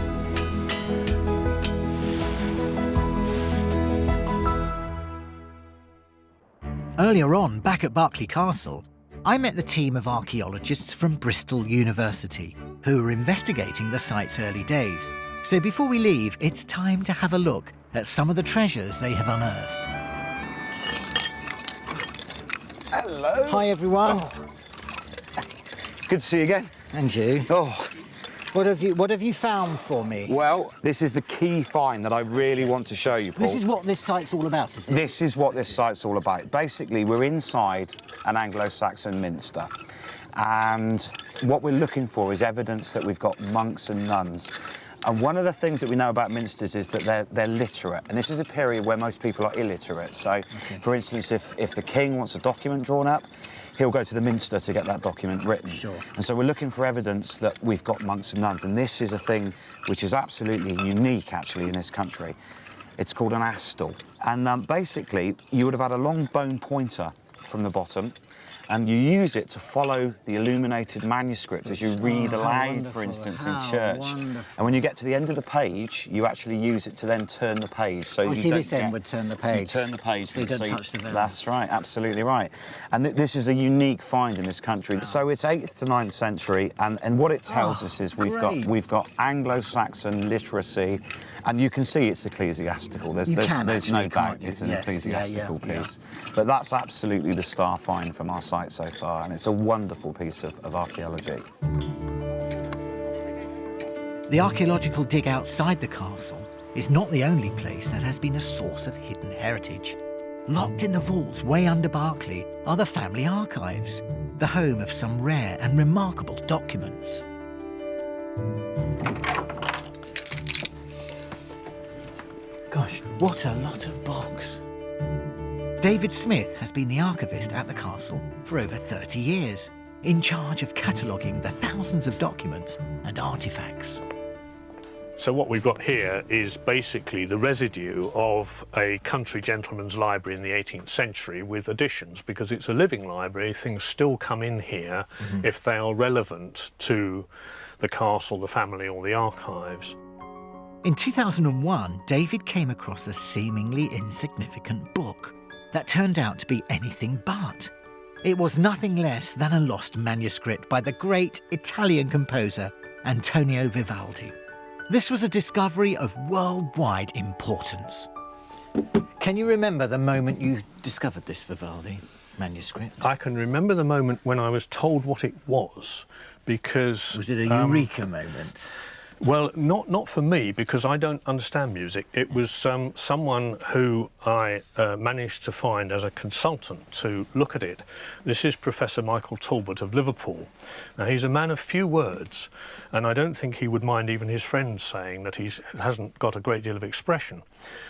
Earlier on, back at Berkeley Castle, I met the team of archaeologists from Bristol University who were investigating the site's early days. So before we leave, it's time to have a look at some of the treasures they have unearthed. Hello. Hi, everyone. Oh. Good to see you again. And you. Oh. What have you found for me? Well, this is the key find that I really want to show you, Paul. This is what this site's all about, is it? This is what this site's all about. Basically, we're inside an Anglo-Saxon minster, and what we're looking for is evidence that we've got monks and nuns. And one of the things that we know about minsters is that they're literate, and this is a period where most people are illiterate. So, for instance, if the king wants a document drawn up, he'll go to the minster to get that document written. Sure. And so we're looking for evidence that we've got monks and nuns, and this is a thing which is absolutely unique, actually, in this country. It's called an astle. And basically, you would have had a long bone pointer from the bottom, and you use it to follow the illuminated manuscript as you read aloud, for instance, in church. And when you get to the end of the page, you actually use it to then turn the page. So you see, this end would turn the page. You turn the page. So you don't touch the vellum. That's right, absolutely right. And this is a unique find in this country. So it's 8th to 9th century, and what it tells us is we've got Anglo-Saxon literacy, and you can see it's ecclesiastical. There's no doubt it's an ecclesiastical piece. But that's absolutely the star find from our site so far, and it's a wonderful piece of archaeology. The archaeological dig outside the castle is not the only place that has been a source of hidden heritage. Locked in the vaults way under Berkeley are the family archives, the home of some rare and remarkable documents. Gosh, what a lot of books. David Smith has been the archivist at the castle for over 30 years, in charge of cataloguing the thousands of documents and artefacts. So what we've got here is basically the residue of a country gentleman's library in the 18th century with additions, because it's a living library. Things still come in here if they are relevant to the castle, the family, or the archives. In 2001, David came across a seemingly insignificant book that turned out to be anything but. It was nothing less than a lost manuscript by the great Italian composer Antonio Vivaldi. This was a discovery of worldwide importance. Can you remember the moment you discovered this Vivaldi manuscript? I can remember the moment when I was told what it was, because... Was it a eureka moment? Well, not for me, because I don't understand music. It was someone who I managed to find as a consultant to look at it. This is Professor Michael Talbot of Liverpool. Now, he's a man of few words, and I don't think he would mind even his friends saying that he hasn't got a great deal of expression.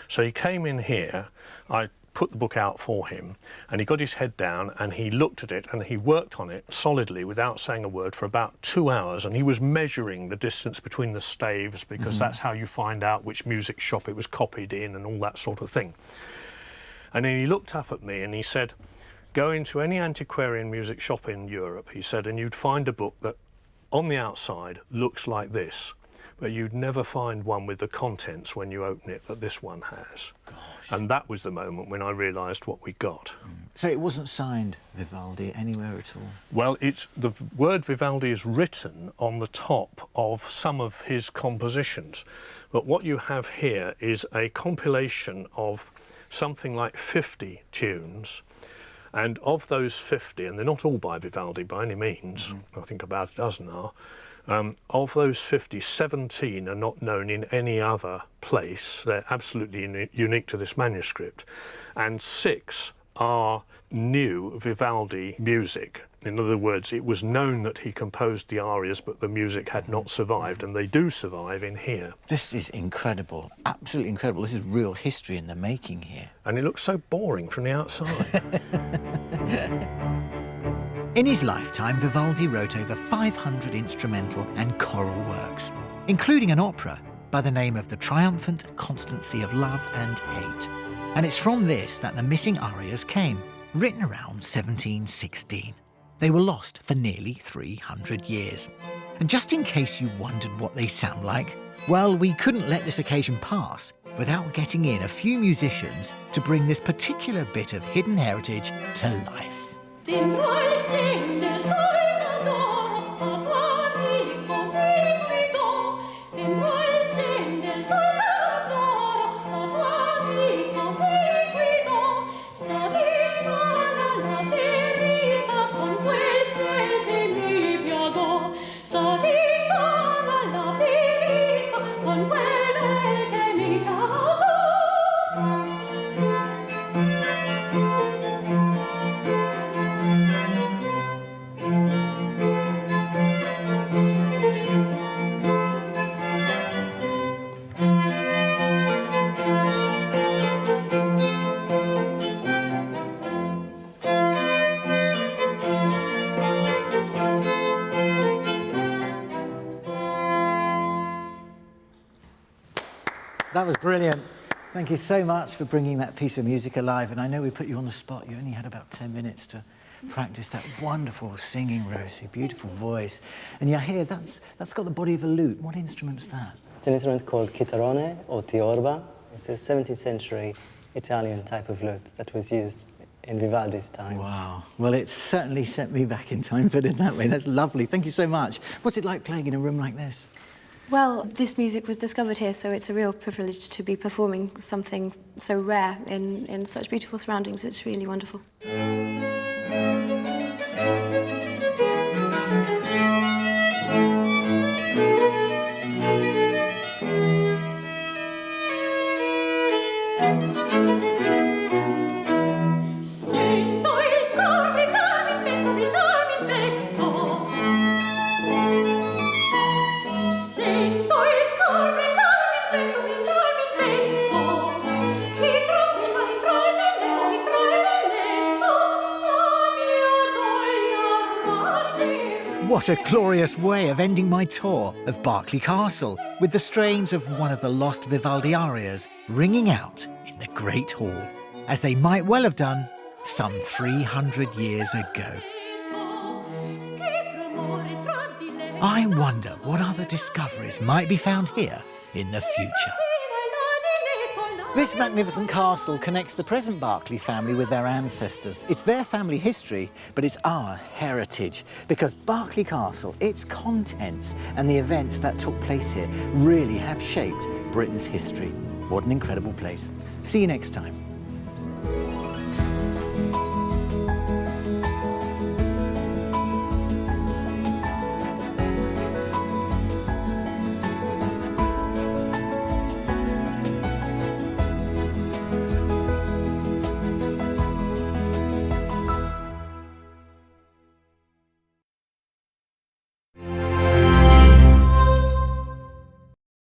So he came in here, I put the book out for him, and he got his head down and he looked at it and he worked on it solidly without saying a word for about 2 hours, and he was measuring the distance between the staves, because that's how you find out which music shop it was copied in and all that sort of thing. And then he looked up at me and he said, go into any antiquarian music shop in Europe, he said, and you'd find a book that on the outside looks like this, but you'd never find one with the contents when you open it that this one has. Gosh. And that was the moment when I realised what we got. So it wasn't signed Vivaldi anywhere at all? Well, the word Vivaldi is written on the top of some of his compositions, but what you have here is a compilation of something like 50 tunes, and of those 50, and they're not all by Vivaldi by any means, I think about a dozen are, of those 50, 17 are not known in any other place. They're absolutely unique to this manuscript. And 6 are new Vivaldi music. In other words, it was known that he composed the arias, but the music had not survived, and they do survive in here. This is incredible, absolutely incredible. This is real history in the making here. And it looks so boring from the outside. In his lifetime, Vivaldi wrote over 500 instrumental and choral works, including an opera by the name of The Triumphant Constancy of Love and Hate. And it's from this that the missing arias came, written around 1716. They were lost for nearly 300 years. And just in case you wondered what they sound like, well, we couldn't let this occasion pass without getting in a few musicians to bring this particular bit of hidden heritage to life. That was brilliant. Thank you so much for bringing that piece of music alive. And I know we put you on the spot. You only had about 10 minutes to practice that wonderful singing, Rosie. Beautiful voice. And you're here, that's got the body of a lute. What instrument's that? It's an instrument called chitarrone or tiorba. It's a 17th century Italian type of lute that was used in Vivaldi's time. Wow. Well, it certainly sent me back in time, put it that way. That's lovely. Thank you so much. What's it like playing in a room like this? Well, this music was discovered here, so it's a real privilege to be performing something so rare in such beautiful surroundings. It's really wonderful. What a glorious way of ending my tour of Berkeley Castle, with the strains of one of the lost Vivaldi arias ringing out in the Great Hall, as they might well have done some 300 years ago. I wonder what other discoveries might be found here in the future. This magnificent castle connects the present Berkeley family with their ancestors. It's their family history, but it's our heritage, because Berkeley Castle, its contents and the events that took place here really have shaped Britain's history. What an incredible place. See you next time.